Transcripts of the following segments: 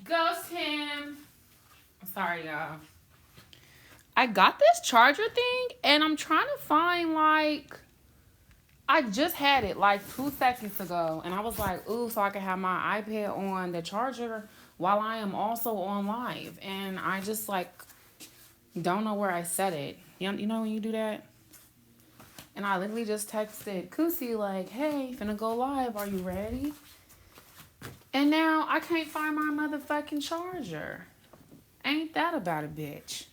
Ghost him. Sorry, y'all. I got this charger thing, and I'm trying to find, like, I just had it, like, 2 seconds ago, and I was like, ooh, so I can have my iPad on the charger while I am also on live, and I just, like, don't know where I set it. You know when you do that? And I literally just texted Kusi, like, hey, finna go live, are you ready? And now I can't find my motherfucking charger. Ain't that about a bitch?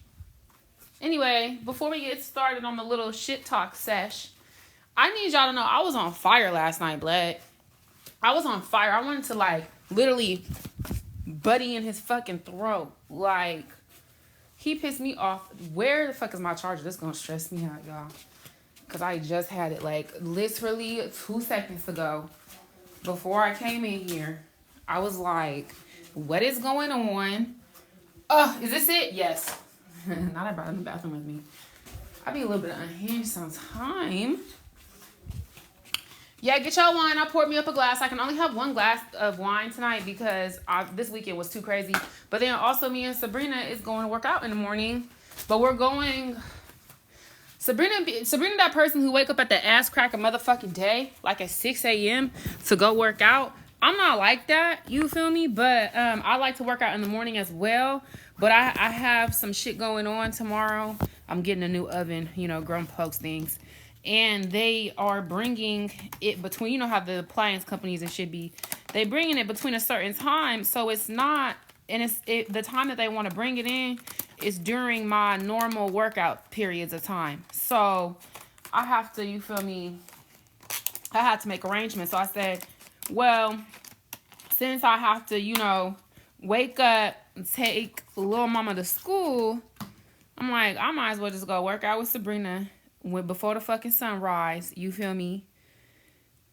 Anyway, before we get started on the little shit talk sesh, I need y'all to know I was on fire last night, Bled. I was on fire. I wanted to, like, literally buddy in his fucking throat. Like, he pissed me off. Where the fuck is my charger? This is gonna stress me out, y'all. Because I just had it, like, literally 2 seconds ago. Before I came in here, I was like, what is going on? Oh, is this it? Yes. Not I brought it in the bathroom with me. I be a little bit unhinged sometimes. Yeah, get y'all wine. I poured me up a glass. I can only have 1 glass of wine tonight because this weekend was too crazy. But then also me and Sabrina is going to work out in the morning. But we're going... Sabrina, that person who wake up at the ass crack of motherfucking day, like at 6 a.m. to go work out. I'm not like that, you feel me? But I like to work out in the morning as well. But I have some shit going on tomorrow. I'm getting a new oven, you know, grown folks things. And they are bringing it between, you know how the appliance companies and shit be. They bringing it between a certain time. So it's not, and the time that they want to bring it in is during my normal workout periods of time. So I have to, you feel me, I had to make arrangements. So I said, well, since I have to, you know, wake up and take little mama to school, I'm like, I might as well just go work out with Sabrina before the fucking sunrise. You feel me?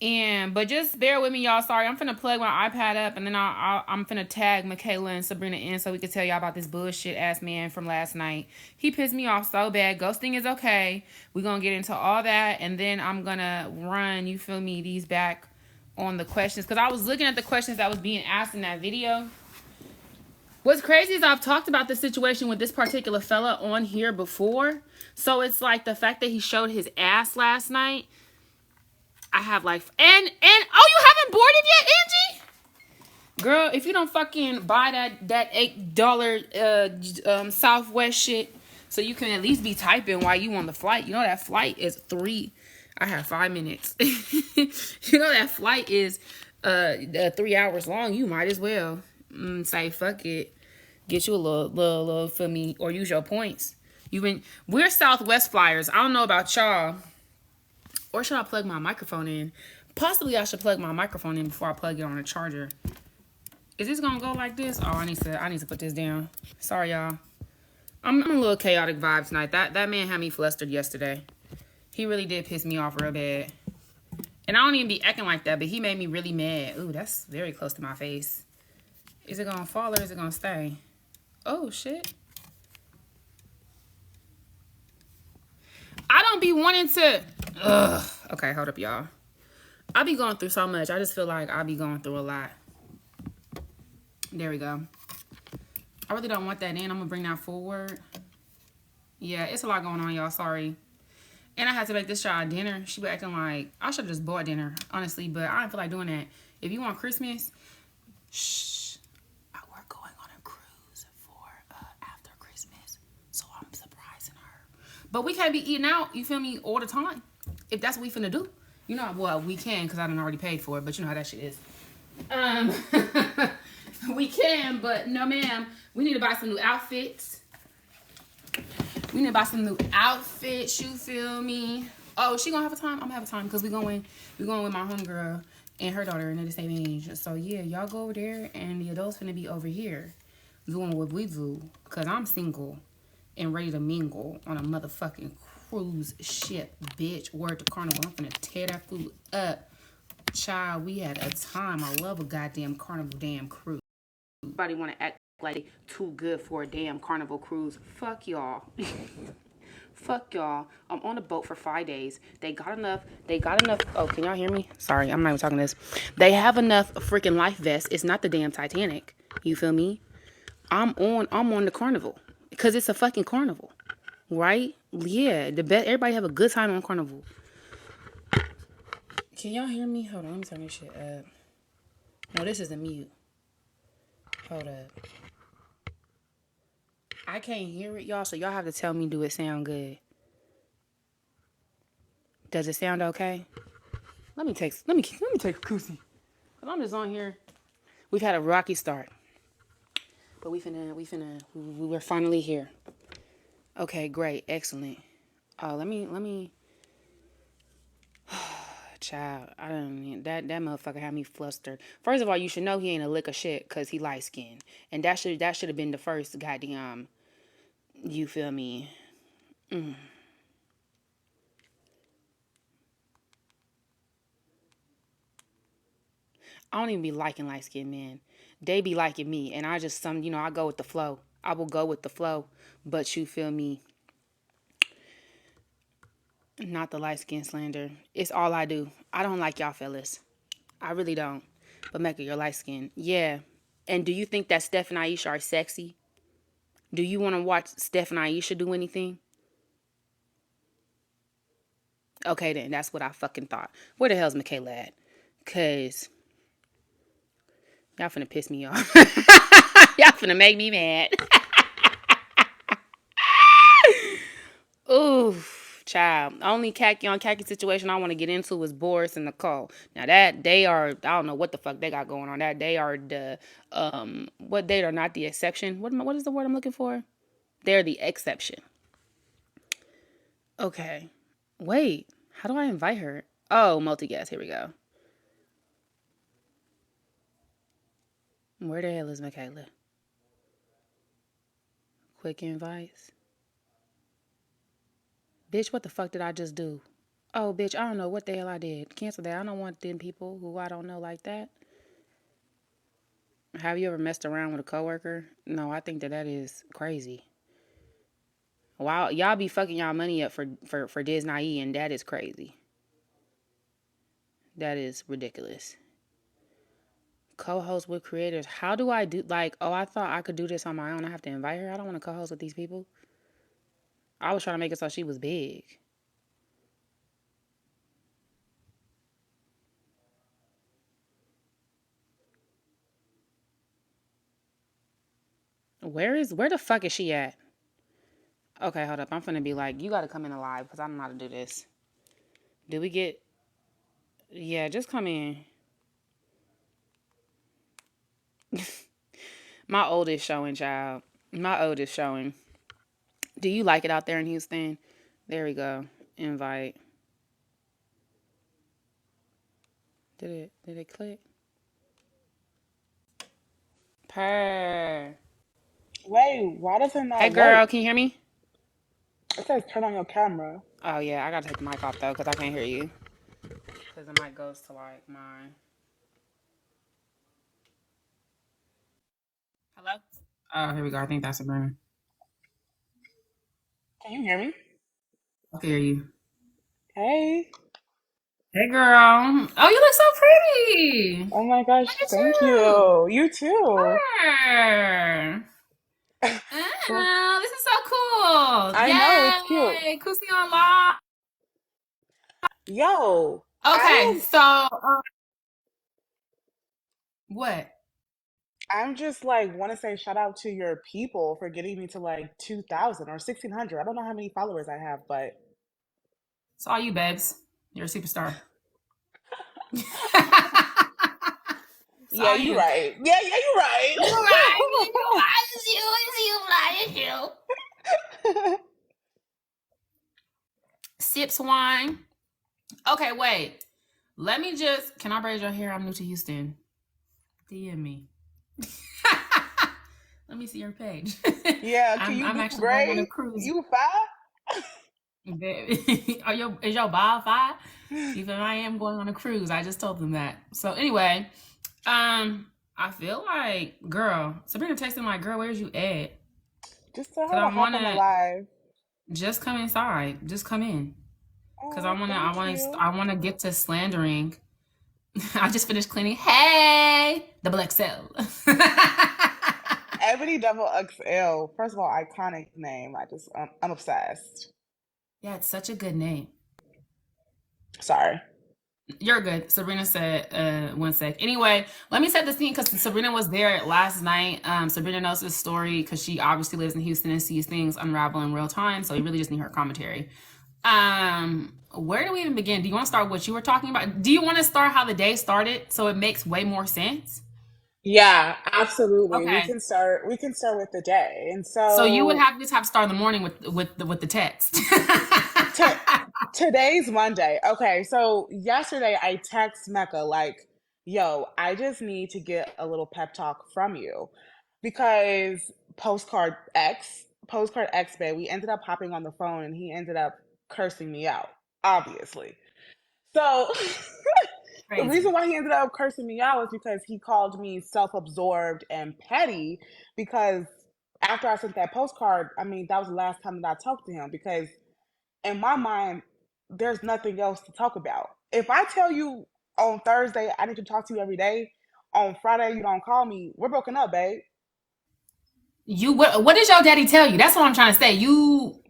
But just bear with me, y'all. Sorry, I'm finna plug my iPad up, and then I'm finna tag Michaela and Sabrina in so we can tell y'all about this bullshit ass man from last night. He pissed me off so bad. Ghosting is okay. We're gonna get into all that, and then I'm gonna run, you feel me, these back on the questions, because I was looking at the questions that was being asked in that video. What's crazy is I've talked about the situation with this particular fella on here before. So it's like the fact that he showed his ass last night. I have like, and oh, you haven't boarded yet, Angie? Girl, if you don't fucking buy that $8 Southwest shit, so you can at least be typing while you on the flight. You know that flight is 3. I have 5 minutes. You know that flight is 3 hours long. You might as well say fuck it, get you a little for me, or use your points. We're Southwest flyers. I don't know about y'all. Or should I plug my microphone in? Possibly I should plug my microphone in before I plug it on a charger. Is this gonna go like this? Oh, I need to put this down. Sorry, y'all. I'm a little chaotic vibe tonight. That man had me flustered yesterday. He really did piss me off real bad. And I don't even be acting like that, but he made me really mad. Ooh, that's very close to my face. Is it gonna fall or is it gonna stay? Oh, shit. I don't be wanting to... Ugh. Okay, hold up, y'all. I be going through so much. I just feel like I be going through a lot. There we go. I really don't want that in. I'm going to bring that forward. Yeah, it's a lot going on, y'all. Sorry. And I had to make this child dinner. She was acting like... I should have just bought dinner, honestly. But I don't feel like doing that. If you want Christmas... Shh. We're going on a cruise for after Christmas. So I'm surprising her. But we can't be eating out, you feel me, all the time. If that's what we finna do. You know, well, we can because I done already paid for it. But you know how that shit is. We can, but no, ma'am. We need to buy some new outfits. We need to buy some new outfits, you feel me? Oh, she gonna have a time? I'm gonna have a time because we going with my homegirl and her daughter, and they're the same age. So, yeah, y'all go over there, and the adults finna be over here doing what we do because I'm single and ready to mingle on a motherfucking cruise ship, bitch. Word to Carnival. I'm finna tear that food up. Child, we had a time. I love a goddamn Carnival damn cruise. Everybody want to act like they too good for a damn Carnival cruise. Fuck y'all. Fuck y'all. I'm on a boat for 5 days. They got enough. Oh, can y'all hear me? Sorry, I'm not even talking this. They have enough freaking life vests. It's not the damn Titanic. You feel me? I'm on the carnival because it's a fucking carnival, right? Yeah, the best. Everybody have a good time on carnival. Can y'all hear me? Hold on, let me turn this shit up. No, this is a mute. Hold up. I can't hear it, y'all, so y'all have to tell me, do it sound good? Does it sound okay? Let me take Kusi. Cause I'm just on here. We've had a rocky start. But we're finally here. Okay, great, excellent. Oh, let me child, I don't that motherfucker had me flustered. First of all, you should know he ain't a lick of shit because he light skinned. And that should have been the first goddamn, you feel me? I don't even be liking light skinned men. They be liking me. And I just I go with the flow. I will go with the flow. But you feel me? Not the light skin slander. It's all I do. I don't like y'all fellas. I really don't. But Mecca, you're light skinned. Yeah. And do you think that Steph and Aisha are sexy? Do you want to watch Steph and Aisha do anything? Okay, then. That's what I fucking thought. Where the hell's Michaela at? Because y'all finna piss me off. Y'all finna make me mad. Ooh, child. Only khaki situation I want to get into is Boris and Nicole. Now that they are, I don't know what the fuck they got going on. That they are the, what they are not the exception. What is the word I'm looking for? They're the exception. Okay. Wait, how do I invite her? Oh, multi-guest. Here we go. Where the hell is Michaela? Quick invites. Bitch, what the fuck did I just do? Oh, bitch, I don't know what the hell I did. Cancel that. I don't want them people who I don't know like that. Have you ever messed around with a coworker? No, I think that is crazy. Wow, y'all be fucking y'all money up for Disney, and that is crazy. That is ridiculous. Co-host with creators. How do I do, like, oh, I thought I could do this on my own. I have to invite her. I don't want to co-host with these people. I was trying to make it so she was big. Where the fuck is she at? Okay, hold up. I'm finna be like, you gotta come in alive because I don't know how to do this. Do we get? Yeah, just come in. My oldest showing, child. My oldest showing. Do you like it out there in Houston? There we go. Invite. Did it click? Purr. Wait, why does it Hey not girl, work? can you hear me? It says turn on your camera. Oh yeah, I gotta take the mic off though, cause I can't hear you. Cause the mic goes to like mine. Hello? Oh, here we go. I think that's Sabrina. Can you hear me? I can hear you. Hey. Hey girl. Oh, you look so pretty. Oh my gosh, Look at thank you. you. You too. Purr. Well, Oh, this is so cool. I know, it's cute. Yay. Kusi on live. Yo, Okay, so what? I'm just like want to say shout out to your people for getting me to like 2,000 or 1,600. I don't know how many followers I have, but It's all you, babes. You're a superstar. It's yeah, all you're you. right. Yeah, you're right. You right. You right. It's you. Sips wine. Okay, wait. Let me just. Can I braid your hair? I'm new to Houston. DM me. Let me see your page. Yeah, can I'm you do actually going on a braids? cruise. You fine? Is your bio fire? Even I am going on a cruise. I just told them that. So anyway, I feel like, girl, Sabrina texting like, girl, where's you at? Just tell Cause her to I hop on the wanna live. just come inside. Just come in. Cause Oh, thank you. I wanna get to slandering. I just finished cleaning. Hey, double XL. Ebony Double XL. First of all, iconic name. I'm obsessed. Yeah, it's such a good name. Sorry. You're good. Sabrina said, one sec. Anyway, let me set the scene because Sabrina was there last night. Sabrina knows this story because she obviously lives in Houston and sees things unravel in real time. So you really just need her commentary. Where do we even begin? Do you want to start what you were talking about? Do you want to start how the day started so it makes way more sense? Yeah, absolutely. We Okay. can start. We can start with the day. And So you would so have to start in the morning with the text. to today's Monday. Okay, so yesterday I text Mecca like, "Yo, I just need to get a little pep talk from you because postcard X, babe, we ended up hopping on the phone and he ended up cursing me out, obviously. So the Crazy. reason why he ended up cursing me out is because he called me self-absorbed and petty because after I sent that postcard, I mean, that was the last time that I talked to him because in my mind, there's nothing else to talk about. If I tell you on Thursday I need to talk to you every day, on Friday you don't call me, we're broken up, babe. You what did your daddy tell you? That's what I'm trying to say. You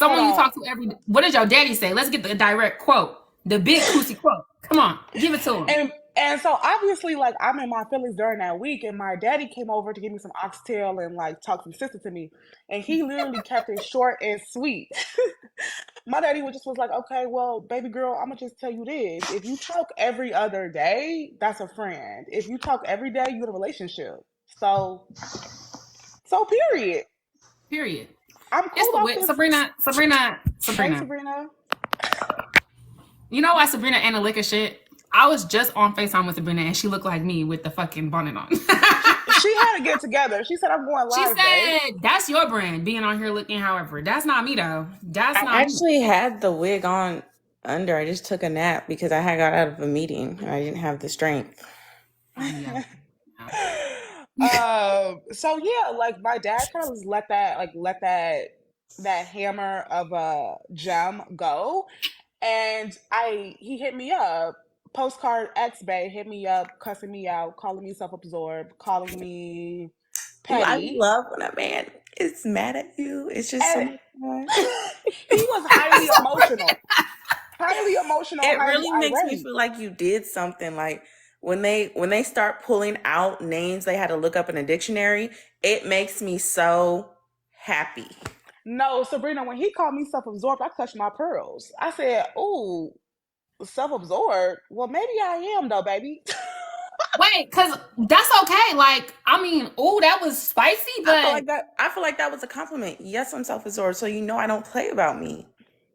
Hold someone you on. talk to every what did your daddy say? Let's get the direct quote. The big Kusi quote. Come on, give it to him. And so obviously like I'm in my feelings during that week and my daddy came over to give me some oxtail and like talk some sister to me and he literally kept it short and sweet. My daddy was like, okay, well, baby girl, I'm gonna just tell you this. If you talk every other day, that's a friend. If you talk every day, you're in a relationship. So so period. Period. I'm It's cool the off way this. Hey Sabrina. Sabrina. You know why Sabrina ain't a lick of shit? I was just on FaceTime with Sabrina and she looked like me with the fucking bonnet on. She had to get together. She said I'm going She live, babe. said, that's your brand, being on here looking however. That's not me though. That's I not me. actually had the wig on under. I just took a nap because I had got out of a meeting and I didn't have the strength. Yeah. So yeah, like my dad kind of just let that hammer of a gem go. And I he hit me up. Postcard X Bay hit me up, cussing me out, calling me self-absorbed, calling me Ooh, I petty. love when a man is mad at you. It's just so And much fun. he was highly emotional. Highly emotional, It highly really makes me irate. feel like you did something. Like when they start pulling out names they had to look up in a dictionary, it makes me so happy. No, Sabrina, when he called me self-absorbed, I clutched my pearls. I said, "Ooh, self-absorbed? Well, maybe I am though, baby." Wait, cause that's okay. Like, I mean, oh, that was spicy, but I feel like that was a compliment. Yes, I'm self-absorbed, so you know I don't play about me.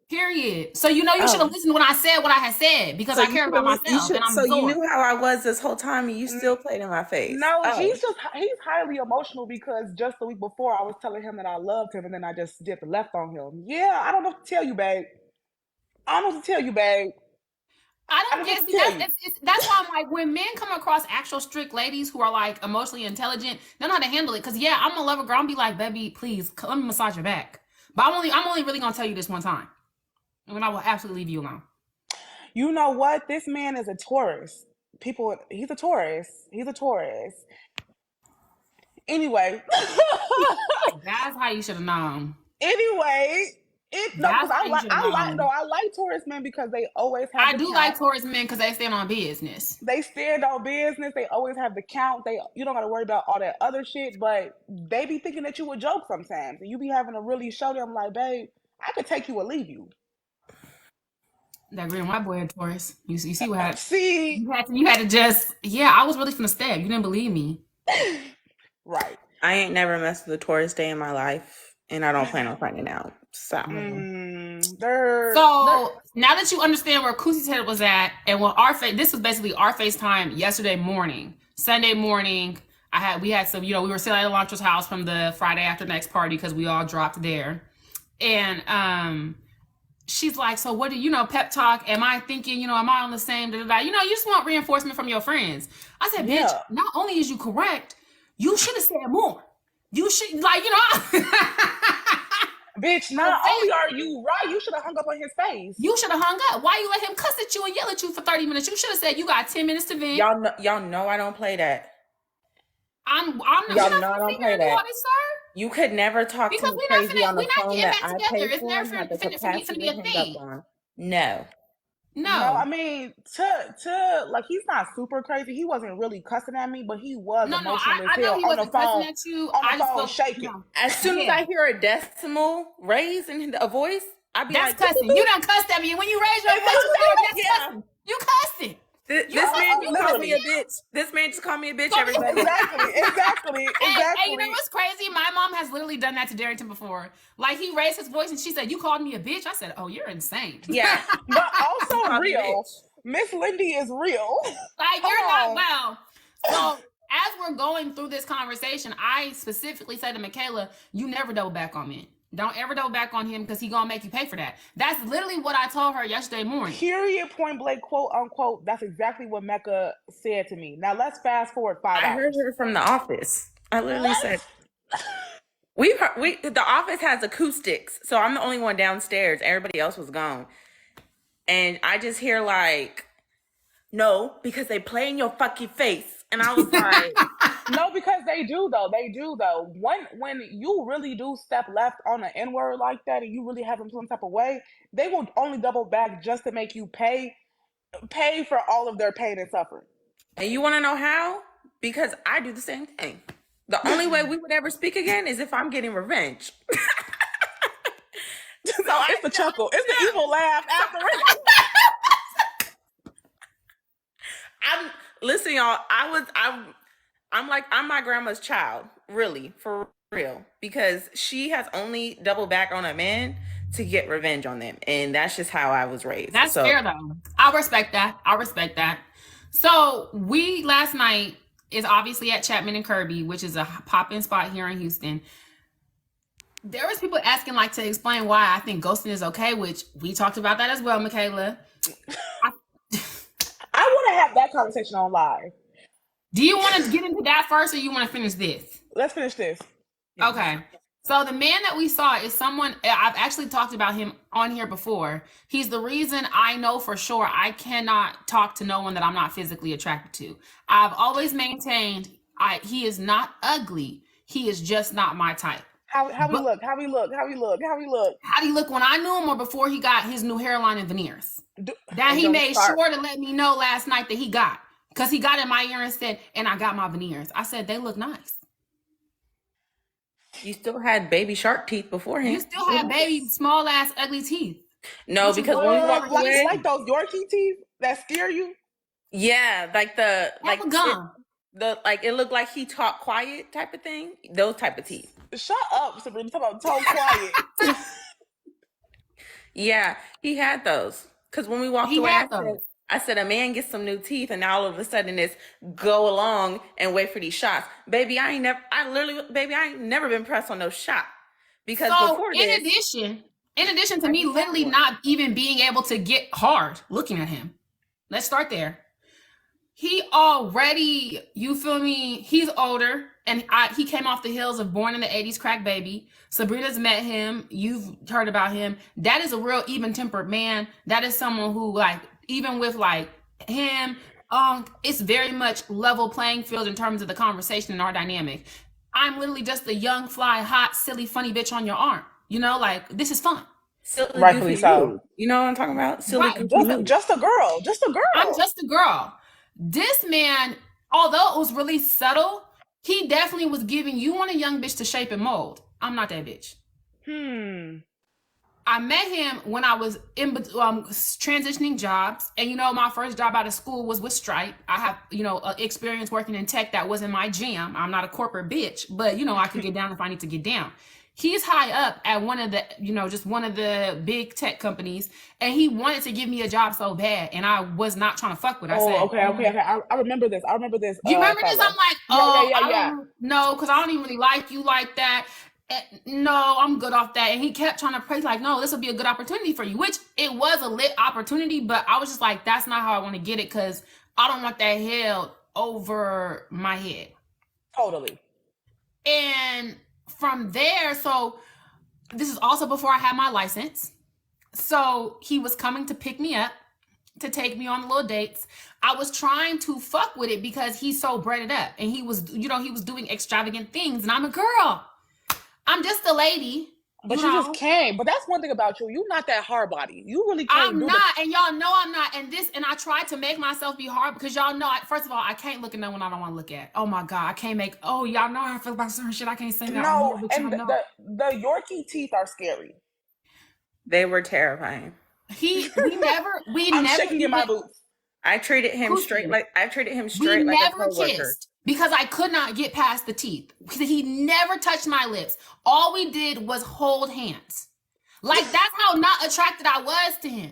period. So you know you should have Oh. listened when I said what I had said because So I you care should have about you myself and should I'm so you absorbed. knew how I was this whole time and you N- still played in my face. No, Oh. he's highly emotional because just the week before I was telling him that I loved him and then I just dipped left on him. Yeah, I don't know what to tell you, babe. I don't know what to tell you, babe. I I don't don't know get what see to tell that's you. that's why I'm like when men come across actual strict ladies who are like emotionally intelligent, they know how to handle it. Cause yeah, I'm a lover girl. I'm be like, baby, please let me massage your back. But I'm only really gonna tell you this one time, and then I will absolutely leave you alone. You know what? This man is a Taurus. He's a Taurus. He's a Taurus. Anyway, That's how you should have known. anyway, it no, because That's how you should have known. I like Taurus men because they always have I the do like count. Taurus men because they stand on business. They stand on business. They always have the count. They you don't got to worry about all that other shit. But they be thinking that you a joke sometimes, and you be having to really show them like, babe, I could take you or leave you. That green white boy had Taurus. You see what happened? See, You had to just yeah. I was really finna stab. You didn't believe me. right? I ain't never messed with a tourist day in my life and I don't plan on finding out. So They're So now that you understand where Kusi's head was at, and what this was basically our FaceTime yesterday morning, Sunday morning. We had some, we were still at Elantra's house from the Friday after next party because we all dropped there, and she's like, so what do you know, pep talk? Am I thinking, am I on the same, da, da, da? You just want reinforcement from your friends. I said, bitch, yeah. not only is you correct, you should have said more. You should, like, Bitch, the not only fact are you right, you should have hung up on his face. you should have hung up. Why you let him cuss at you and yell at you for 30 minutes? You should have said you got 10 minutes to vent. y'all know I don't play that. I'm Y'all you're not know I gonna don't sit here play and do that. all this, sir. You could never talk to Because me crazy on the we're not phone getting that back I together. paid It's for never and have the for me capacity to be to a hang up thing. on. No. No, I No. mean to like he's not super crazy. He wasn't really cussing at me, but he was No, emotional as I know hell he wasn't cussing at you. on the I just phone felt shaking. no. As soon as Yeah. I hear a decimal raise in a voice, I'd be That's like, boop, boop, cussing. You boop. done cussed at me. And when you raise your voice, you sound that's Yeah. cussing. You cussing. This man just called me Literally. a bitch. This man just called me a bitch, So everybody. Exactly. Hey, you know what's crazy? My mom has literally done that to Darrington before. Like he raised his voice and she said, "You called me a bitch." I said, "Oh, you're insane." Yeah. But You also called me a real. bitch. Miss Lindy is real. Like Hold you're not on. well. So as we're going through this conversation, I specifically said to Michaela, "You never double back on me. Don't ever double back on him because he gonna make you pay for that." That's literally what I told her yesterday morning. Period, point blank, quote unquote. That's exactly what Mecca said to me. Now let's fast forward 5 I heard hours. her from the office. I literally What? said, the office has acoustics, so I'm the only one downstairs. Everybody else was gone. And I just hear like, no, because they play in your fucking face. And I was like, No, because they do though. They do though. When you really do step left on an N word like that, and you really have them some type of way, they will only double back just to make you pay for all of their pain and suffering. and you want to know how? Because I do the same thing. The only way we would ever speak again is if I'm getting revenge. So It's the chuckle. It's the evil laugh afterwards. Listen, y'all. I'm my grandma's child, really, for real, because she has only doubled back on a man to get revenge on them, and that's just how I was raised. That's so fair though. I respect that. I respect that. So we last night is obviously at Chapman and Kirby, which is a pop-in spot here in Houston. There was people asking like to explain why I think ghosting is okay, which we talked about that as well, Michaela. I want to have that conversation on live. Do you want to get into that first or you want to finish this? Let's finish this. Okay. So the man that we saw is someone I've actually talked about him on here before. He's the reason I know for sure I cannot talk to no one that I'm not physically attracted to. I've always maintained he is not ugly. He is just not my type. How we look? How we look? How we look? How we look? How do you look when I knew him or before he got his new hairline and veneers? That he don't made start. sure to let me know last night that he got. Because he got in my ear and said, and I got my veneers. I said, they look nice. You still had baby shark teeth beforehand. You still have baby, small ass, ugly teeth. No, because when we walked away, like those Yorkie teeth that scare you. yeah, like Have a gum. it looked like he talked quiet type of thing. Those type of teeth. Shut up, Sabrina. Talk about tone quiet. Yeah, he had those. Because when we walked He away, had those. I said, a man gets some new teeth, and now all of a sudden it's go along and wait for these shots. Baby, I ain't never been pressed on no shot. Because So before in this, addition to me literally not even being able to get hard looking at him. Let's start there. He already, you feel me? He's older, and he came off the hills of Born in the 80s Crack Baby. Sabrina's met him. You've heard about him. That is a real even-tempered man. That is someone who, like, even with, like, him, it's very much level playing field in terms of the conversation and our dynamic. I'm literally just a young, fly, hot, silly, funny bitch on your arm. You know, like, this is fun. silly, Rightfully goofy so. mood. You know what I'm talking about? Silly, Right. goofy mood. Just a girl. Just a girl. I'm just a girl. This man, although it was really subtle, he definitely was giving you want a young bitch to shape and mold. I'm not that bitch. I met him when I was in transitioning jobs, and my first job out of school was with Stripe. I have experience working in tech. That wasn't my jam. I'm not a corporate bitch, but I could get down if I need to get down. He's high up at one of the just one of the big tech companies, and he wanted to give me a job so bad, and I was not trying to fuck with it. I said, okay. I remember this. You remember this? I'm like, I don't know, because I don't even really like you like that. No, I'm good off that. And he kept trying to praise, like, no, this will be a good opportunity for you, which it was a lit opportunity, but I was just like, that's not how I want to get it, because I don't want that held over my head. Totally. And from there, so this is also before I had my license. So he was coming to pick me up. to take me on little dates. I was trying to fuck with it because he's so breaded up and he was, he was doing extravagant things. And I'm a girl. I'm just a lady. But you just can't. But that's one thing about you. You're not that hard body. You really can't. I'm not, and y'all know I'm not. And I tried to make myself be hard because y'all know. First of all, I can't look at no one I don't want to look at. Oh my god, I can't make. Oh, y'all know how I feel about certain shit. I can't say that. No, and the Yorkie teeth are scary. They were terrifying. We never. I'm shaking in my boots. I treated him straight like a coworker. Kissed because I could not get past the teeth. He never touched my lips. All we did was hold hands. Like, that's how not attracted I was to him.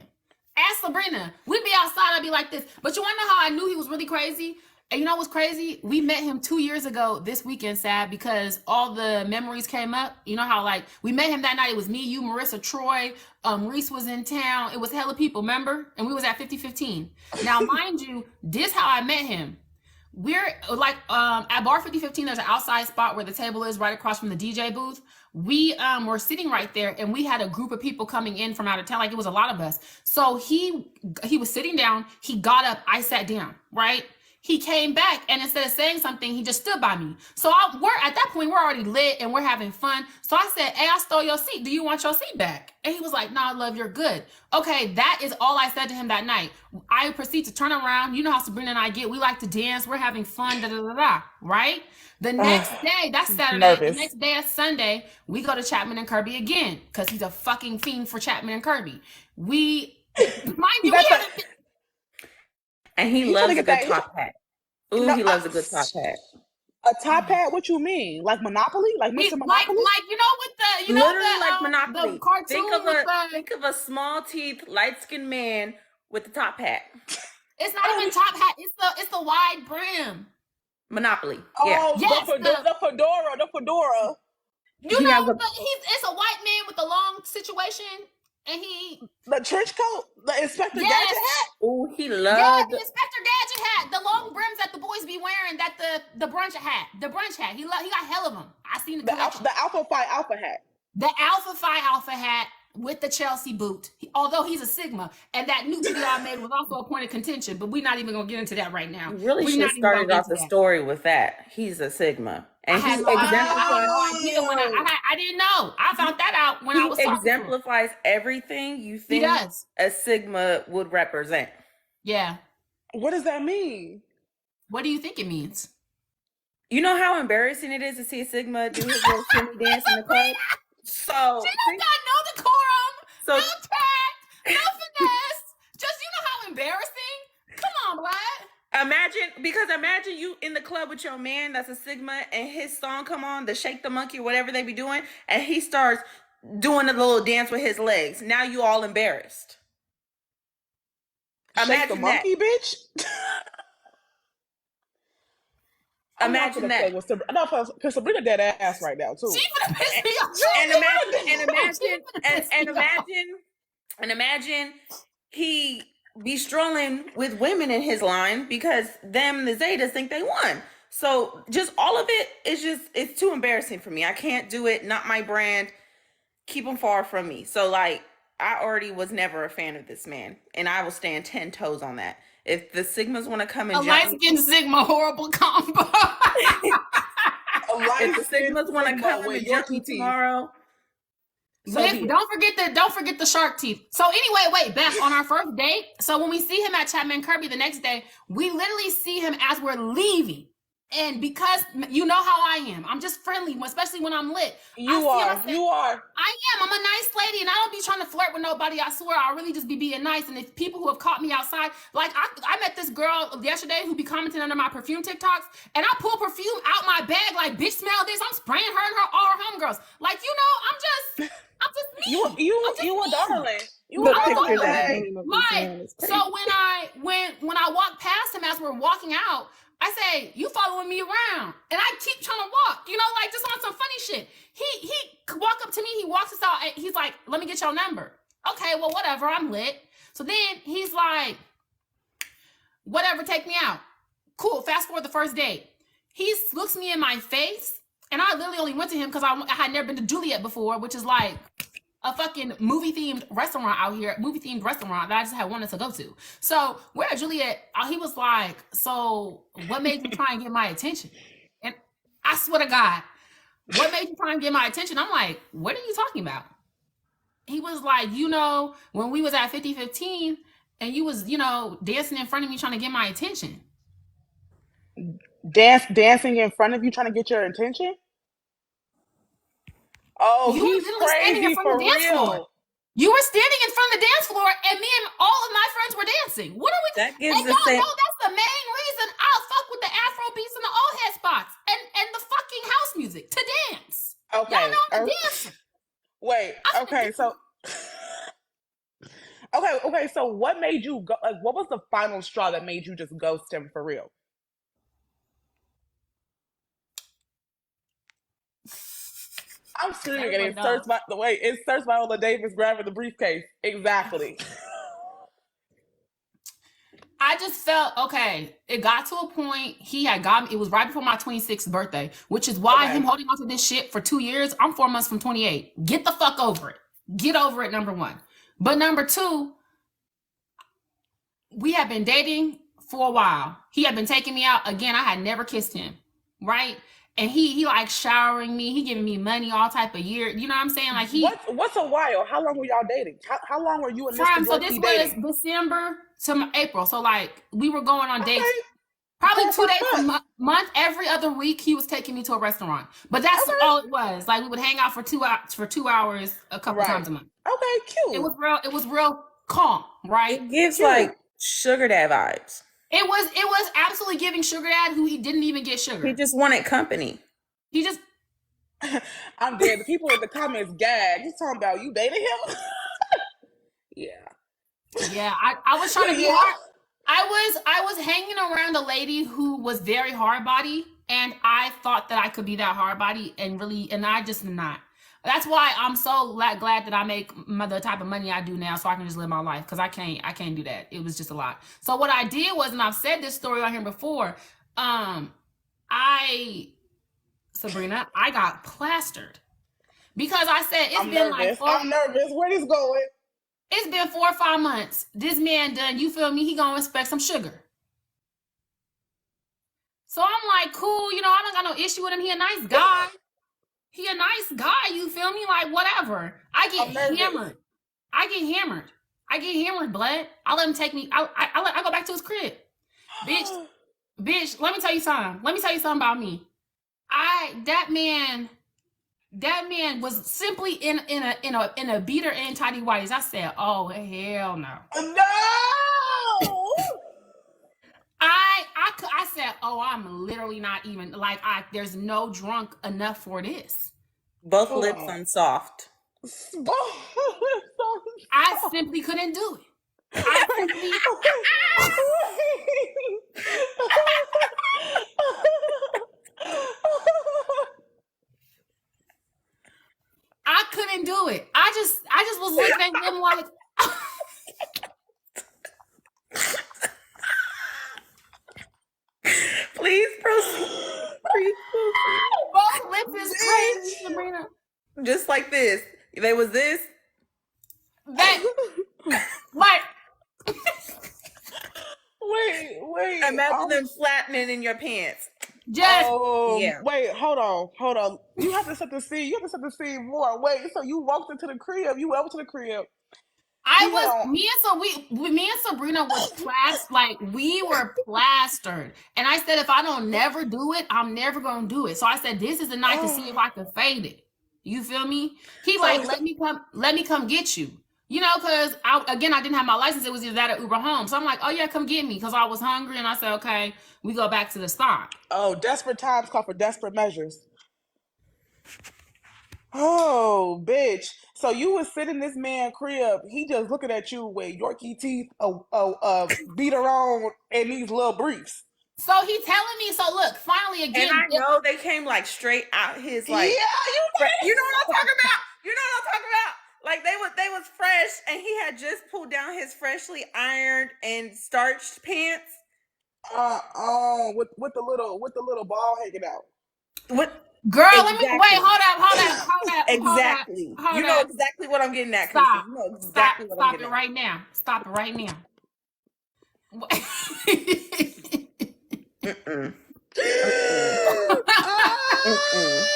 Ask Sabrina. We'd be outside, I'd be like this. But you want to know how I knew he was really crazy? And you know what's crazy? We met him 2 years ago this weekend, Sad, because all the memories came up. You know how, like, we met him that night. It was me, you, Marissa, Troy. Reese was in town. It was hella people, remember? And we was at 5015. Now, mind you, this how I met him. We're like at bar 5015, there's an outside spot where the table is right across from the DJ booth. We were sitting right there and we had a group of people coming in from out of town. Like, it was a lot of us. So he was sitting down, he got up, I sat down, right? He came back and instead of saying something, he just stood by me. So we're at that point, we're already lit and we're having fun. So I said, hey, I stole your seat. Do you want your seat back? And he was like, nah, love, you're good. Okay, that is all I said to him that night. I proceed to turn around. You know how Sabrina and I get. We like to dance. We're having fun, right? The next day, that's Saturday. Nervous. The next day, that's Sunday, we go to Chapman and Kirby again because he's a fucking fiend for Chapman and Kirby. Mind you, and he loves a good top hat. Ooh, he loves a good top hat. A top hat? What you mean? Like Monopoly? Like Mr. Monopoly? Like Literally like Monopoly. The cartoon think of a small teeth, light skinned man with the top hat. It's not even top hat. It's the wide brim. Monopoly. Oh, Yeah. yes, the fedora. You know, it's a white man with a long situation. And the trench coat, the Inspector Gadget hat. Oh, he loved the Inspector Gadget hat, the long brims that the boys be wearing. That the brunch hat. He got hell of them. I seen the Alpha Phi Alpha hat. The Alpha Phi Alpha hat with the Chelsea boot. Although he's a Sigma, and that new video I made was also a point of contention. But we're not even gonna get into that right now. You really should have started off the story with that. He's a Sigma. And he exemplifies. I didn't know. I found that out when I was talking. He exemplifies everything you think a Sigma would represent. Yeah. What does that mean? What do you think it means? You know how embarrassing it is to see a Sigma do his little shimmy dance in the club? So she got no decorum, no tact, no finesse. Just, you know how embarrassing? Come on, Black. Imagine you in the club with your man that's a Sigma and his song come on, the Shake the Monkey, whatever they be doing, and he starts doing a little dance with his legs. Now you all embarrassed. Shake the monkey, bitch? Imagine that. No, because Sabrina dead ass right now too. She gonna piss me off. And imagine he be strolling with women in his line because the Zetas think they won. So just all of it is it's too embarrassing for me. I can't do it. Not my brand. Keep them far from me. So like, I already was never a fan of this man, and I will stand 10 toes on that. If the Sigmas want to come and light-skinned Sigma horrible combo. If the Sigmas want to come and jump me tomorrow. So don't forget the shark teeth. So anyway, wait, Beth, on our first date, so when we see him at Chapman Kirby the next day, we literally see him as we're leaving. And because you know how I am, I'm just friendly, especially when I'm lit. You are. I am. I'm a nice lady, and I don't be trying to flirt with nobody. I swear, I really just be being nice. And if people who have caught me outside, like I met this girl yesterday who be commenting under my perfume TikToks, and I pull perfume out my bag like, bitch, smell this. I'm spraying her and all her homegirls. Like, you know, I'm just me. You a darling. You a darling. Like, so when I walk past him as we're walking out, I say, you following me around. And I keep trying to walk, you know, like just on some funny shit. He walk up to me, he walks us out, and he's like, let me get your number. Okay, well, whatever, I'm lit. So then he's like, whatever, take me out. Cool, fast forward the first date. He looks me in my face, and I literally only went to him because I had never been to Juliet before, which is like a fucking movie themed restaurant out here, movie themed restaurant that I just had wanted to go to. So we're at Juliet. He was like, "So what made you try and get my attention?" And I swear to God, what made you try and get my attention? I'm like, "What are you talking about?" He was like, when we was at 5015 and you was, dancing in front of me trying to get my attention. Dancing in front of you trying to get your attention? Oh, You were he's literally standing in crazy front of for the dance floor. real. You were standing in front of the dance floor, and me and all of my friends were dancing. What are we? That gives and the y'all same. know that's the main reason I'll fuck with the Afro beats and the old head spots and the fucking house music to dance. Okay. Y'all know I'm a dancer. Wait. Okay. So. Okay. So, what made you go? Like, what was the final straw that made you just ghost him for real? I'm screaming and it starts by the way, it starts Viola Davis grabbing the briefcase. Exactly. I just felt okay. It got to a point he had got me. It was right before my 26th birthday, which is why him holding on to this shit for 2 years. I'm 4 months from 28. Get the fuck over it. Get over it. Number one, but number two, we had been dating for a while. He had been taking me out again. I had never kissed him, right? And he like showering me. He giving me money all type of year. You know what I'm saying? Like what's a while? How long were y'all dating? How long were you and Mr. So this dating? was December to April. So like we were going on dates. Probably 2 days a month. Every other week, he was taking me to a restaurant. But that's all it was. Like we would hang out for 2 hours a couple times a month. Okay, cute. It was real calm, right? It gives like sugar dad vibes. It was absolutely giving sugar dad who he didn't even get sugar. He just wanted company. He just. I'm dead. The people in the comments gag. He's talking about you dating him. Yeah. I was trying to be hard. I was hanging around a lady who was very hard body, and I thought that I could be that hard body, and I just not. That's why I'm so glad that I make the type of money I do now, so I can just live my life, because I can't do that. It was just a lot. So what I did was, and I've said this story on here before, Sabrina, I got plastered because I said I'm nervous. Where this going? It's been 4 or 5 months. This man done, you feel me? He gonna expect some sugar. So I'm like, cool, I don't got no issue with him. He a nice guy. He a nice guy, you feel me? Like, whatever. I get hammered. I get hammered, blood. I let him take me. I go back to his crib. Bitch, let me tell you something. Let me tell you something about me. That man was simply in a beater and tidy whities. I said, oh hell no. No. I said, oh, I'm literally not even like there's no drunk enough for this. Both lips on soft. I simply couldn't do it. I couldn't do it. I just was looking at him like. Please proceed. Both lips is crazy, Sabrina. Just like this. There was this. That. Like. Wait. Imagine them flattening in your pants. Just. Wait, hold on. You have to set the scene. You have to set the scene more. Wait, so you walked into the crib. You went to the crib. Me and Sabrina was plastered, like we were plastered. And I said, if I don't never do it, I'm never gonna do it. So I said, this is the night to see if I can fade it. You feel me? He let me come get you. Cause I didn't have my license. It was either that or Uber home. So I'm like, oh yeah, come get me. Cause I was hungry and I said, okay, we go back to the spot. Oh, desperate times call for desperate measures. Oh, bitch. So you was sitting in this man's crib. He just looking at you with Yorkie teeth, beater on, and these little briefs. So he telling me, so look, finally again. And I know they came like straight out his like. Yeah, you know what I'm talking about. You know what I'm talking about. Like they was fresh, and he had just pulled down his freshly ironed and starched pants. With the little ball hanging out. What? Girl, Exactly. hold up. Exactly. Hold You know up. exactly what I'm getting at, Kusi. Stop. You know exactly what I'm Stop getting it at. right now. Stop it right now. Mm-mm. Mm-mm.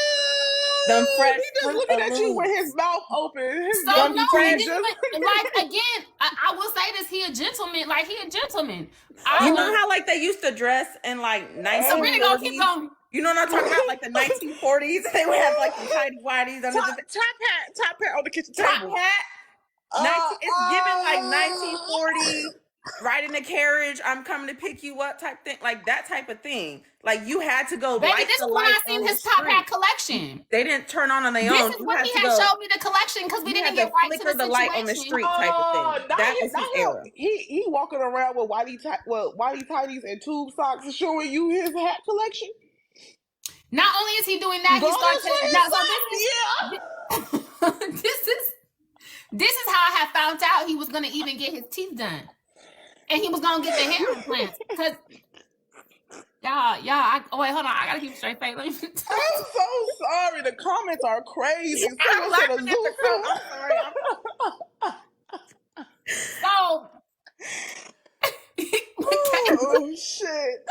Them fresh He just fruit looking at you with his alooms. mouth open. His So mouth no, too he fresh. didn't even like again. I will say this: he a gentleman. Like he a gentleman. I You was know how like they used to dress in like Sabrina gonna keep 1940s? going. You know what I'm talking about? Like the 1940s, they would have like the tidy whities under the top hat on the kitchen top table. hat. It's given like 1940, right in the carriage, I'm coming to pick you up type thing, like that type of thing. Like you had to go Baby, light this the is when I light seen on the his top hat street. collection. They didn't turn on their This own. is You when had he to had go. showed me the collection because we You didn't had get to right to flicker the the light on the situation. street type of thing. That was his era. He walking around with whitey tighties and tube socks and showing you his hat collection. Not only is he doing that, he started to now. So this is how I had found out he was gonna even get his teeth done, and he was gonna get the hair implants. Cause wait, hold on, I gotta keep a straight face. I'm so sorry. The comments are crazy. I'm laughing at the I'm sorry. So oh shit.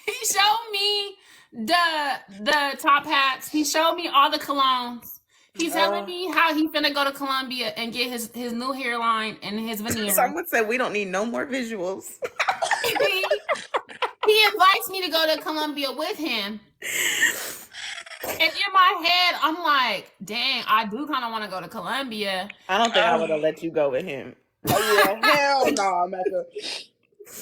he showed me the top hats. He showed me all the colognes. He's telling me how he finna go to Colombia and get his new hairline and his veneer. Someone said we don't need no more visuals. He invites me to go to Colombia with him. And in my head, I'm like, dang, I do kind of want to go to Colombia. I don't think I would have let you go with him. Oh yeah, hell no, Mecca.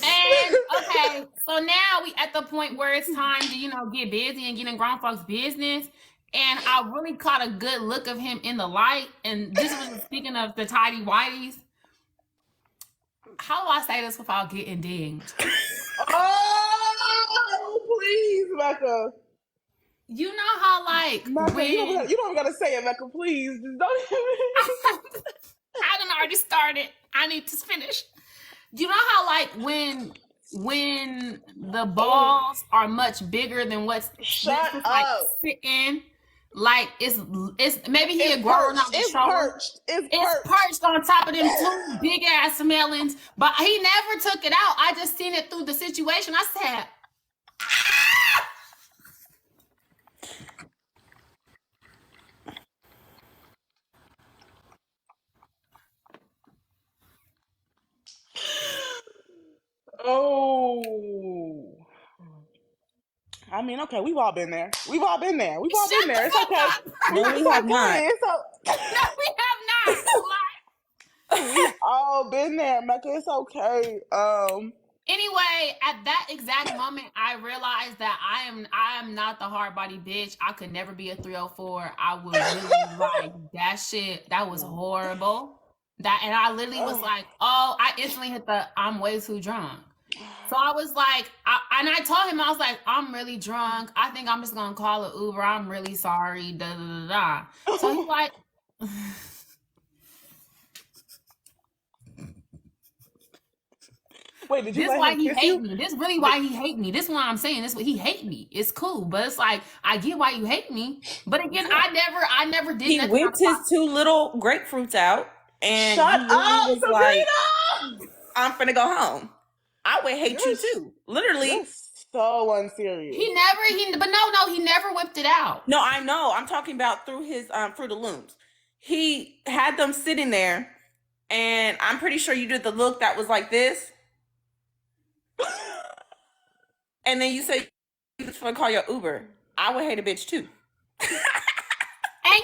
And okay, so now we at the point where it's time to, get busy and get in grown folks' business. And I really caught a good look of him in the light. And this was speaking of the tidy whities. How do I say this without getting dinged? Oh, please, Mecca. You know how Mecca, when you don't even gotta say it, Mecca. Please, just don't. I done already started. I need to finish. You know how when the balls are much bigger than what's Shut up. sitting, it's maybe he a grown up It's shoulder. perched. It's perched on top of them two big ass melons, but he never took it out. I just seen it through the situation. I said, Oh. I mean, okay, we've all been there. It's okay. No, we have not. No, we have not. We've all been there, Mecca. It's okay. Anyway, at that exact moment, I realized that I am not the hard body bitch. I could never be a 304. I would really that shit. That was horrible. And I literally was like, oh, I instantly hit I'm way too drunk. So I was like, and I told him, I was like, I'm really drunk. I think I'm just gonna call an Uber. I'm really sorry. Da da da da. So he's like. Wait, did you This let why him he kiss hate you? me. This really why he hate me. This is what I'm saying. This what he hate me. It's cool, but it's like I get why you hate me. But again, I never did. He whipped his 2 little grapefruits out, and Shut he up, was Sabrina! like, "I'm finna go home." I would hate you too, literally. You're so unserious. He never whipped it out. No, I know. I'm talking about through his Fruit of Looms. He had them sitting there, and I'm pretty sure you did the look that was like this. And then you say you just want to call your Uber. I would hate a bitch too. And I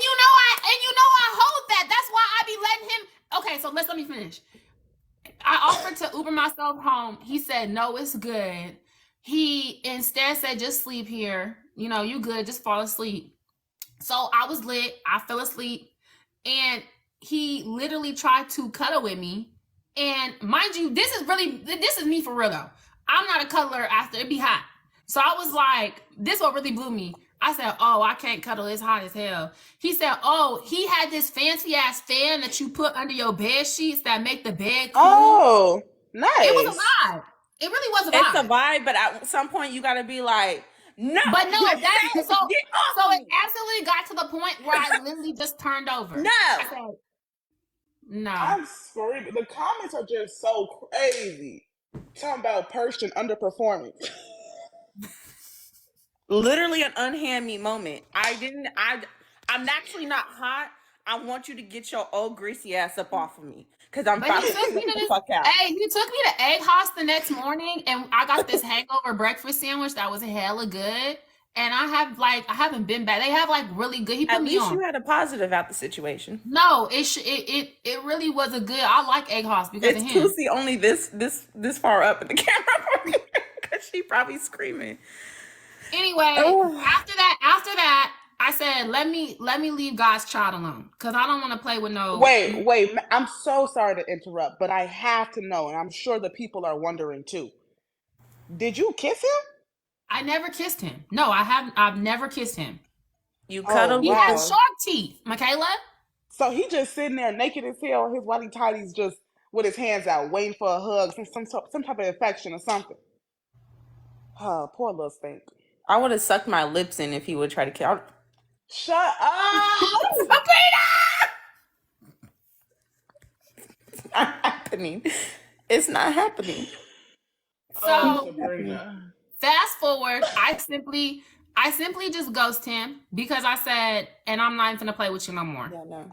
hold that. That's why I be letting him. Okay, so let me finish. I offered to Uber myself home. He said, no, it's good. He instead said, just sleep here. You good. Just fall asleep. So I was lit. I fell asleep. And he literally tried to cuddle with me. And mind you, this is me for real though. I'm not a cuddler after it be hot. So I was like, this what really blew me. I said, oh, I can't cuddle. It's hot as hell. He said, oh, he had this fancy ass fan that you put under your bed sheets that make the bed cool. Oh, nice. It was a vibe. It really was a vibe. It's a vibe, but at some point you got to be like, No, But no, get that's so. off So of it me. absolutely got to the point where I literally just turned over. No. I said, no. I'm screaming. The comments are just so crazy. Talking about Persian underperforming. Literally an unhand me moment. I'm actually not hot. I want you to get your old greasy ass up off of me. Cause I'm But about he to took me flip to the this. fuck out. Hey, he took me to Egg House the next morning, and I got this hangover breakfast sandwich that was hella good. And I haven't been back. They have like really good. He put At me least on. you had a positive out the situation. No, it really was a good. I like Egg House because It's of him. Kusi only this far up in the camera because she probably screaming. Anyway, Oh. after that, I said, let me leave God's child alone because I don't want to play with no. Wait. I'm so sorry to interrupt, but I have to know, and I'm sure the people are wondering too. Did you kiss him? I never kissed him. No, I haven't. I've never kissed him. You Oh, cuddled He with has him? wow. shark teeth, Michaela. So he just sitting there naked as hell, his whitey tighties just with his hands out, waiting for a hug, some type of infection or something. Poor little stink. I would have sucked my lips in if he would try to kill. Shut up! Sabrina! It's not happening. It's not happening. So Sabrina. fast forward, I simply just ghost him because I said, and I'm not even gonna play with you no more. Yeah, no.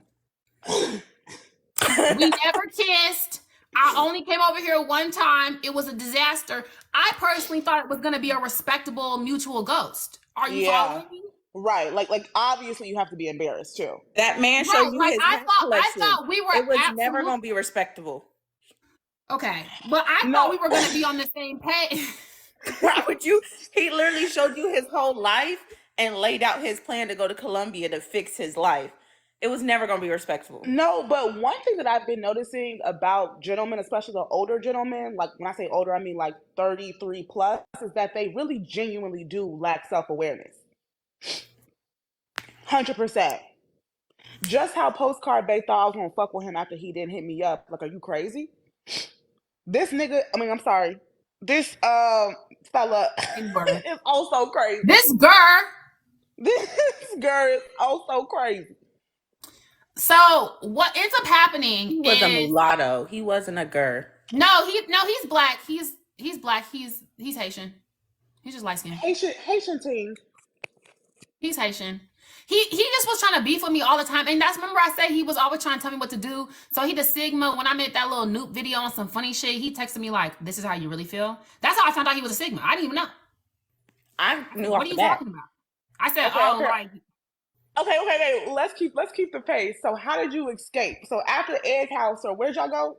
We never kissed. I only came over here one time. It was a disaster. I personally thought it was gonna be a respectable mutual ghost. Are you following me? Right. Like obviously you have to be embarrassed too. That man Right, showed you like his I hat thought collection. we were It was absolute- never gonna be respectable. Okay, but I No. thought we were gonna be on the same page. Why would you? He literally showed you his whole life and laid out his plan to go to Colombia to fix his life. It was never gonna be respectable. No, but one thing that I've been noticing about gentlemen, especially the older gentlemen, like when I say older, I mean like 33 plus, is that they really genuinely do lack self-awareness. 100%. Just how postcard Bay thought I was gonna fuck with him after he didn't hit me up. Like, are you crazy? This nigga, I'm sorry. This fella is also crazy. This girl. This girl is also crazy. So what ends up happening He was a mulatto. He wasn't a gur. No, he's black. He's black. He's Haitian. He's just light skinned. Haitian team. He's Haitian. He just was trying to beef with me all the time. And that's, remember I said he was always trying to tell me what to do. So he the Sigma. When I made that little Noop video on some funny shit, he texted me like, this is how you really feel. That's how I found out he was a Sigma. I didn't even know. I knew What off are you the bat. talking about? I said, Okay, oh, okay. like, Okay. Let's keep the pace. So how did you escape? So after Egg House, or where'd y'all go?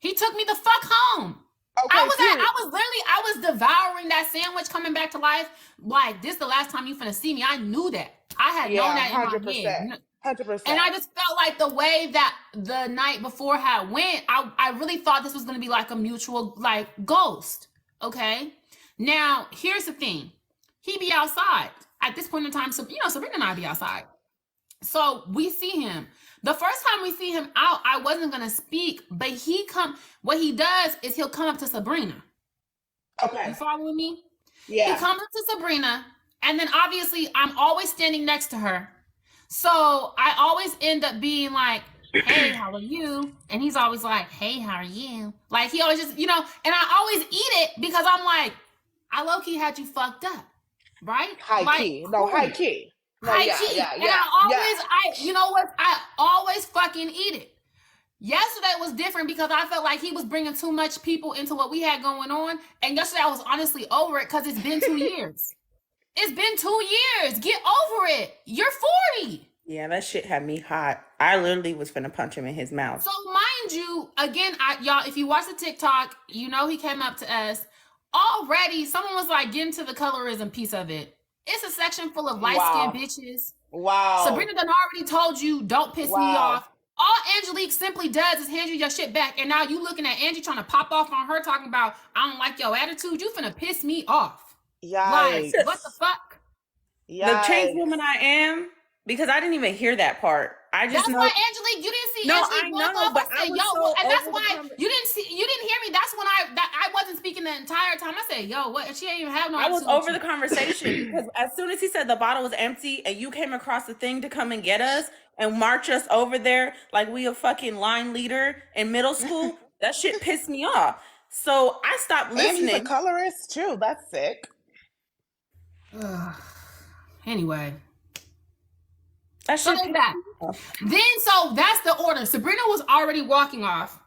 he took me the fuck home. Okay, I was devouring that sandwich coming back to life. Like, this the last time you finna see me. I knew that. I had known that in my head. 100%. And I just felt like the way that the night before had went, I really thought this was gonna be like a mutual like ghost. Okay. Now here's the thing. He be outside. At this point in time, so Sabrina and I be outside. So we see him. The first time we see him out, I wasn't gonna speak, but what he does is he'll come up to Sabrina. Okay. You following me? Yeah. He comes up to Sabrina, and then obviously I'm always standing next to her. So I always end up being like, hey, how are you? And he's always like, hey, how are you? Like he always just, and I always eat it because I'm like, I low-key had you fucked up. Right? High key. No, high key. No, High yeah, key. yeah, And yeah, I always fucking eat it. Yesterday was different because I felt like he was bringing too much people into what we had going on. And yesterday I was honestly over it because it's been 2 years. It's been 2 years. Get over it. You're 40. Yeah, that shit had me hot. I literally was finna punch him in his mouth. So mind you, again, y'all, if you watch the TikTok, he came up to us. Already, someone was like, get into the colorism piece of it. It's a section full of light-skinned bitches. Wow. Sabrina done already told you, don't piss me off. All Angelique simply does is hand you your shit back, and now you looking at Angie trying to pop off on her talking about, I don't like your attitude. You finna piss me off. Yikes. Like, what the fuck? Yikes. The changed woman I am, because I didn't even hear that part. I just That's know. why Angelique, you didn't see No, Angelique I walk know, off but and I say, was yo, so and that's over why the you didn't hear me. That's when I wasn't speaking the entire time. I said, yo, what? And she ain't even have no I was attitude with over the you. conversation because as soon as he said the bottle was empty and you came across the thing to come and get us and march us over there like we a fucking line leader in middle school, that shit pissed me off. So I stopped And he's a listening. colorist too. That's sick. Anyway. That So shit there's pissed that. me off. Then, so that's the order. Sabrina was already walking off.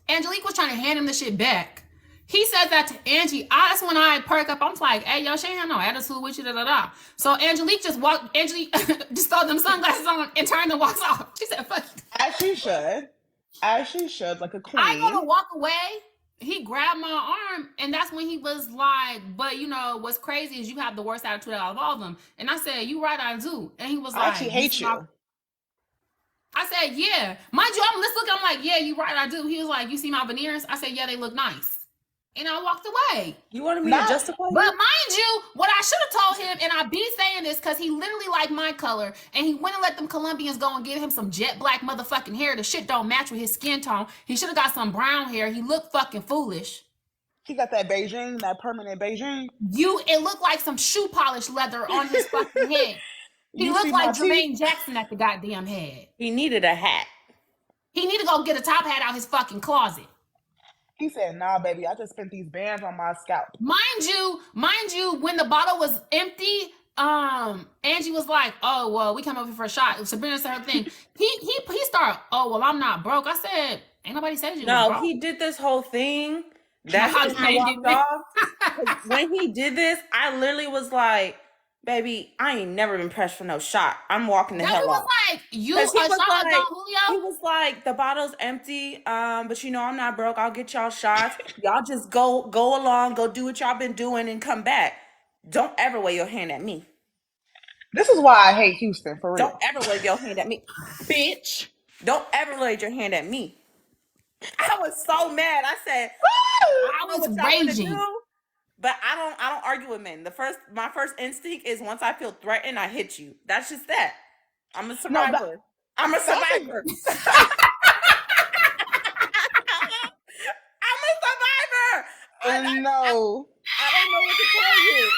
Angelique was trying to hand him the shit back. He said that to Angie. That's when I perk up. I'm like, hey, yo, she ain't have no attitude with you, da da da. So Angelique just just throw them sunglasses on and turned and walks off. She said, fuck you. As she should. As she should, like a I go queen. to walk away. He grabbed my arm, and that's when he was like, but you know, what's crazy is you have the worst attitude out of all of them. And I said, you right, I do. And he was I like, actually hate you. I said, yeah. Mind you, I'm looking, I'm like, yeah, you right, I do. He was like, you see my veneers? I said, yeah, they look nice. And I walked away. You wanted me to justify But you? mind you, what I should have told him, and I be saying this because he literally like my color, and he went and let them Colombians go and give him some jet black motherfucking hair. The shit don't match with his skin tone. He should have got some brown hair. He looked fucking foolish. He got that Beijing, that permanent Beijing. It looked like some shoe polish leather on his fucking head. He You looked see like my teeth? Jermaine Jackson at the goddamn head. He needed a hat. He need to go get a top hat out his fucking closet. He said, nah, baby, I just spent these bands on my scalp. Mind you, when the bottle was empty, Angie was like, oh, well, we come over for a shot. Sabrina said her thing. He started, oh, well, I'm not broke. I said, ain't nobody said you was No, broke. he did this whole thing. That's How when I you walked did it. off. When he did this, I literally was like, baby, I ain't never been pressed for no shot. I'm walking the That hell was off. like, you a 'Cause he shot was of like- Don He Julio? was like, the bottle's empty, but you know I'm not broke. I'll get y'all shots. Y'all just go along, go do what y'all been doing, and come back. Don't ever wave your hand at me. This is why I hate Houston, for real. Don't ever wave your hand at me, bitch. Don't ever wave your hand at me. I was so mad. I said, I know was what y'all wanna raging. do, but I don't argue with men. My first instinct is once I feel threatened, I hit you. That's just that. I'm a survivor. I'm a survivor. I'm a survivor. And no. I don't know what to tell you.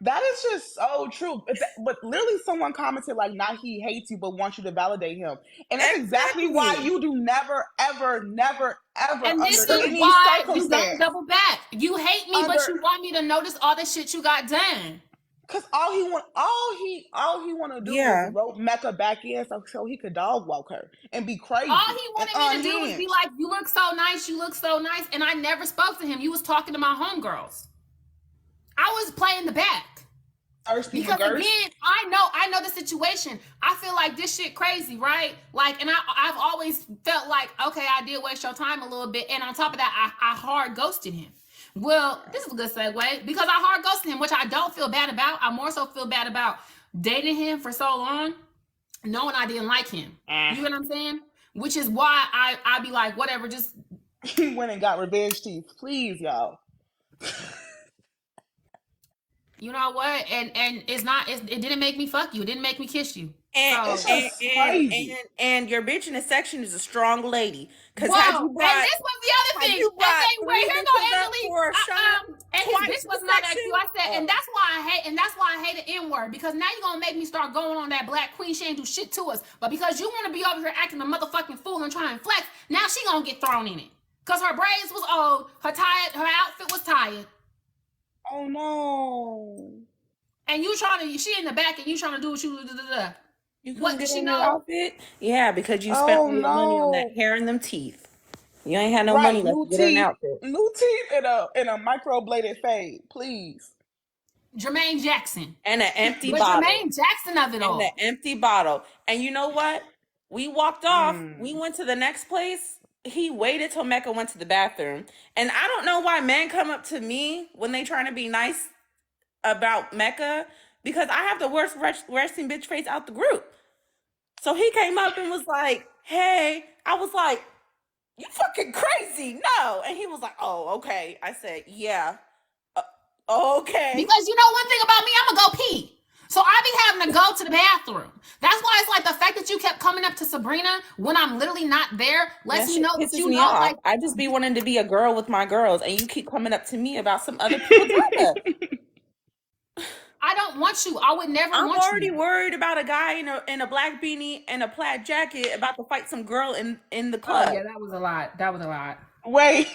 That is just so true. But literally someone commented like, not he hates you, but wants you to validate him. And that's exactly why you do never, ever, never, ever, And this under is any why you don't circumstance. double back. You hate me, but you want me to notice all the shit you got done. Cause all he want to do is rope Mecca back in so he could dog walk her and be crazy. All he wanted me to do was be like, you look so nice, and I never spoke to him. You was talking to my homegirls. I was playing the back. Because again, I know the situation. I feel like this shit crazy, right? Like, and I've always felt like, okay, I did waste your time a little bit, and on top of that, I hard ghosted him. Well, this is a good segue because I hard ghosted him, which I don't feel bad about. I more so feel bad about dating him for so long, knowing I didn't like him. You know what I'm saying? Which is why I be like, whatever, just. He went and got revenge teeth. Please, y'all. You know what? And it didn't make me fuck you. It didn't make me kiss you. And your bitch in the section is a strong lady. Because and this was the other thing. Wait, here go Angelique. And his bitch was not that cute. I said, and that's why I hate the N-word. Because now you're gonna make me start going on that black queen. She ain't do shit to us. But because you wanna be over here acting a motherfucking fool and trying to flex, now she gonna get thrown in it. Because her braids was old, her outfit was tired. Oh no. And she in the back and you trying to do what you do. What did she know? Outfit? Yeah, because you spent all your money on that hair and them teeth. You ain't had no money left to get an outfit. New teeth in a microbladed fade, please. Jermaine Jackson. And an empty bottle. Jermaine Jackson of it all. And an empty bottle. And you know what? We walked off. We went to the next place. He waited till Mecca went to the bathroom. And I don't know why men come up to me when they trying to be nice about Mecca, because I have the worst resting bitch face out the group. So he came up and was like, hey. I was like, you fucking crazy. No. And he was like, oh, okay. I said, yeah. Okay. Because you know one thing about me, I'm going to go pee. So I be having to go to the bathroom. That's why it's like the fact that you kept coming up to Sabrina when I'm literally not there lets That me shit know that pisses you me know, off. like, I just be wanting to be a girl with my girls, and you keep coming up to me about some other people's brother. I don't want you. I would never I'm want already you. worried about a guy in a black beanie and a plaid jacket about to fight some girl in the Oh club. yeah, that was a lot. That was a lot. Wait,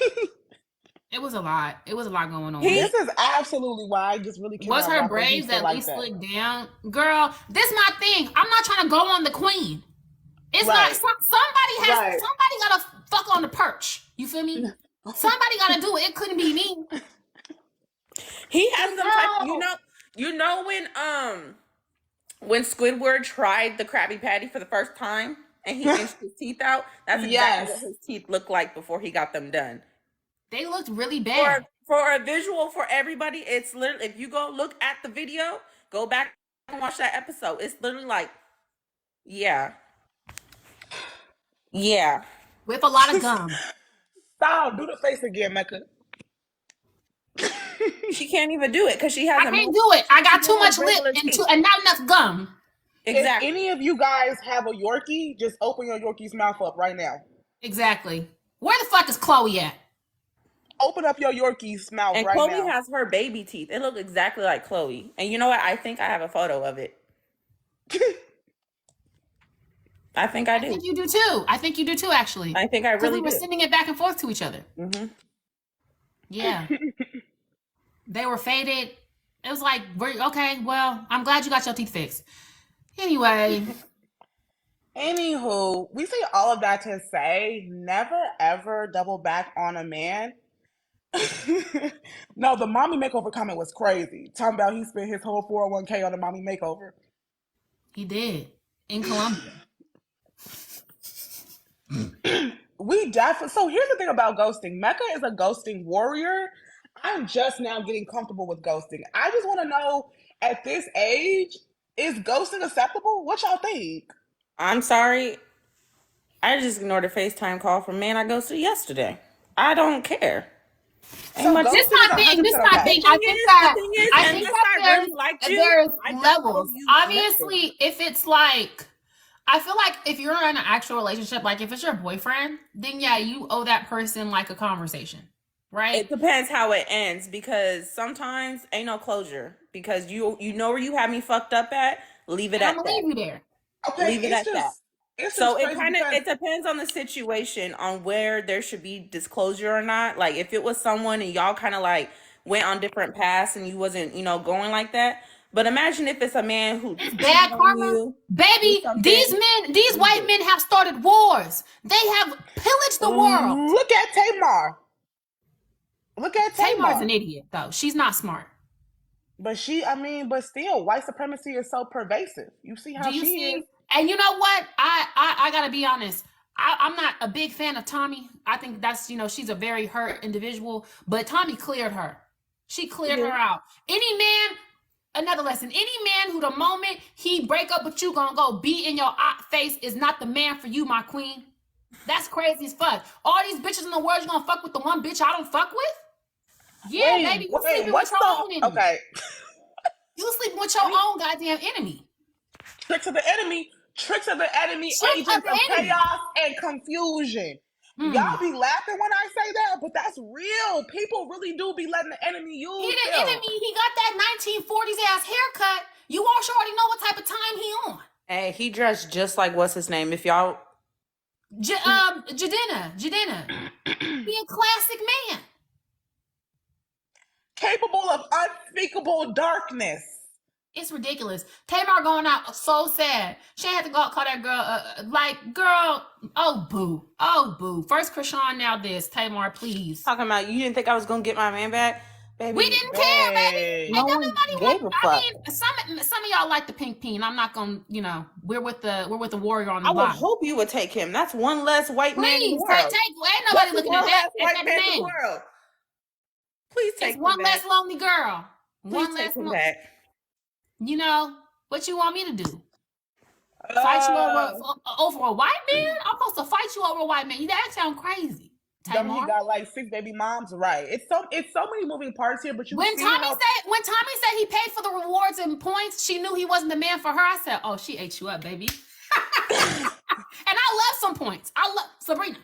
It was a lot. It was a lot going on. He this is absolutely why I just really Was cannot her rock with braids Houston at like least that. slicked down? Girl, this my thing. I'm not trying to go on the queen. It's not Right. somebody Right. gotta fuck on the perch. You feel me? Somebody gotta do it. It couldn't be me. he has some type. No. You know when Squidward tried the Krabby Patty for the first time and he inched his teeth out. That's exactly what Yes. his teeth looked like before he got them done. They looked really For bad. for a visual for everybody, it's literally if you go look at the video, go back and watch that episode. It's literally like, yeah, yeah. With a lot of gum. Stop. Do the face again, Mecca. She can't even do it because she has I can't do it. I got too much lip regular and teeth. not enough gum. If Exactly. any of you guys have a Yorkie, just open your Yorkie's mouth up right now. Exactly. Where the fuck is Chloe at? Open up your Yorkie's mouth And right Chloe now. has her baby teeth. It looks exactly like Chloe. And you know what? I think I have a photo of it. I think I I do. think you do too. I think you do too, actually. I think I Because really we were do. sending it back and forth to each other. Mm-hmm. Yeah. They were faded. It was like, okay, well, I'm glad you got your teeth fixed. Anyway. Anywho, we say all of that to say never ever double back on a man. No, the mommy makeover comment was crazy. Talking about he spent his whole 401k on the mommy makeover. He did. In Colombia. We definitely. So here's the thing about ghosting. Mecca is a ghosting warrior. I'm just now getting comfortable with ghosting. I just want to know at this age, is ghosting acceptable? What y'all think? I'm sorry. I just ignored a FaceTime call from man I ghosted yesterday. I don't care. So much- This ghosting is my thing. 100% This my okay. thing. I think that unless I really liked you, there's I don't levels. owe you Obviously, if it's like, I feel like if you're in an actual relationship, like if it's your boyfriend, then yeah, you owe that person like a conversation, right? It depends how it ends because sometimes ain't no closure because you know where you have me fucked up at. Leave it And I'm at gonna that. leave you there. Okay, Leave it it's at that. just it's So just it crazy kind of because it depends on the situation on where there should be disclosure or not. Like if it was someone and y'all kind of like went on different paths and you wasn't going like that. But imagine if it's a man who It's cheated bad on karma. you, do Baby, these something. men, these white men have started wars. They have pillaged the world. look at Tamar. Look at Tamar's an Tamar. idiot, though. She's not smart. But but still, white supremacy is so pervasive. You see how Do you she is. see? And you know what? I gotta be honest. I'm not a big fan of Tommy. I think that's she's a very hurt individual. But Tommy cleared her. She cleared her out. Any man, another lesson. Any man who the moment he break up with you gonna go be in your face is not the man for you, my queen. That's crazy as fuck. All these bitches in the world, you gonna fuck with the one bitch I don't fuck with? Yeah, baby, you sleeping with your own enemy. Okay. You sleeping with your own goddamn enemy. Tricks of the enemy, Tricks of agents the of enemy. chaos and confusion. Y'all be laughing when I say that, but that's real. People really do be letting the enemy use He the them. enemy. He got that 1940s ass haircut. You all should already know what type of time he on. Hey, he dressed just like what's his name? If y'all Jadena. He a classic man. Capable of unspeakable darkness. It's ridiculous. Tamar going out so sad. She had to go call that girl, girl, oh boo. First Krishan, now this. Tamar, please. talking about you didn't think I was gonna get my man back, baby. We didn't care, baby. No one gave a fuck. I mean, some of y'all like the pink peen. I'm not gonna, we're with the warrior on the I would bottom. hope you would take him. That's one less white man in Please the world. ain't nobody looking at One that. less white At man that in the man. world. Please take It's him one back. less lonely girl. Please take him back. What you want me to do? Fight you over a white man? I'm supposed to fight you over a white man. That sounds crazy. Don't he Tamar. got like 6 baby moms? Right. It's so many moving parts here, but you When see Tommy how said when Tommy said he paid for the rewards and points, she knew he wasn't the man for her. I said, "Oh, she ate you up, baby." And I love some points. I love Sabrina.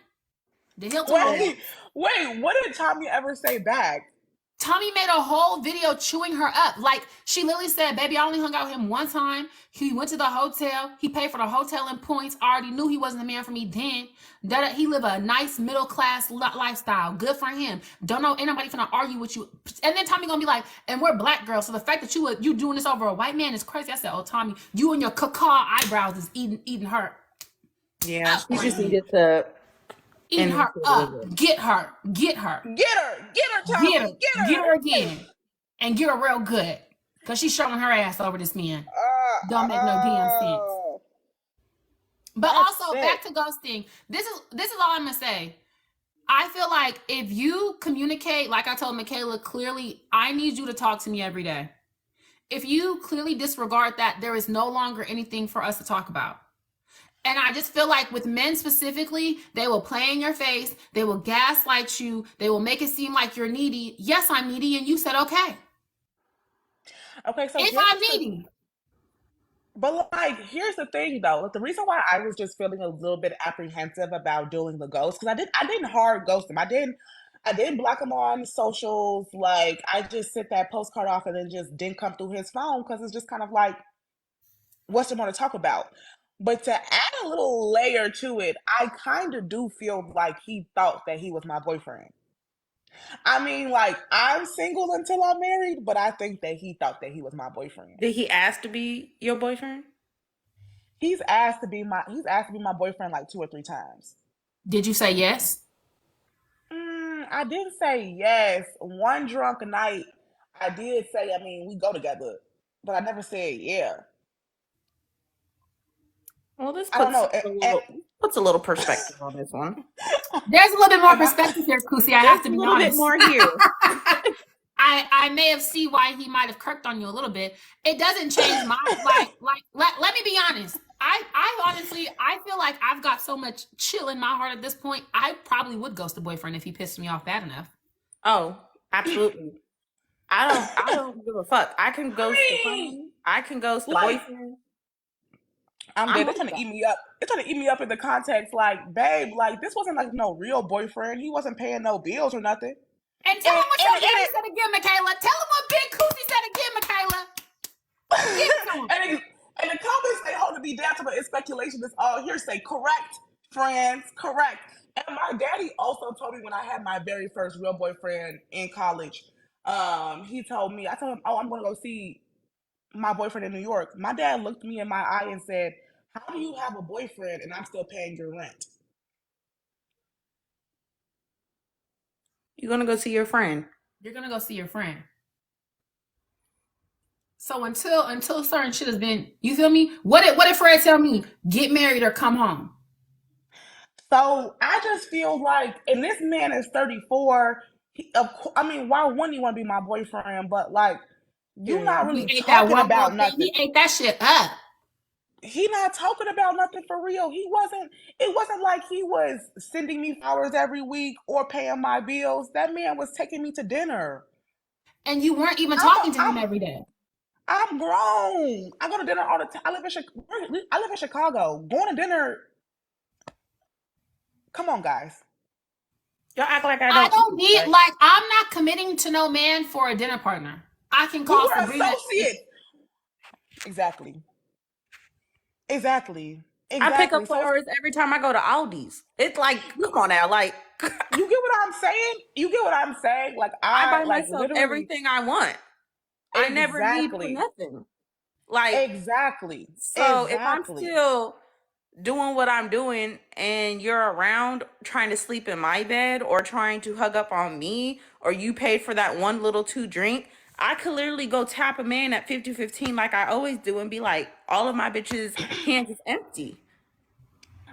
The Hilton wait, Rewards. wait, what did Tommy ever say back? Tommy made a whole video chewing her up. Like she literally said, "Baby, I only hung out with him one time. He went to the hotel. He paid for the hotel and points. I already knew he wasn't the man for me then. That he lived a nice middle class lifestyle. Good for him. Don't know anybody finna argue with you." And then Tommy gonna be like, "And we're black girls, so the fact that you doing this over a white man is crazy." I said, "Oh, Tommy, you and your caca eyebrows is eating her Yeah, up she for just you. needed to Eating end this her a little up. bit. Get her. Get her." Get her, Get her, Tommy, get get her. her again, and get her real good, cause she's showing her ass over this man. Don't make no damn sense. Oh, But that's also back sick. to ghosting. This is all I'm gonna say. I feel like if you communicate, like I told Michaela clearly, I need you to talk to me every day. If you clearly disregard that, there is no longer anything for us to talk about. And I just feel like with men specifically, they will play in your face. They will gaslight you. They will make it seem like you're needy. Yes, I'm needy. And you said, okay, Okay, so if here's I'm the needy. but like here's the thing though. The reason why I was just feeling a little bit apprehensive about doing the ghost because I didn't hard ghost him. I didn't block him on socials. Like I just sent that postcard off and then just didn't come through his phone because it's just kind of like what's there more to talk about. But to add a little layer to it, I kind of do feel like he thought that he was my boyfriend. I mean, like I'm single until I'm married, but I think that he thought that he was my boyfriend. Did he ask to be your boyfriend? He's asked to be my boyfriend like 2 or 3 times. Did you say yes? I did say yes. One drunk night, I did say, I mean, we go together, but I never said yeah. Well, this I don't know. puts a little perspective on this one. There's a little bit more And I, perspective here, Kusi. I have There's to a be little bit honest. more here. I may have seen why he might have kirked on you a little bit. It doesn't change my let me be honest. I honestly I feel like I've got so much chill in my heart at this point. I probably would ghost a boyfriend if he pissed me off bad enough. Oh, absolutely. I don't give a fuck. I can ghost a I friend. I can ghost a like, boyfriend. I'm I'm dead. They're with trying to that. eat me up. They're trying to eat me up in the context, like, babe, like, this wasn't like no real boyfriend. He wasn't paying no bills or nothing. And tell And, him what and, your daddy and, said again, Michaela. Tell him what Big Kusi said again, Michaela. Give it to him. and the comments they holding me down to the speculation is all hearsay. Correct, friends, correct. And my daddy also told me when I had my very first real boyfriend in college, he told me, I told him, oh, I'm gonna go see my boyfriend in New York. My dad looked me in my eye and said, how do you have a boyfriend and I'm still paying your rent? You're gonna go see your friend. You're gonna go see your friend. So until certain shit has been, you feel me? What if Fred tell me get married or come home? So I just feel like, and this man is 34. I mean, why wouldn't he want to be my boyfriend? But like, you Period. not He really ate that talking one little about thing. nothing. He ate that shit up. He not talking about nothing for real. He wasn't. It wasn't like he was sending me flowers every week or paying my bills. That man was taking me to dinner. And you weren't even I'm talking to him I'm every day. I'm grown. I go to dinner all the time. I live in Chicago. Going to dinner. Come on, guys. Y'all act like I I don't don't eat. need Like, like I'm not committing to no man for a dinner partner. I can We call were Sabrina. associates. Exactly. Exactly. I pick up Exactly. So it's flowers every time I go to Aldi's. It's like, come on now, like you get what I'm saying? You get what I'm saying? Like I I buy like myself literally everything I want. I never need for exactly. nothing. Like, Exactly. so if I'm Exactly. still doing what I'm doing and you're around trying to sleep in my bed or trying to hug up on me or you paid for that one little two drink, I could literally go tap a man at 50-15 like I always do and be like, all of my bitches' hands is empty.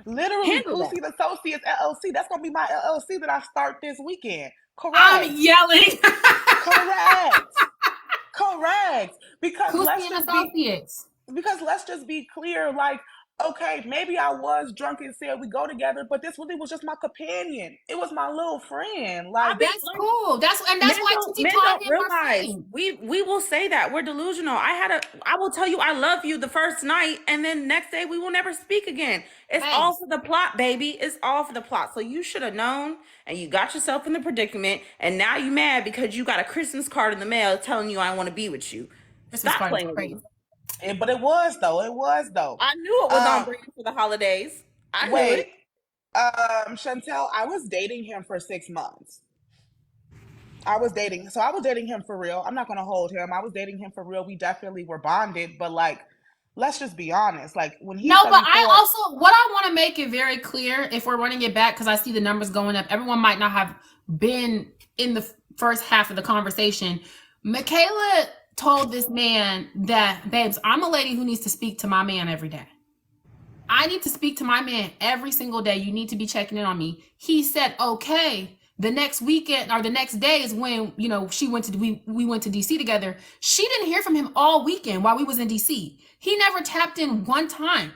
Literally, Handle that. Kusi Associates LLC. That's gonna be my LLC that I start this weekend. I'm Correct. yelling. Correct. Correct. Kusi and Associates. Because let's just be clear, like Okay, maybe I was drunk and said we go together, but this really was just my companion. It was my little friend. I Like, mean, That's like, cool. That's why TT men called don't him her realize friend. we will say that we're delusional. I will tell you I love you the first night, and then next day we will never speak again. It's all Thanks. for the plot, baby. It's all for the plot. So you should have known, and you got yourself in the predicament, and now you mad because you got a Christmas card in the mail telling you I want to be with you. Christmas Stop card is playing with me. crazy. but it was though. It was though. I knew it was on Um, brand for the holidays. I knew it. wait. Chantel, I was dating him for 6 months. I was dating him for real. I'm not gonna hold him. I was dating him for real. We definitely were bonded, but like, let's just be honest. Like when he No, set but me I forward, also what I want to make it very clear if we're running it back because I see the numbers going up. Everyone might not have been in the first half of the conversation. Michaela told this man that, babes, I'm a lady who needs to speak to my man every day. I need to speak to my man every single day. You need to be checking in on me. He said, okay. The next weekend or the next day is when, we went to DC together. She didn't hear from him all weekend while we was in DC. He never tapped in one time.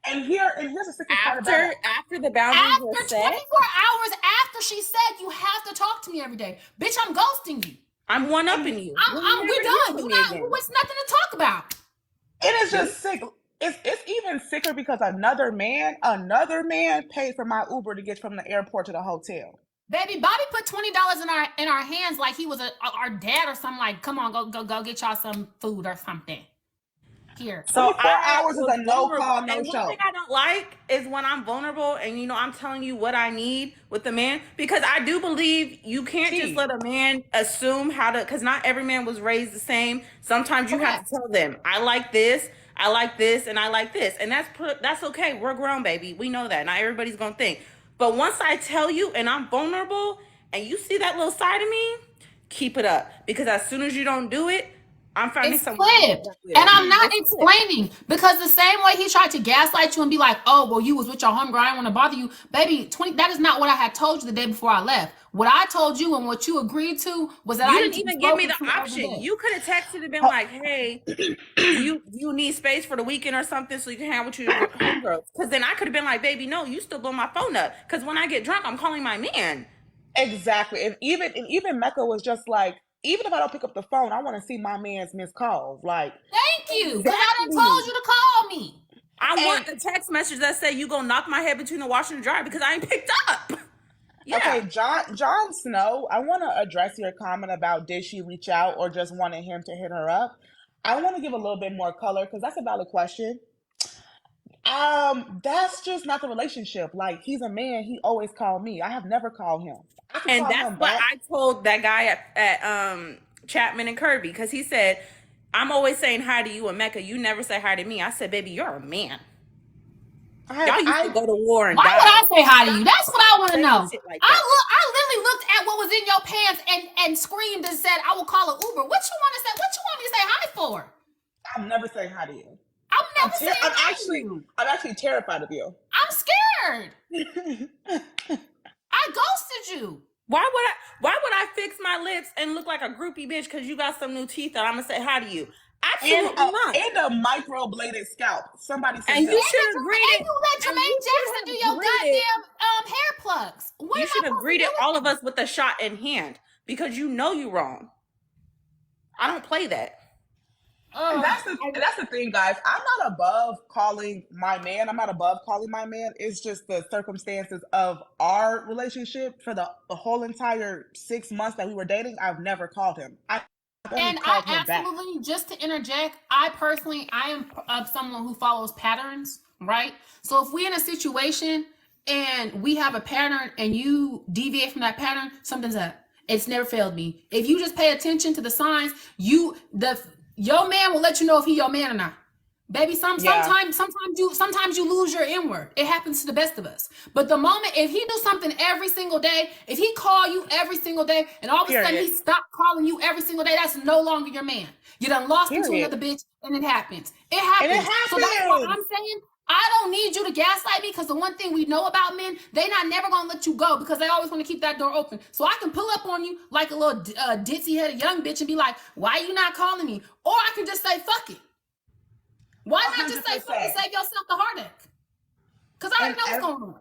and here's the sickest part about it. After the boundaries were After 24 set, hours after she said you have to talk to me every day. Bitch, I'm ghosting you. I'm one And upping you. We're done. It's nothing to talk about. it is just sick. It's even sicker because another man paid for my Uber to get from the airport to the hotel. Baby, Bobby put $20 in our hands like he was our dad or something. Like, come on, go get y'all some food or something. Here. So 24 I hours is was a no vulnerable. call, no And one show. thing I don't like is when I'm vulnerable and I'm telling you what I need with the man, because I do believe you can't just let a man assume how to, because not every man was raised the same. Sometimes you have to tell them, I like this, and I like this, and that's okay. We're grown, baby. We know that. Not everybody's gonna think. But once I tell you and I'm vulnerable and you see that little side of me, keep it up, because as soon as you don't do it, I'm finding It's someone. flipped. And I'm not explaining because the same way he tried to gaslight you and be like, oh, well, you was with your homegirl, I didn't want to bother you. Baby, that is not what I had told you the day before I left. What I told you and what you agreed to was that you I didn't even give me the option. You could have texted and been like, hey, do you need space for the weekend or something so you can hang out with your homegirls? Because then I could have been like, baby, no, you still blow my phone up. Because when I get drunk, I'm calling my man. Exactly. And even Mecca was just like, even if I don't pick up the phone, I want to see my man's missed calls. Like, Thank you. Because I done exactly. told you to call me. I want a text message that say you gonna knock my head between the washer and dryer because I ain't picked up. Yeah. Okay, Jon Snow, I want to address your comment about did she reach out or just wanted him to hit her up. I want to give a little bit more color because that's a valid question. That's just not the relationship. Like, he's a man, he always called me. I have never called him. I can And call that's him what back. I told that guy at Chapman and Kirby, because he said, I'm always saying hi to you and Mecca. You never say hi to me. I said, baby, you're a man. Y'all used to go to war and Why die. would I say hi to you? That's what I want to know. Like I literally looked at what was in your pants and screamed and said, I will call an Uber. What you want to say? What you want me to say hi for? I'm never saying hi to you. I'm never saying hi to you. I'm actually terrified of you. I'm scared. I ghosted you. Why would I fix my lips and look like a groupie bitch because you got some new teeth that I'm gonna say hi to you? Absolutely not. And a microbladed scalp. Somebody said And that. you should have greeted. And you let Jermaine Jackson do your goddamn hair plugs. You should have greeted all of us with a shot in hand because you know you're wrong. I don't play that. And that's the thing, guys. I'm not above calling my man. I'm not above calling my man. It's just the circumstances of our relationship for the whole entire 6 months that we were dating. I've never called him. Absolutely, just to interject, I am someone who follows patterns, right? So if we're in a situation and we have a pattern and you deviate from that pattern, something's up. It's never failed me. If you just pay attention to the signs, your man will let you know if he your man or not. Baby, sometimes you lose your inward. It happens to the best of us. But the moment, if he do something every single day, if he call you every single day, and all of a sudden he stop calling you every single day, that's no longer your man. You done lost him to another bitch, and it happens. It happens. So that's what I'm saying. I don't need you to gaslight me, because the one thing we know about men, they not never gonna let you go because they always want to keep that door open. So I can pull up on you like a little ditzy headed young bitch and be like, why you not calling me? Or I can just say, fuck it. Why not just say fuck and 100%. save yourself the heartache? Because I And already know what's going on.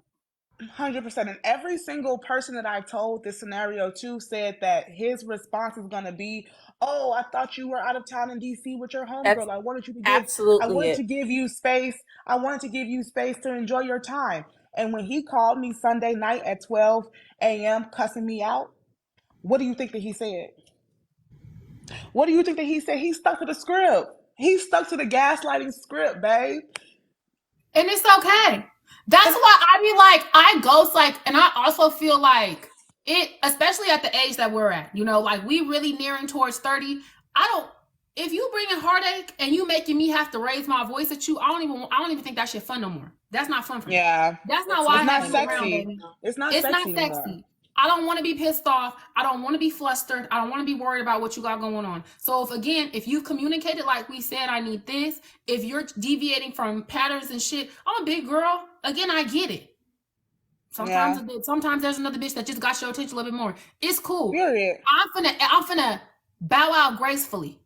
100%. And every single person that I told this scenario to said that his response is gonna be, "Oh, I thought you were out of town in DC with your That's homegirl. I absolutely wanted it. to give you space. I wanted to give you space to enjoy your time." And when he called me Sunday night at 12 a.m. cussing me out, what do you think that he said? What do you think that he said? He stuck to the script. He stuck to the gaslighting script, babe. And it's okay. That's And why I be like, I ghost like, and I also feel like it, especially at the age that we're at, you know, like we really nearing towards 30. I don't, if you bring in heartache and you making me have to raise my voice at you, I don't even think that shit fun no more. That's not fun for me. yeah, That's not It's why I it's not have not fun you to around, me. sexy. baby. It's not It's not sexy anymore. sexy. I don't want to be pissed off. I don't want to be flustered. I don't want to be worried about what you got going on. So if you've communicated like we said, I need this. If you're deviating from patterns and shit, I'm a big girl. Again, I get it. Yeah. Sometimes there's another bitch that just got your attention a little bit more. It's cool. Period. I'm finna bow out gracefully.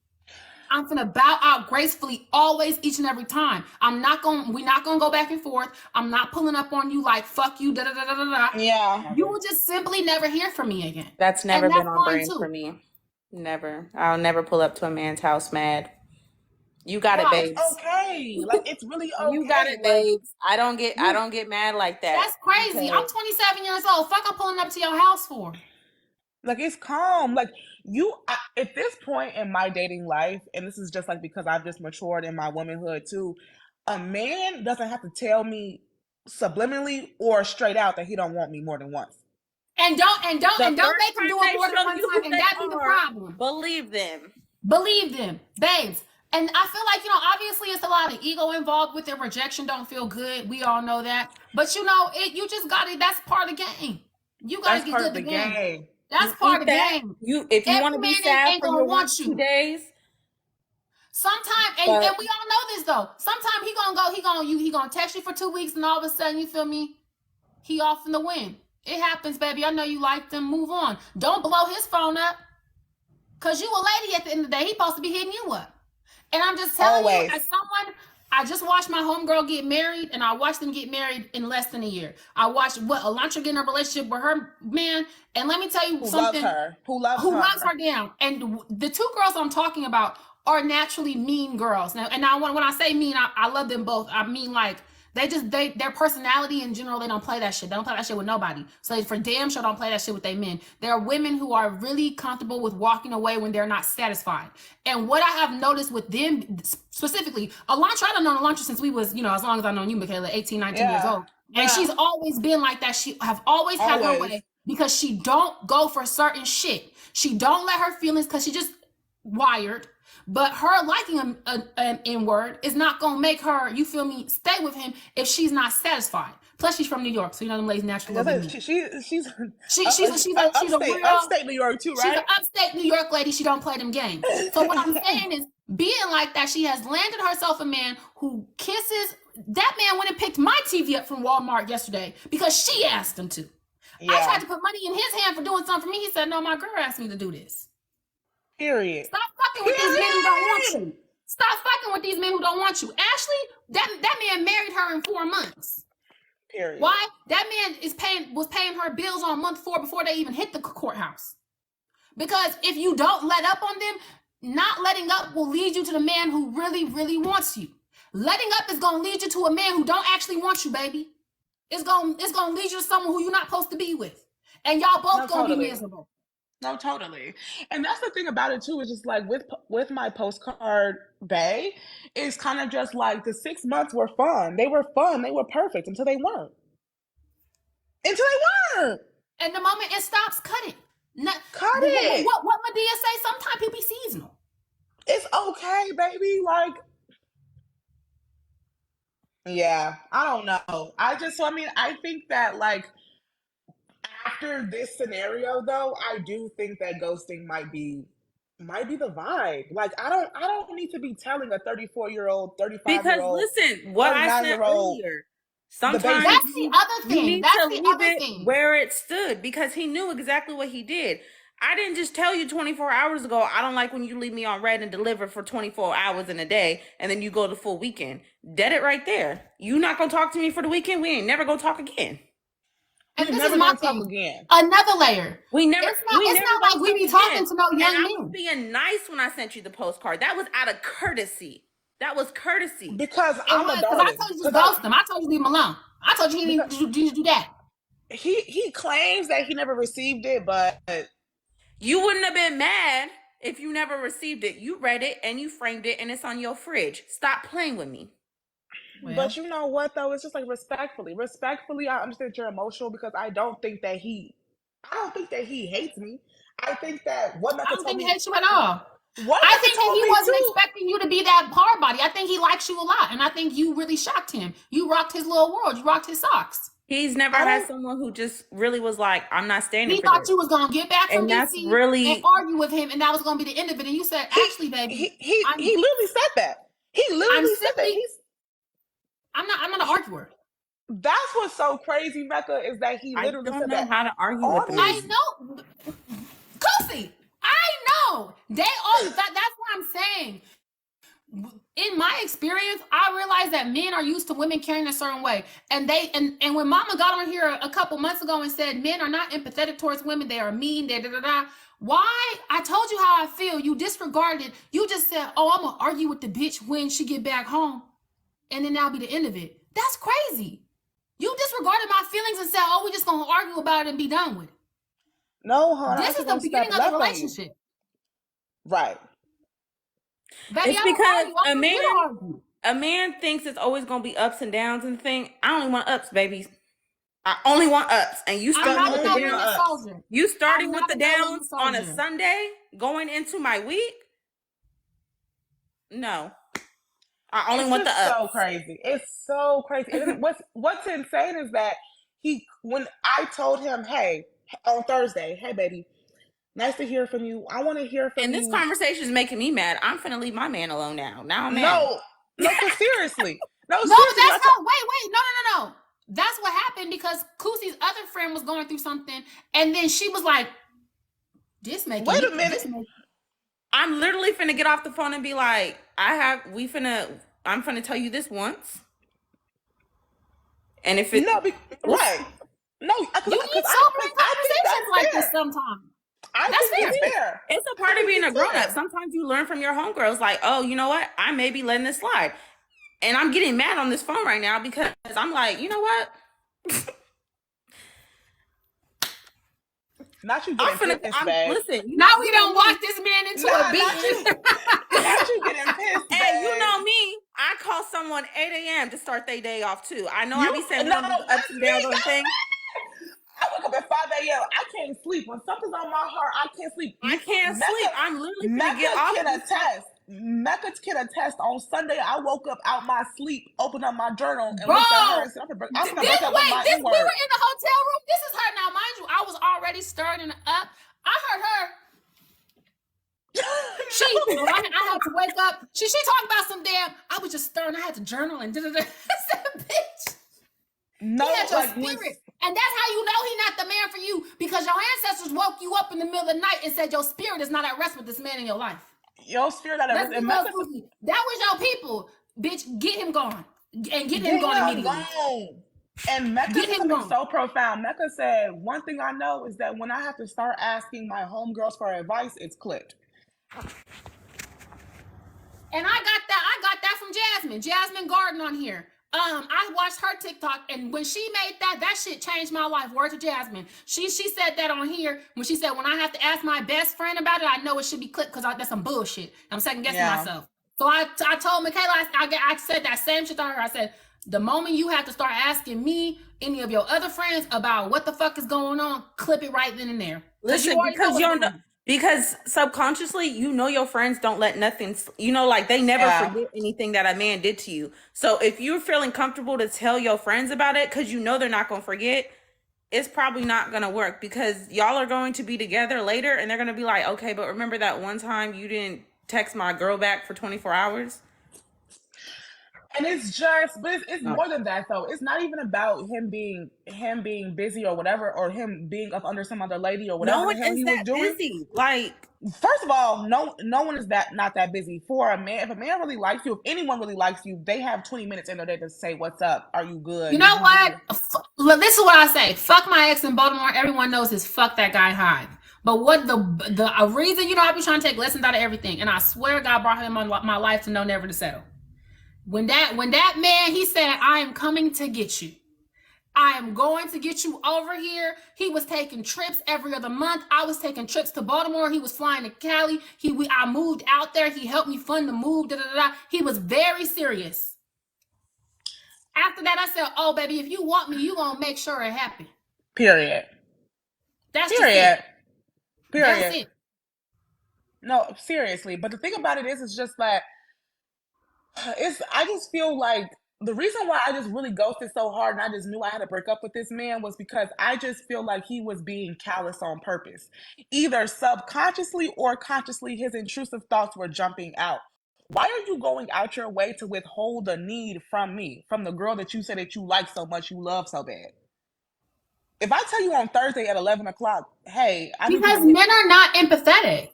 I'm finna bow out gracefully always, each and every time. We're not gonna go back and forth. I'm not pulling up on you like fuck you, da da da da da da. Yeah. You will just simply never hear from me again. That's never And been that's on fine brand too. for me. Never. I'll never pull up to a man's house mad. You got it, Right. It's babes. okay. Like it's really You got okay. it, Like babes. I don't You, get mad like that. that's crazy. I'm Because 27 years old. Fuck I'm pulling up to your house for. it's calm. Like at this point in my dating life, and this is just like because I've just matured in my womanhood too. A man doesn't have to tell me subliminally or straight out that he don't want me more than once. And the don't first make them time do it they more than show one you time, who and they that be the are, problem. believe them. Believe them, babes. And I feel like, obviously it's a lot of ego involved with it. Rejection don't feel good. We all know that. But you just got it. That's part of the game. You got to That's get part good of at the the game. game. That's You part eat of the that. game. If you want Every to be man sad ain't for gonna your 1 want to 2 you. days, Sometimes, and but we all know this though. Sometimes he gonna text you for 2 weeks, and all of a sudden, you feel me? He off in the wind. It happens, baby. I know you like them. Move on. Don't blow his phone up. Cause you a lady at the end of the day. He supposed to be hitting you up. And I'm just telling you, Always. as someone, I just watched my homegirl get married, and I watched them get married in less than a year. I watched Elantra get in a relationship with her man, and let me tell you Who loves something. her? Who loves Who loves her? her down? And the two girls I'm talking about are naturally mean girls. Now, and when I say mean, I love them both. I mean like their personality in general, they don't play that shit. They don't play that shit with nobody. So they for damn sure don't play that shit with their men. There are women who are really comfortable with walking away when they're not satisfied. And what I have noticed with them specifically, Elantra, I don't know Elantra since we was, as long as I've known you, Michaela, 18, 19 years Yeah. old. And she's always been like that. She have always had her Always. way because she don't go for certain shit. She don't let her feelings, because she just wired. But her liking an N-word is not gonna make her, you feel me, stay with him if she's not satisfied. Plus, she's from New York, so them ladies naturally love me. She's She's a real upstate New York too, she's right? an upstate New York lady. She don't play them games. So what I'm saying is, being like that, she has landed herself a man who kisses. That man went and picked my TV up from Walmart yesterday because she asked him to. I Yeah. tried to put money in his hand for doing something for me. He said, "No, my girl asked me to do this." Period. Stop fucking with these men who don't want you. Stop fucking with these men who don't want you. Ashley, that man married her in 4 months. Period. Why? That man was paying her bills on month 4 before they even hit the courthouse. Because if you don't let up on them, not letting up will lead you to the man who really, really wants you. Letting up is gonna lead you to a man who don't actually want you, baby. It's gonna lead you to someone who you're not supposed to be with, and y'all both gonna be miserable. No, totally. And that's the thing about it too, is just like with my postcard bae, it's kind of just like the 6 months were fun. They were fun. They were perfect until they weren't. Until they weren't. And the moment it stops, cut it. Cut it. What Medea say? Sometimes people be seasonal. It's okay, baby. Like, yeah, I don't know. I think that like after this scenario though, I do think that ghosting might be the vibe. Like I don't need to be telling a 34-year-old, 35-year-old, because listen, what I said 39-year-old earlier, the sometimes That's the other you thing. need That's to the leave other it thing. where it stood because he knew exactly what he did. I didn't just tell you 24 hours ago, I don't like when you leave me on red and deliver for 24 hours in a day, and then you go the full weekend. Dead it right there. You not gonna talk to me for the weekend? We ain't never gonna talk again. And We this never is my gonna talk thing. again. Another layer. We never It's not gonna like we talk be talking again. to no young And I was men. being nice when I sent you the postcard. That was out of courtesy. That was courtesy. Because It I'm was a because I darling. told you just ghost him. I told you leave him alone. I told you he Because didn't do that. he claims that he never received it, but You wouldn't have been mad if you never received it. You read it and you framed it and it's on your fridge. Stop playing with me. Well, but you know what though? It's just like respectfully, I understand you're emotional because I don't think that he hates me. I think that what I Mecca don't told think he me, hates you at all. what I Mecca think that told he me wasn't too. expecting you to be that hard body. I think he likes you a lot, and I think you really shocked him. You rocked his little world. You rocked his socks. He's never I had don't. someone who just really was like, I'm not standing He for thought this. you was gonna get back from And that's DC and really, argue with him, and that was gonna be the end of it. And you said, He "Actually, baby, he literally said that. He I'm literally said that. simply, I'm not an arguer. That's what's so crazy, Mecca, is that he I literally don't said know that how to argue on with the I man. his. know, Kusi. I know. They all. That's what I'm saying. In my experience, I realized that men are used to women carrying a certain way. And when Mama got on here a couple months ago and said men are not empathetic towards women, they are mean, da da da da. Why? I told you how I feel. You disregarded. You just said, "Oh, I'm gonna argue with the bitch when she get back home," and then that'll be the end of it. That's crazy. You disregarded my feelings and said, "Oh, we're just gonna argue about it and be done with it." No, hon, I This took is the a step beginning of the left on you. relationship, Right. baby. It's I don't because argue. I'm not here to argue. a man thinks it's always going to be ups and downs and thing. I only want ups, baby. I only want ups. And you I'm Still starting not with a the no only limit downs. us. soldier. You I'm starting with not the a no limit downs on a soldier. Sunday going into my week? No. I only It's want the just so ups. crazy. It's so crazy. And then what's insane is that when I told him, hey, on Thursday, hey baby, nice to hear from you. I want to hear from And this you. conversation is making me mad. I'm finna leave my man alone now. Now I'm mad. No, no, because seriously, no, No, but seriously. that's no. Wait. No. That's what happened because Kusi's other friend was going through something, and then she was like, "This making Wait me a this." minute. I'm literally finna get off the phone and be like, I'm finna tell you this once. And if it, No, we'll right. No, because You need sobering I think conversations like that's this fair. sometimes. I That's think It fair. it's is. fair. It's a I part of think being a it's grown up. fair. Sometimes you learn from your homegirls, like, oh, you know what? I may be letting this slide. And I'm getting mad on this phone right now because I'm like, you know what? Not you getting pissed, babe. Listen, you Now know, we you know don't walk me. this man into a Nah, beating. not you getting pissed, babe. Hey, you know me. I call someone 8 a.m. to start their day off too. I know I You be saying we no, don't do the ups that's and me. downs on the thing. I wake up at 5 a.m. I can't sleep. When something's on my heart, I can't sleep. I can't sleep. I'm literally gonna get off Can this. attest. Mecca can attest. On Sunday, I woke up out my sleep, opened up my journal, and Bro, looked at her and said, I'm gonna break up with my we N word. were in the hotel room. This is her now, mind you. I was already stirring up. I heard her. When I had to wake up. She talked about some damn. I was just stirring. I had to journal and da da da. I said, bitch. No, He had your like spirit. And that's how you know he's not the man for you because your ancestors woke you up in the middle of the night and said your spirit is not at rest with this man in your life. your spirit out Let's of be real, Susie. That was your people. Bitch, get him gone. And get him gone immediately. Gone. And Mecca said something so profound. Mecca said, one thing I know is that when I have to start asking my homegirls for advice, it's clipped. And I got that from Jasmine Garden on here. I watched her TikTok, and when she made that shit changed my life. Word to Jasmine. She said that on here when she said when I have to ask my best friend about it, I know it should be clipped because that's some bullshit. I'm second guessing myself. So I told Michaela, I said that same shit to her. I said the moment you have to start asking me, any of your other friends about what the fuck is going on, clip it right then and there. Listen, because subconsciously, you know your friends don't let nothing, like they never forget anything that a man did to you. So if you're feeling comfortable to tell your friends about it, because you know they're not going to forget, it's probably not going to work because y'all are going to be together later and they're going to be like, okay, but remember that one time you didn't text my girl back for 24 hours? And it's just, but it's No, more than that though. It's not even about him being busy or whatever, or him being up under some other lady or no whatever the one hell is he was that doing. busy. Like, First of all, no one is that not that busy. For a man, if a man really likes you, if anyone really likes you, they have 20 minutes in their day to say, "What's up? Are you You good? know Did you what? do?" Look, this is what I say. Fuck my ex in Baltimore. Everyone knows is fuck that guy high. But what the a reason, I be trying to take lessons out of everything, and I swear God brought him in my life to know never to settle. When that man, he said, "I am coming to get you. I am going to get you over here." He was taking trips every other month. I was taking trips to Baltimore. He was flying to Cali. I moved out there. He helped me fund the move. Da, da, da, da. He was very serious. After that, I said, "Oh, baby, if you want me, you gonna make sure it happen." Period. That's just it. Period. That's Period. it. No, seriously. But the thing about it is, it's just that I just feel like the reason why I just really ghosted so hard and I just knew I had to break up with this man was because I just feel like he was being callous on purpose. Either subconsciously or consciously, his intrusive thoughts were jumping out. Why are you going out your way to withhold a need from me, from the girl that you said that you like so much, you love so bad? If I tell you on Thursday at 11 o'clock, hey, I need you Because to hit. men are not empathetic.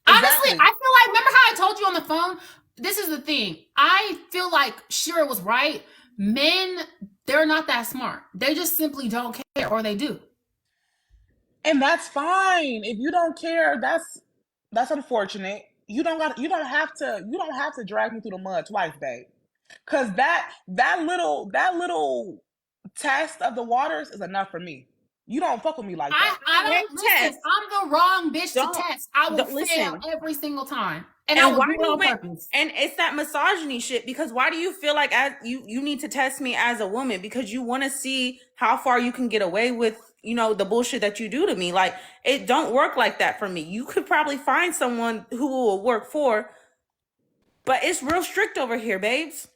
Honestly, Exactly. I feel like, remember how I told you on the phone? This is the thing. I feel like Shira was right. Men, they're not that smart. They just simply don't care, or they do. And that's fine. If you don't care, that's unfortunate. You don't have to drag me through the mud twice, babe. Cause that little test of the waters is enough for me. You don't fuck with me like that. I I hate don't listen. tests. I'm the wrong bitch to Don't, test. I will don't fail listen. every single time, and I And will why do do it you on make, purpose. and it's that misogyny shit, because why do you feel like as you need to test me as a woman, because you want to see how far you can get away with, the bullshit that you do to me. Like, it don't work like that for me. You could probably find someone who will work for, but it's real strict over here, babes.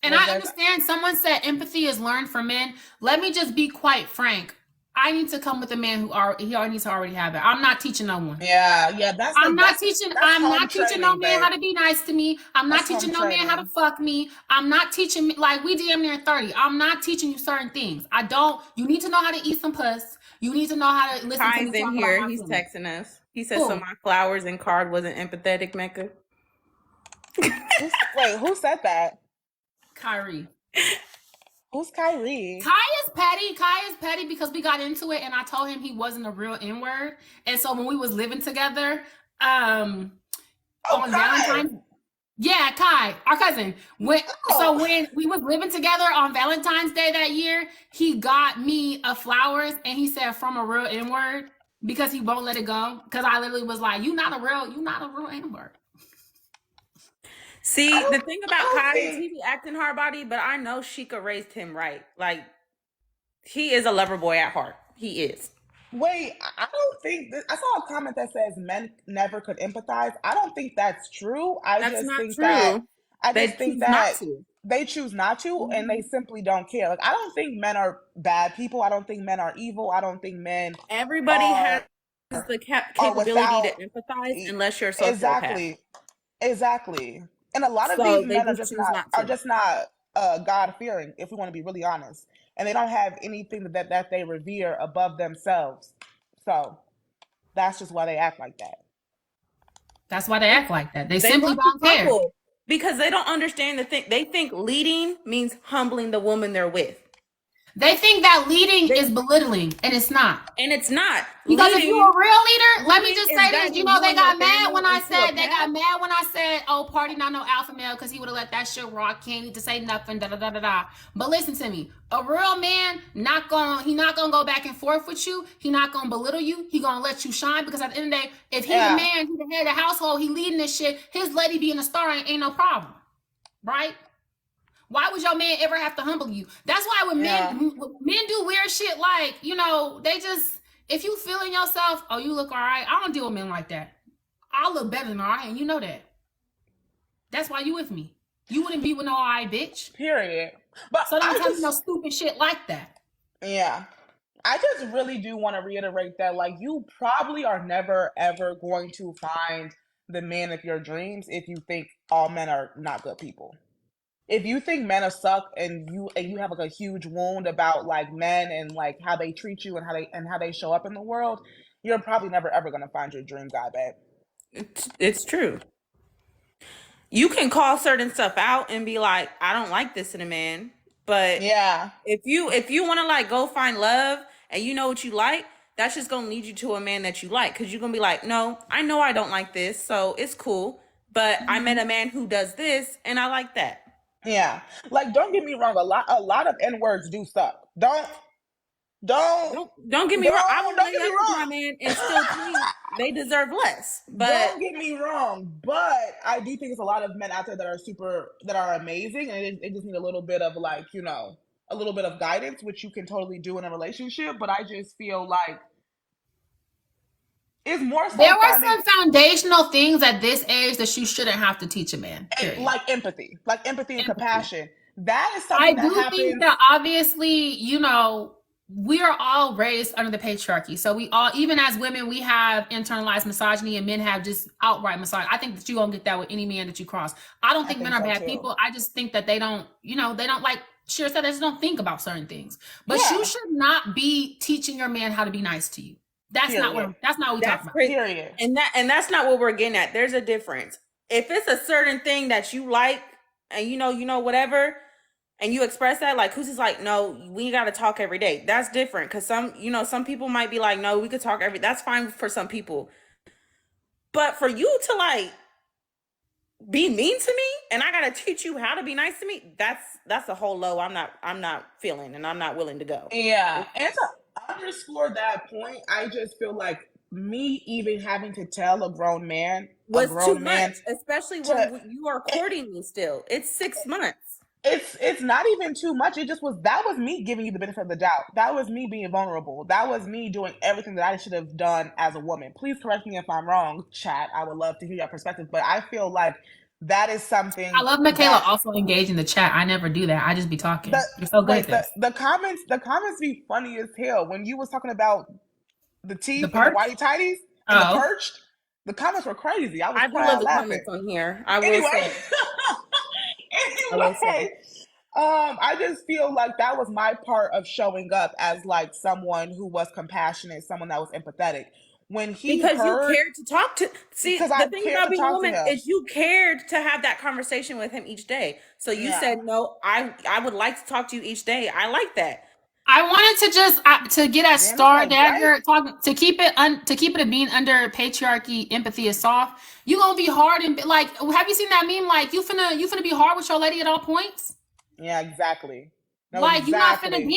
And Well, I Des, understand someone said empathy is learned from men. Let me just be quite frank. I need to come with a man he already needs to already have it. I'm not teaching no one. yeah, that's the I'm not that's teaching. that's I'm home not teaching no training, man babe. how to be nice to me. I'm not That's home teaching no man how to training. fuck me. I'm not teaching like we damn near 30. I'm not teaching you certain things. I don't. You need to know how to eat some puss. You need to know how to listen to Kai's me in talk about here. my He's feelings. texting us. He says, "So Who? my flowers and card wasn't empathetic, Mecca." Who said that? Kyrie. Who's Kyrie? Kai is petty. Kai is petty because we got into it and I told him he wasn't a real N-word. And so when we was living together, Oh, on Kai. Valentine's, yeah, Kai, our cousin. Oh, When we was living together on Valentine's Day that year, he got me a flowers and he said from a real N-word because he won't let it go. Because I literally was like, you not a real N-word. See, the thing I about don't Kai is think. he be acting hard body, but I know Sheikah raised him right. Like, he is a lover boy at heart. He is. Wait, I don't think I saw a comment that says men never could empathize. I don't think that's true. I That's just not think that true. I They just think choose not that to. they choose not to and they simply don't care. Like I don't think men are bad people. I don't think men are evil. I don't think men Everybody has are the are capability to without empathize unless you're a sociopath. exactly. Exactly. And a lot of these So they men are just just choose not not are to. just not God fearing, if we want to be really honest. And they don't have anything that they revere above themselves. So that's just why they act like that. That's why they act like that. They They simply love to don't care. humble because they don't understand the thing. They think leading means humbling the woman they're with. They think that leading They is belittling, and it's not. And it's not. Because if you're a real leader, let me Leading just is say this. guiding you They and your got mad family when I into a said path. oh, party not no alpha male because he would have let that shit rock. Can't need to say nothing. Da da da da da. But listen to me. A real man he not gonna go back and forth with you. He not gonna belittle you. He gonna let you shine because at the end of the day, if he the Yeah. man, he the head of the household, he leading this shit. His lady being a star ain't no problem, right? Why would your man ever have to humble you? That's why when Yeah. men do weird shit like, they just if you feeling yourself, oh, you look all right. I don't deal with men like that. I look better than all right, and you know that. That's why you with me. You wouldn't be with no all right bitch. Period. But So don't I tell me no just stupid shit like that. yeah. I just really do want to reiterate that like you probably are never ever going to find the man of your dreams if you think all men are not good people. if you think men are suck and you have like a huge wound about like men and like how they treat you and how they show up in the world, you're probably never ever gonna find your dream guy, babe. It's true. You can call certain stuff out and be like, I don't like this in a man. But Yeah. if you want to like go find love and you know what you like, that's just gonna lead you to a man that you like, because you're gonna be like, no, I know I don't like this, so it's cool. But I met a man who does this and I like that. Yeah. Like, don't get me wrong, a lot of N-words do suck. Don't Don't get me wrong. I would don't lay get me up with my wrong. man and still think they deserve less. But Don't get me wrong, but I do think there's a lot of men out there that are amazing, and they just need a little bit of like, a little bit of guidance, which you can totally do in a relationship. But I just feel like it's more There so were finding some foundational things at this age that you shouldn't have to teach a man. Period. like empathy and Empathy. compassion. That is I something that do think happens. that obviously, we are all raised under the patriarchy. So we all, even as women, we have internalized misogyny, and men have just outright misogyny. I think that you're gonna get that with any man that you cross. I don't I think men think are so bad too. people. I just think that they don't, they don't, like Shira said, they just don't think about certain things. But you Yeah. should not be teaching your man how to be nice to you. That's not Period. what we talk that's about. crazy. Period. And that's not what we're getting at. There's a difference. If it's a certain thing that you like and whatever, and you express that, like Kusi's like, no, we gotta talk every day. That's different. Cause some people might be like, no, we could talk that's fine for some people. But for you to like be mean to me and I gotta teach you how to be nice to me, that's a whole low I'm not feeling, and I'm not willing to go. Yeah. And to underscore that point, I just feel like me even having to tell a Was too grown much, man especially to when you are courting me still. It's 6 months. it's not even too much. It just was that was me giving you the benefit of the doubt. That was me being vulnerable. That was me doing everything that I should have done as a woman. Please correct me if I'm wrong, chat. I would love to hear your perspective, but I feel like that is I something love Michaela that also engaging the chat. I never do that. I just be the talking. You're so good at wait, this. the comments be funny as hell when you was talking about the The teeth and the perch? whitey tighties and the Oh. perched. The comments were crazy. I was I do love crying the laughing. comments on here, I will Anyway, say. I will say. anyway, I just feel like that was my part of showing up as like someone who was compassionate, someone that was empathetic. When he Because you heard, cared to talk to because see, I the thing cared about to being a talk to woman him. is you cared to have that conversation with him each day. So you Yeah, said, no, I would like to talk to you each day. I like that. I wanted to just to get at damn, it's Star like right. Dagger talking to keep it being under patriarchy. Empathy is soft. You gonna be hard and like. Have you seen that meme? Like you finna be hard with your lady at all points. Yeah, exactly. No, Like you not finna exactly.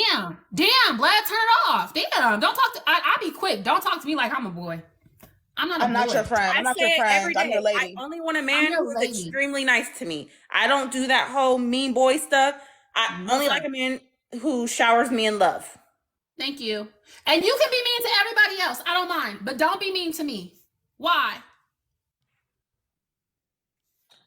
damn, Vlad, turn it off. Damn, don't talk to. I be quick. Don't talk to me like I'm a boy. I'm not a I'm not your boy. friend. I'm I not your say it every friend. I'm your day. I lady. only want a I'm man your who is lady. extremely nice to me. I don't do that whole mean boy stuff. I No only like sir. a man who showers me in love. Thank you. And you can be mean to everybody else. I don't mind, but don't be mean to me. Why?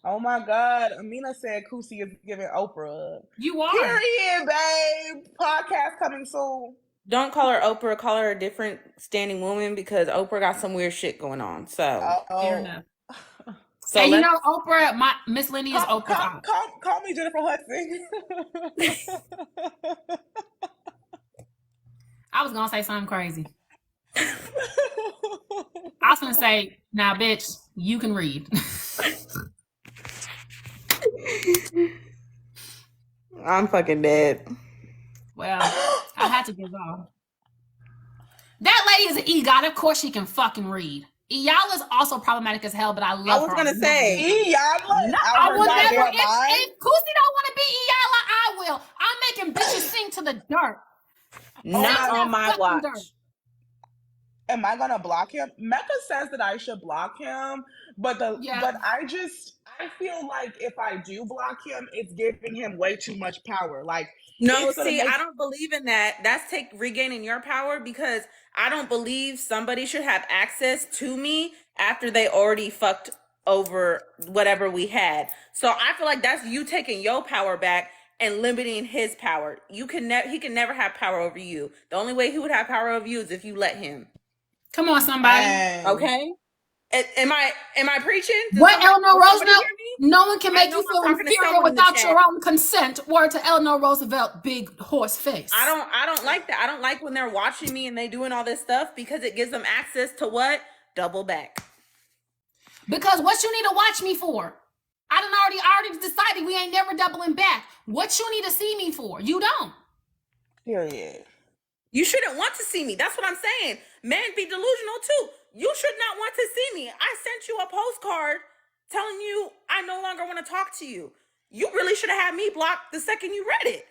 Oh my God. Amina said Kusi is giving Oprah. You are. Period, babe. Podcast coming soon. Don't call her Oprah, call her a different standing woman, because Oprah got some weird shit going on. So Fair Oh. enough. so And let's Oprah, my Miss Lenny is Call, Oprah's call, aunt. call me Jennifer Hudson. I was gonna say something crazy. I was gonna say, now, bitch, you can read. I'm fucking dead. Well, I had to give off. That lady is an EGOT. Of course she can fucking read. Iyala is also problematic as hell, but I love her. I was gonna say, Iyala no, out I her will never. goddamn mind. If Kusi don't want to be Iyala, I will. I'm making bitches sing to the dirt. not on my watch. Dirt. Am I gonna block him? Mecca says that I should block him, but I feel like if I do block him, it's giving him way too much power. Like No, it's gonna see, make I don't believe in that. That's regaining your power, because I don't believe somebody should have access to me after they already fucked over whatever we had. So I feel like that's you taking your power back and limiting his power. He can never have power over you. The only way he would have power over you is if you let him. Come on, somebody. Dang. Okay? Am I preaching? What Eleanor Roosevelt? No one can I make know you I'm feel talking to inferior someone in the without chat. your own consent. Word to Eleanor Roosevelt, big horse face. I don't like that. I don't like when they're watching me and they doing all this stuff because it gives them access to what? Double back. Because what you need to watch me for? I already decided we ain't never doubling back. What you need to see me for? You don't. Period. You shouldn't want to see me. That's what I'm saying. Men be delusional too. You should not want to see me. I sent you a postcard telling you I no longer want to talk to you. You really should have had me blocked the second you read it.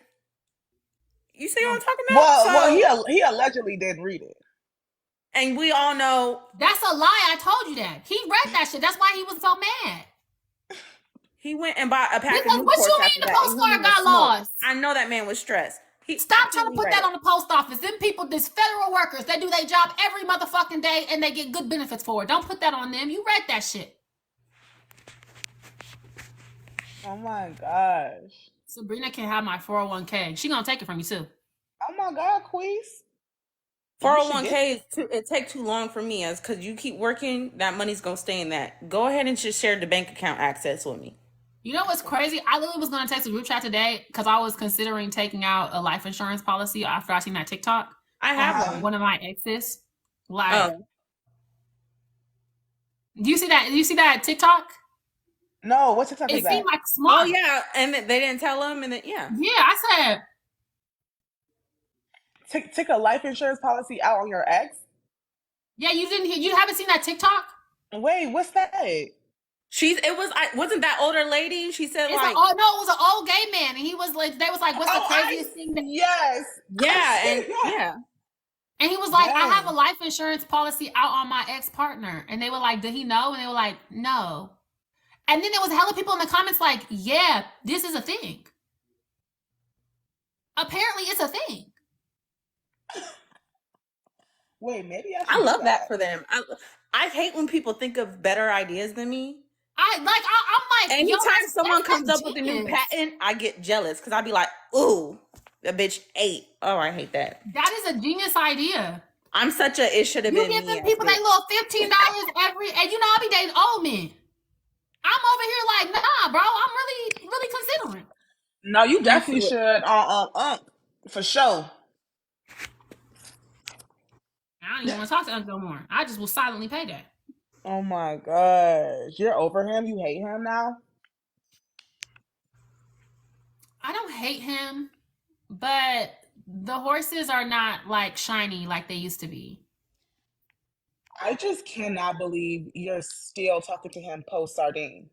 You see what I'm talking about? Well, he allegedly did read it. And we all know that's a lie. I told you that. He read that shit. That's why he was so mad. He went and bought a pack because of Newports. What you mean the postcard got lost? I know that man was stressed. Stop trying to put that on the post office. Them people, these federal workers, they do their job every motherfucking day and they get good benefits for it. Don't put that on them. You read that shit. Oh my gosh. Sabrina can have my 401k. She gonna take it from you too. Oh my God, Queez. 401k it take too long for me as because you keep working, that money's gonna stay in that. Go ahead and just share the bank account access with me. You know what's crazy? I literally was gonna text a group chat today because I was considering taking out a life insurance policy after I seen that TikTok. I have one of my exes. Like, do you see that? Do you see that TikTok? No, what TikTok is that? It seemed like smart. Oh yeah, and they didn't tell him, and then yeah, I said take a life insurance policy out on your ex. Yeah, you haven't seen that TikTok? Wait, what's that? Wasn't that older lady? She said it was an old gay man, and he was like, they was like, what's the craziest thing? Yes. Yeah. And he was like, I have a life insurance policy out on my ex-partner. And they were like, did he know? And they were like, no. And then there was hella people in the comments like, yeah, this is a thing. Apparently it's a thing. Wait, maybe I love that for them. I hate when people think of better ideas than me. I'm like, anytime someone comes up with a new patent, I get jealous because I'd be like, ooh, that bitch ate. Oh, I hate that. That is a genius idea. I'm such a it should have been. You give them people they little $15 every, and you know I be dating old men. I'm over here like, nah, bro. I'm really, really considering. No, you definitely should. For sure. I don't even want to talk to Uncle no more. I just will silently pay that. Oh my gosh. You're over him? You hate him now? I don't hate him, but the horses are not like shiny like they used to be. I just cannot believe you're still talking to him post Sardine.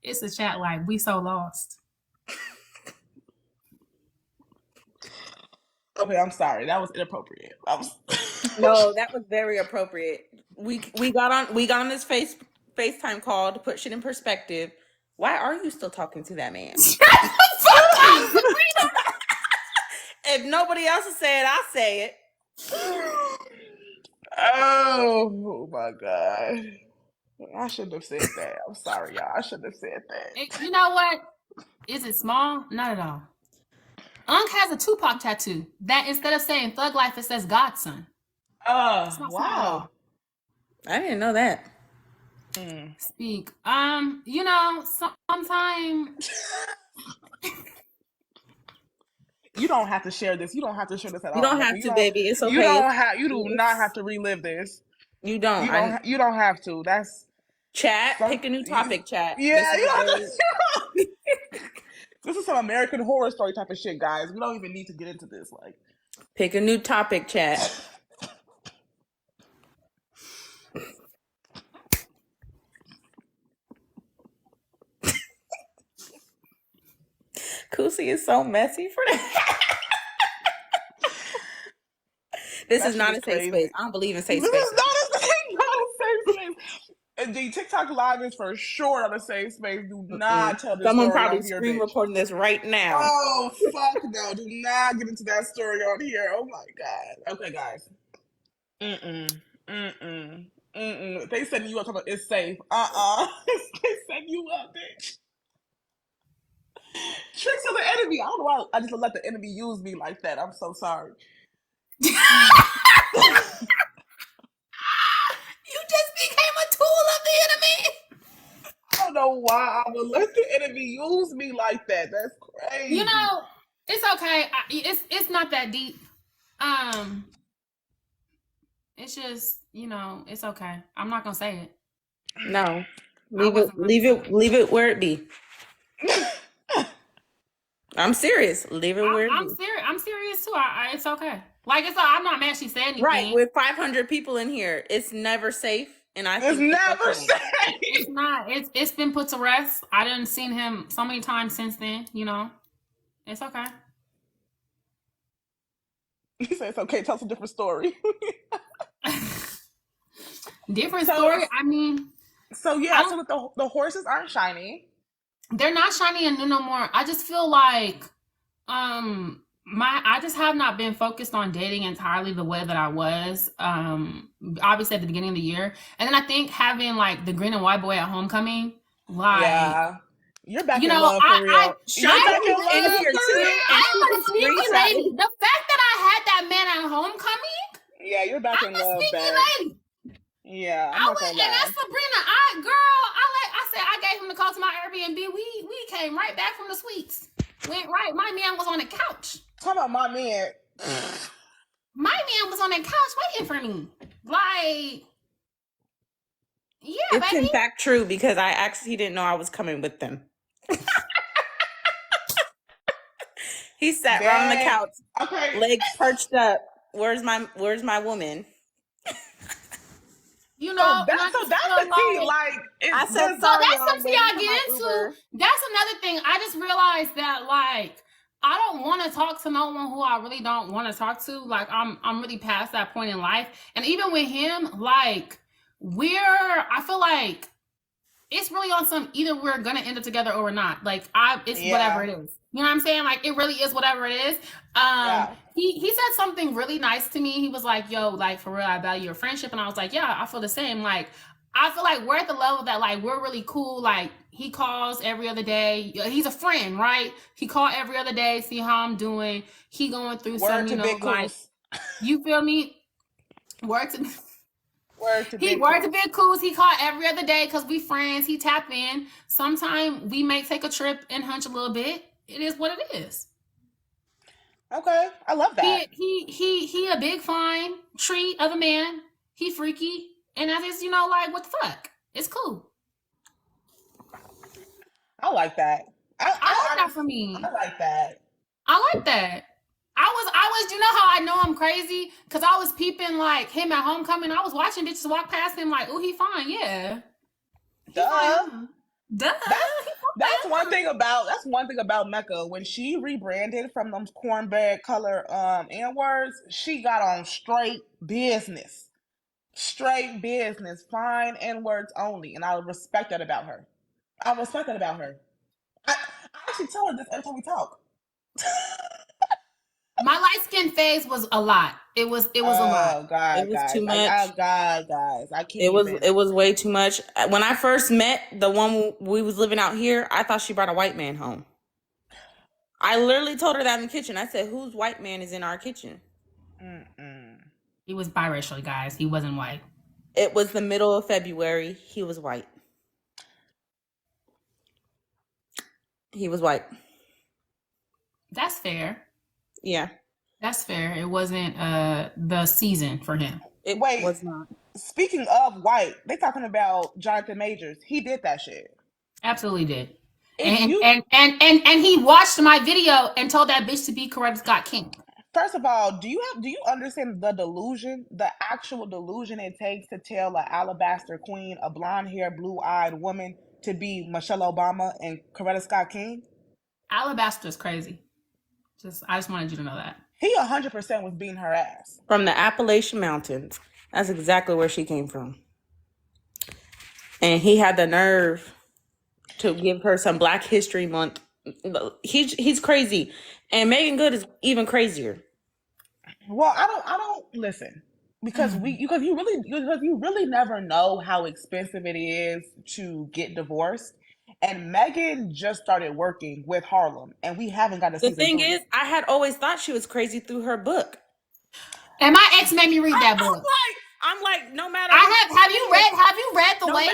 It's a chat like, we so lost. Okay, I'm sorry. That was inappropriate. No, that was very appropriate. We got on this FaceTime call to put shit in perspective. Why are you still talking to that man? If nobody else is saying it, I'll say it. Oh my God. I shouldn't have said that. I'm sorry, y'all. I shouldn't have said that. You know what? Is it small? Not at all. Unc has a Tupac tattoo that instead of saying Thug Life, it says Godson. Wow. I didn't know that. Speak. You know, sometimes you don't have to share this. You don't have to share this at all. You don't have to, baby. It's okay. You do not have to relive this. You don't. You don't have to. That's chat. Pick a new topic, chat. Yeah, this is some American Horror Story type of shit, guys. We don't even need to get into this. Like, pick a new topic, chat. Kusi is so messy for that. This is not a safe space. I don't believe in safe space. This is not a safe space. And the TikTok live is for sure not a safe space. Do not tell this Someone story probably on here, screen bitch. recording this right now. Oh, fuck no. Do not get into that story on here. Oh, my God. Okay, guys. They setting you up. Talking about it's safe. They setting you up, bitch. Tricks of the enemy. I don't know why I just let the enemy use me like that. I'm so sorry. You just became a tool of the enemy. I don't know why I would let the enemy use me like that. That's crazy. You know, it's okay. It's not that deep. It's just, it's okay. I'm not gonna say it. No. I wasn't gonna say it. Leave it where it be. I'm serious. Leave it where it I'm be. serious. I'm serious too. It's okay. Like I'm not mad she said anything. Right, with 500 people in here, it's never safe, and I It's think never okay. safe. It's not. It's been put to rest. I didn't seen him so many times since then. It's okay. He said it's okay. Tell us a different story. Different So- story. I mean, So yeah, so the horses aren't shiny. they're not shiny and new no more. I just feel like I just have not been focused on dating entirely the way that I was obviously at the beginning of the year. And then I think having like the green and white boy at homecoming, like Yeah. You're back you in know, love for real. I You're back in love in here for too. real. I'm a sneaky lady. The fact that I had that man at homecoming, Yeah, you're back in I'm a love, sneaky babe. lady. Yeah, I'm I not went, gonna and lie. that's Sabrina. I said I gave him the call to my Airbnb. We came right back from the suites. Went right. My man was on the couch. Talk about my man. My man was on that couch waiting for me. Like, yeah, It's baby. in fact true because I actually didn't know I was coming with them. He sat right on the couch, Okay. legs perched up. Where's my woman? You know, So that's the key. Like, I said so sorry, that's y'all, something waiting y'all for get my into. Uber. That's another thing. I just realized that like I don't want to talk to no one who I really don't want to talk to. Like I'm really past that point in life. And even with him, like I feel like it's really on some either we're gonna end up together or we're not. Like it's whatever it is. You know what I'm saying? Like it really is whatever it is. He said something really nice to me. He was like, yo, like for real, I value your friendship. And I was like, yeah, I feel the same. Like I feel like we're at the level that like we're really cool. Like he calls every other day. He's a friend, right? He called every other day, see how I'm doing. He going through some, like you feel me? Word to Big Coos. He called every other day because we friends. He tap in. Sometime we may take a trip and hunch a little bit. It is what it is. Okay, I love that. He a big fine treat of a man. He freaky, and I just like what the fuck. It's cool. I like that. I like that for me. I like that. I like that. I was, you know how I know I'm crazy? Because I was peeping like him at homecoming. I was watching bitches walk past him like, oh, he fine, yeah. Duh. That's one thing about Mecca. When she rebranded from those cornbread color N-words, she got on straight business. Straight business. Fine N-words only. And I respect that about her. I actually tell her this every time we talk. My light skin phase was a lot. It was a lot. Oh God, it was guys. Too much. Guys, I can't. It was way too much. When I first met the one we was living out here, I thought she brought a white man home. I literally told her that in the kitchen. I said, "Whose white man is in our kitchen?" He was biracial, guys. He wasn't white. It was the middle of February. He was white. He was white. That's fair. Yeah. That's fair. It wasn't the season for him. It was not. Speaking of white, they talking about Jonathan Majors. He did that shit. Absolutely did. And he watched my video and told that bitch to be Coretta Scott King. First of all, do you understand the delusion, the actual delusion it takes to tell an alabaster queen, a blonde-haired, blue-eyed woman to be Michelle Obama and Coretta Scott King? Alabaster's crazy. I just wanted you to know that. He 100% was beating her ass. From the Appalachian Mountains. That's exactly where she came from. And he had the nerve to give her some Black History Month. He's crazy. And Megan Good is even crazier. Well, I don't listen. because you really never know how expensive it is to get divorced. And Megan just started working with Harlem, and we haven't got a The season thing 3. is, I had always thought she was crazy through her book. And my ex made me read that book. I'm like, no matter what. Have you read the way?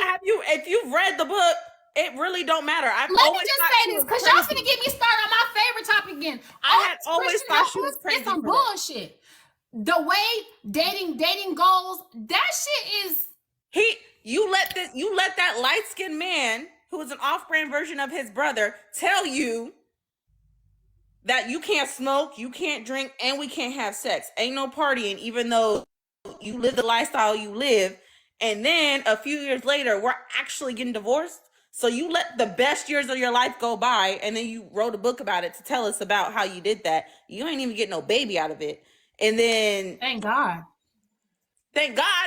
If you've read the book, it really don't matter. Let me just say this, because y'all finna get me started on my favorite topic again. I had always thought she was crazy. It's some bullshit. The way dating goes, that shit is. You let that light-skinned man, who is an off-brand version of his brother, tell you that you can't smoke, you can't drink, and we can't have sex. Ain't no partying, even though you live the lifestyle you live. And then a few years later, we're actually getting divorced. So you let the best years of your life go by, and then you wrote a book about it to tell us about how you did that. You ain't even get no baby out of it. And then Thank God,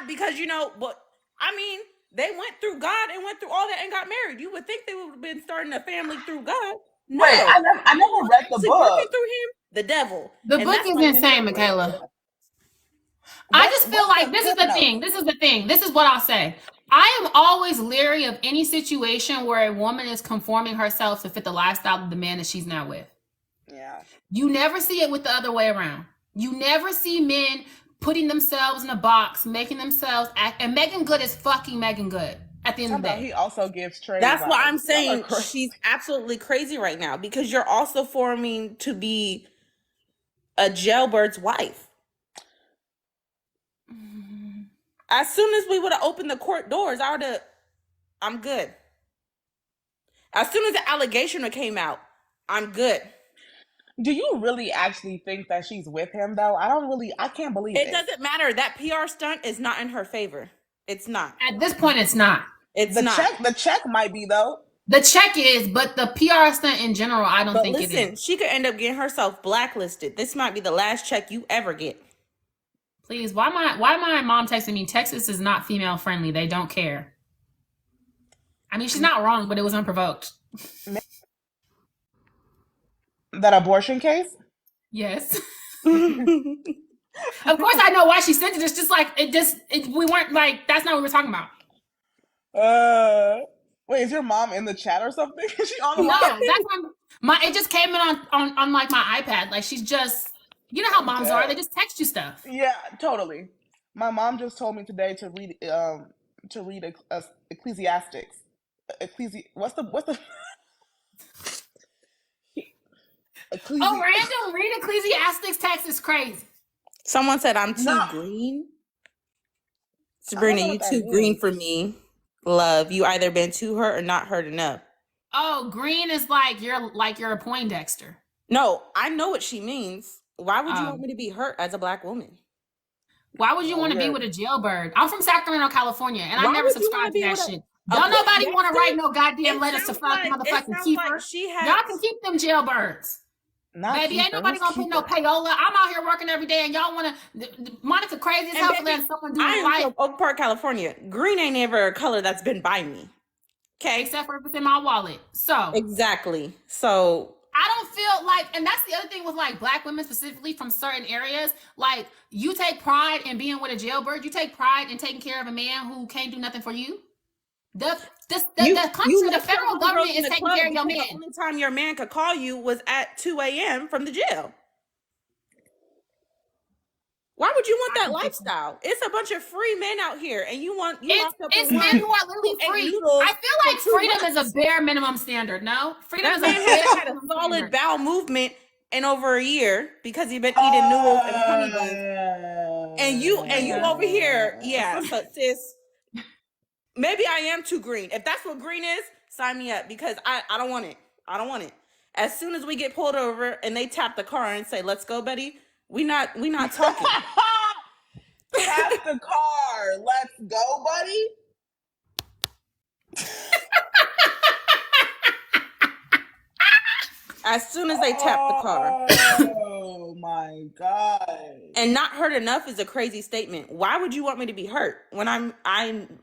because but I mean, they went through God and went through all that and got married. You would think they would have been starting a family through God. No, Wait, I never read the book. Working through him, the devil. The book is insane, Michaela. I just feel like this is the thing. This is the thing. This is what I'll say. I am always leery of any situation where a woman is conforming herself to fit the lifestyle of the man that she's not with. Yeah. You never see it with the other way around. You never see men putting themselves in a box, making themselves act. And Megan Good is fucking Megan Good at the end of the day. He also gives trade. That's why I'm saying she's absolutely crazy right now, because you're also forming to be a jailbird's wife. As soon as we would have opened the court doors, I'm good. As soon as the allegation came out, I'm good. Do you really actually think that she's with him, though? I can't believe it. It doesn't matter. That PR stunt is not in her favor. It's not. At this point, it's not. It's not. The check might be, though. The check is, but the PR stunt in general, I don't think it is. Listen, she could end up getting herself blacklisted. This might be the last check you ever get. Please, why my mom texting me? Texas is not female friendly. They don't care. I mean, she's not wrong, but it was unprovoked. That abortion case? Yes. Of course, I know why she sent it. It's just like we weren't like, that's not what we were talking about. Wait, is your mom in the chat or something? Is she on the No, that's it just came in on like my iPad. Like, she's just, you know how moms are. They just text you stuff. Yeah, totally. My mom just told me today to read Ecclesiastics. What's the random read Ecclesiastics text is crazy. Someone said I'm too green. Sabrina, you too green for me. Love, you either been too hurt or not hurt enough. Oh, green is like you're a Poindexter. No, I know what she means. Why would you want me to be hurt as a Black woman? Why would you want to be with a jailbird? I'm from Sacramento, California, and I never subscribed to that shit. Don't nobody want to write no goddamn letters to fuck motherfucking keeper. Y'all can keep them jailbirds. Baby, ain't nobody gonna put no payola. I'm out here working every day, and y'all want to. Monica crazy as hell for letting someone do it. I am from Oak Park, California. Green ain't ever a color that's been by me. Okay, except for if it's in my wallet. So exactly. So I don't feel like, and that's the other thing with like Black women specifically from certain areas. Like, you take pride in being with a jailbird. You take pride in taking care of a man who can't do nothing for you. The country, the federal government is taking care of your man. The only time your man could call you was at 2 a.m. from the jail. Why would you want that lifestyle? It's a bunch of free men out here, and it's men who are literally free. I feel like freedom is a bare minimum standard. No, freedom is a had a solid bowel movement in over a year because he's been eating noodles and honey buns. And you over here, yeah. So sis, maybe I am too green. If that's what green is, sign me up, because I don't want it. I don't want it. As soon as we get pulled over and they tap the car and say, "Let's go, buddy," we not talking. Tap the car. Let's go, buddy. As soon as they tap the car. Oh my God. And not hurt enough is a crazy statement. Why would you want me to be hurt when I'm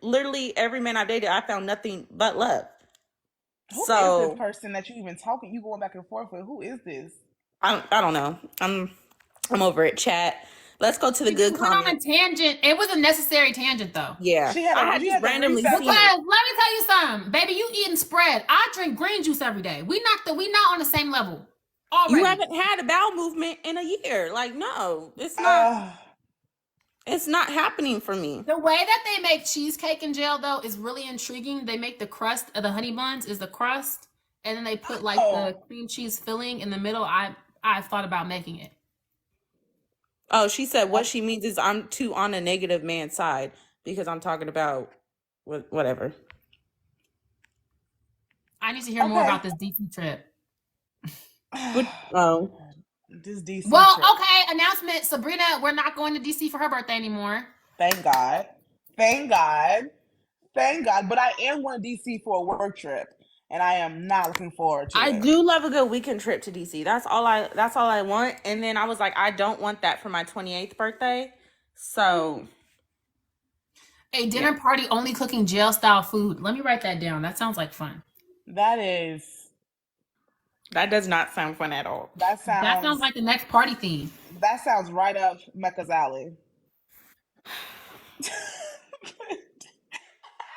literally, every man I've dated, I found nothing but love. Who is this person that you even talking? You going back and forth with? Who is this? I don't know. I'm over it, chat. Let's go to the She good just went on a comments. tangent. It was a necessary tangent, though. Yeah, She had I had she just had to randomly reset seen Because it. let me tell you something, baby. You eating spread. I drink green juice every day. We not on the same level already. You haven't had a bowel movement in a year. Like, no, it's not happening for me. The way that they make cheesecake in jail, though, is really intriguing. They make the crust of the honey buns is the crust, and then they put like the cream cheese filling in the middle. I've thought about making it. Oh, she said what she means is I'm too on a negative man's side because I'm talking about whatever. I need to hear more about this DC trip. This DC Well, trip. okay, announcement. Sabrina, we're not going to DC for her birthday anymore. Thank God. Thank God. Thank God. But I am going to DC for a work trip, and I am not looking forward to it. I do love a good weekend trip to DC. That's all I want. And then I was like, I don't want that for my 28th birthday. So A dinner party only cooking jail style food. Let me write that down. That sounds like fun. That does not sound fun at all. That sounds like the next party theme. That sounds right up Mecca's alley.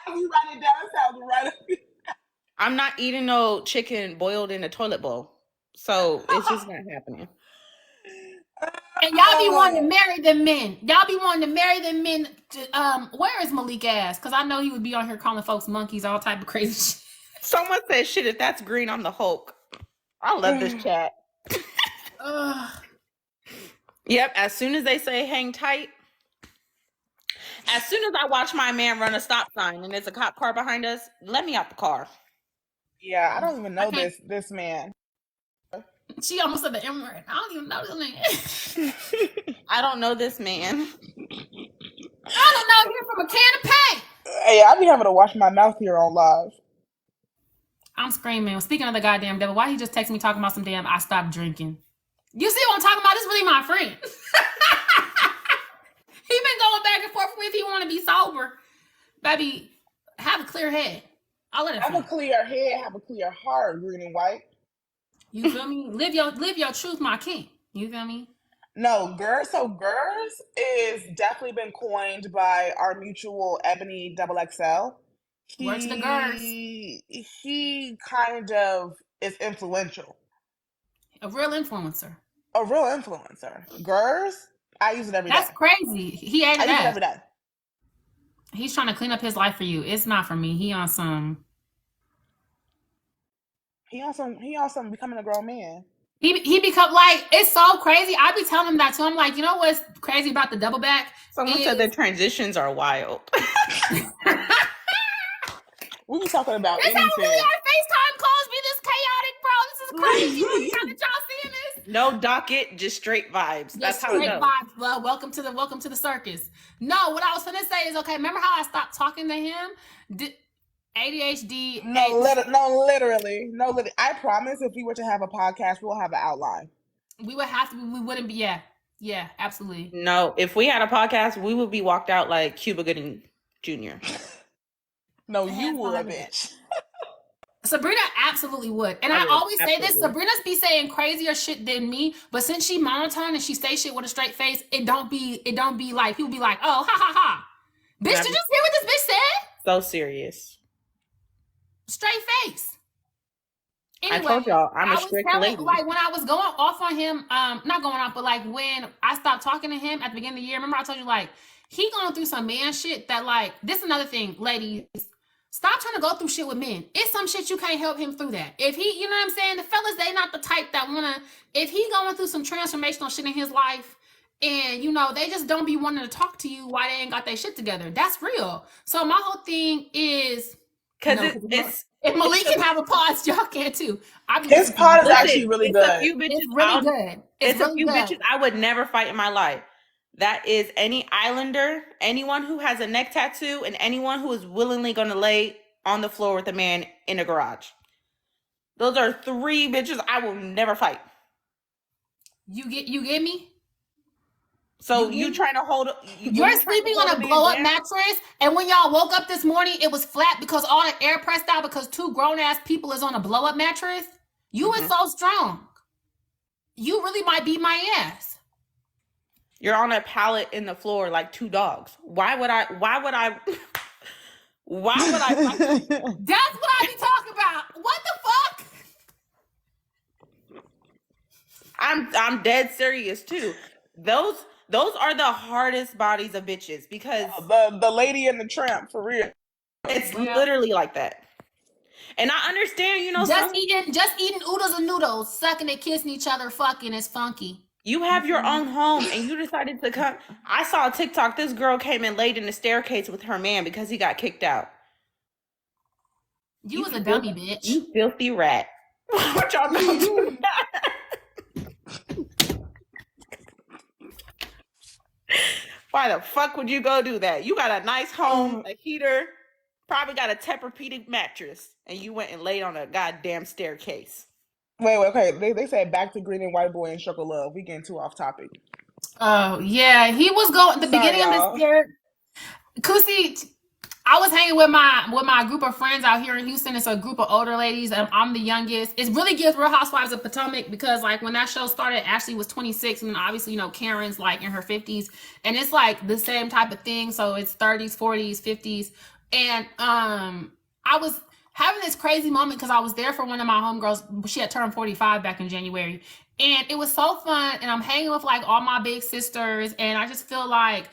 You write it down. It sounds right up. I'm not eating no chicken boiled in a toilet bowl. So it's just not happening. And y'all be wanting to marry them men. Y'all be wanting to marry them men. Where is Malik ass? Because I know he would be on here calling folks monkeys, all type of crazy shit. Someone said, shit, if that's green, I'm the Hulk. I love this chat. Yep, as soon as they say hang tight, as soon as I watch my man run a stop sign and there's a cop car behind us, let me out the car. Yeah, I don't even know this man. She almost said the M word. I don't even know this man. I don't know this man. I don't know him from a can of paint. Hey, I be having to wash my mouth here on live. I'm screaming. Speaking of the goddamn devil, why he just text me talking about some damn I stopped drinking? You see what I'm talking about? This is really my friend. He been going back and forth with me if he want to be sober. Baby, have a clear head. I'll let it have a clear head, have a clear heart, green and white. You feel me? Live your truth, my king. You feel me? No, GERS. So GERS is definitely been coined by our mutual Ebony XXL. What's the GERS? He kind of is influential. A real influencer. A real influencer. GERS, I use it every day. That's crazy. He ate it. I use it every day. He's trying to clean up his life for you. It's not for me. He on some becoming a grown man. He become like, it's so crazy. I be telling him that too. I'm like, you know what's crazy about the double back? Someone said their transitions are wild. We be talking about this anything. This how our FaceTime calls be this chaotic, bro. This is crazy. Did y'all seeing this? No docket, just straight vibes. That's how it goes. Vibes. Well, welcome to the circus. No, what I was gonna say is, okay, remember how I stopped talking to him? ADHD. No, literally. I promise if we were to have a podcast, we'll have an outline. We would have to. We wouldn't be. Yeah, absolutely. No, if we had a podcast, we would be walked out like Cuba Gooding Jr. No, you would, bitch. Sabrina absolutely would. And I always say this, Sabrina's be saying crazier shit than me, but since she monotone and she say shit with a straight face, it don't be like, people be like, oh, ha, ha, ha. Bitch, did you hear what this bitch said? So serious. Straight face. Anyway, I told y'all, I'm a strict lady. Like, when I was going off on him, not going off, but like when I stopped talking to him at the beginning of the year, remember I told you, like, he going through some man shit that, like, this is another thing, ladies. Stop trying to go through shit with men. It's some shit you can't help him through that. If he, you know what I'm saying? The fellas, they not the type that wanna, if he going through some transformational shit in his life and, you know, they just don't be wanting to talk to you why they ain't got their shit together. That's real. So my whole thing is, because if Malik can have a pause, y'all can too. His pod is actually really good. A few bitches it's really good. It's really a few bitches I would never fight in my life. That is any islander, anyone who has a neck tattoo, and anyone who is willingly going to lay on the floor with a man in a garage. Those are 3 bitches I will never fight. You get me? So you trying to hold up? You're sleeping on a blow-up mattress, and when y'all woke up this morning, it was flat because all the air pressed out because 2 grown-ass people is on a blow-up mattress? You is so strong. You really might beat my ass. You're on a pallet in the floor like two dogs. Why would I why would I fight you? That's what I be talking about. What the fuck? I'm dead serious too. Those are the hardest bodies of bitches because the lady and the tramp, for real. it's literally like that. And I understand, you know, just eating oodles and noodles, sucking and kissing each other, fucking is funky. You have your own home and you decided to come. I saw a TikTok. This girl came and laid in the staircase with her man because he got kicked out. You was a dummy, bitch. You filthy rat. What y'all doing? Why the fuck would you go do that? You got a nice home, a heater, probably got a Tempur-Pedic mattress, and you went and laid on a goddamn staircase. Wait, okay. They said back to Green and White Boy and Sugar Love. We getting too off topic. Oh yeah, he was going the beginning of this year. Kusi, I was hanging with my group of friends out here in Houston. It's a group of older ladies. I'm the youngest. It really gives Real Housewives of Potomac because like when that show started, Ashley was 26, and then obviously you know Karen's like in her 50s, and it's like the same type of thing. So it's 30s, 40s, 50s, and I was having this crazy moment because I was there for one of my homegirls. She had turned 45 back in January, and it was so fun. And I'm hanging with like all my big sisters, and I just feel like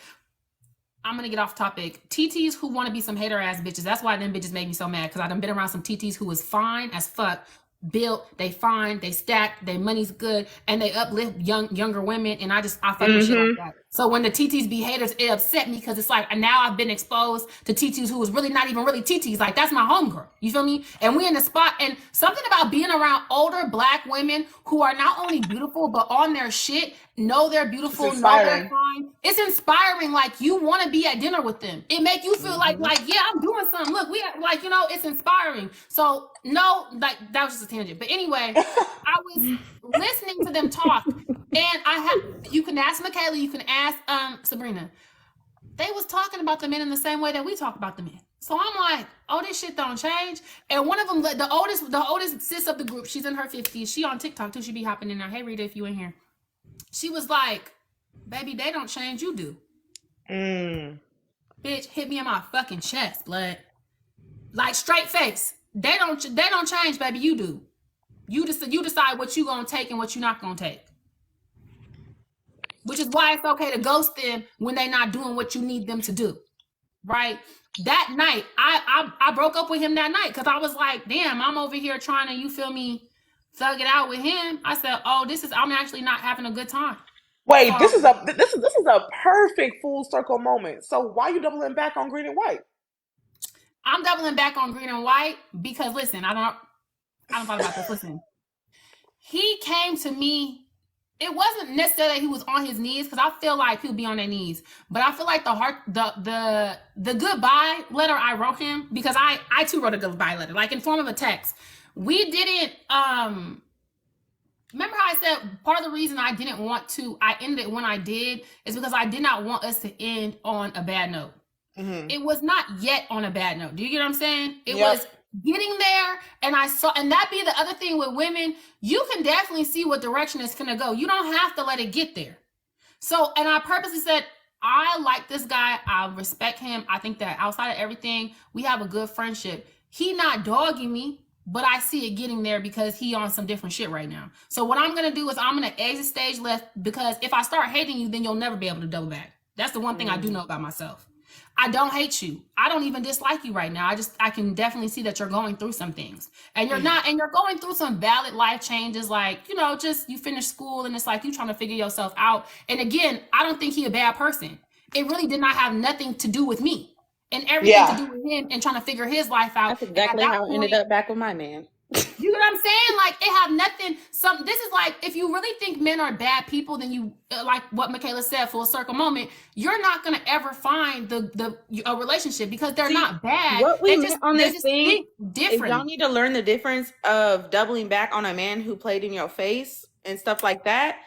I'm gonna get off topic. TTs who want to be some hater ass bitches. That's why them bitches made me so mad because I done been around some TTs who was fine as fuck, built, they fine, they stack, their money's good, and they uplift younger women. And I fuck with shit like that. So when the TTs be haters, it upset me because it's like now I've been exposed to TTs who was really not even really TTs. Like that's my homegirl. You feel me? And we in the spot. And something about being around older black women who are not only beautiful but on their shit, know they're beautiful, know they're fine. It's inspiring. Like you want to be at dinner with them. It make you feel like yeah, I'm doing something. Look, we like, you know, it's inspiring. So no, like that was just a tangent. But anyway, I was listening to them talk, and you can ask Michaela, you can ask Sabrina. They was talking about the men in the same way that we talk about the men. So I'm like, oh, this shit don't change. And one of them, the oldest sis of the group, she's in her 50s. She on TikTok too. She be hopping in there. Hey, Rita, if you in here. She was like, baby, they don't change. You do. Bitch, hit me in my fucking chest, blood. Like straight face. They don't change, baby. You do. You decide what you gonna take and what you not gonna take. Which is why it's okay to ghost them when they're not doing what you need them to do. Right? That night, I broke up with him that night because I was like, damn, I'm over here trying to, you feel me, thug it out with him. I said, oh, I'm actually not having a good time. Wait, this is a perfect full circle moment. So why are you doubling back on Green and White? I'm doubling back on Green and White because listen, I don't talk about this. Listen, he came to me. It wasn't necessarily that he was on his knees because I feel like he'll be on their knees, but I feel like the goodbye letter I wrote him, because I too wrote a goodbye letter, like in form of a text. We didn't remember how I said part of the reason I ended it when I did is because I did not want us to end on a bad note. It was not yet on a bad note. Do you get what I'm saying? It was getting there, and that be the other thing with women, you can definitely see what direction it's gonna go. You don't have to let it get there. So, and I purposely said, I like this guy, I respect him, I think that outside of everything, we have a good friendship. He not dogging me, but I see it getting there because he on some different shit right now. So what I'm gonna do is I'm gonna exit stage left, because if I start hating you, then you'll never be able to double back. That's the one thing I do know about myself. I don't hate you. I don't even dislike you right now. I can definitely see that you're going through some things, and you're going through some valid life changes. Like, you know, just you finish school and it's like you trying to figure yourself out. And again, I don't think he a bad person. It really did not have nothing to do with me and everything to do with him and trying to figure his life out. That's exactly how I ended up back with my man. You know what I'm saying? Like, it have nothing. This is like, if you really think men are bad people, then you, like what Michaela said, full circle moment, you're not gonna ever find a relationship because they're not bad. What we just on this thing different. Y'all need to learn the difference of doubling back on a man who played in your face and stuff like that.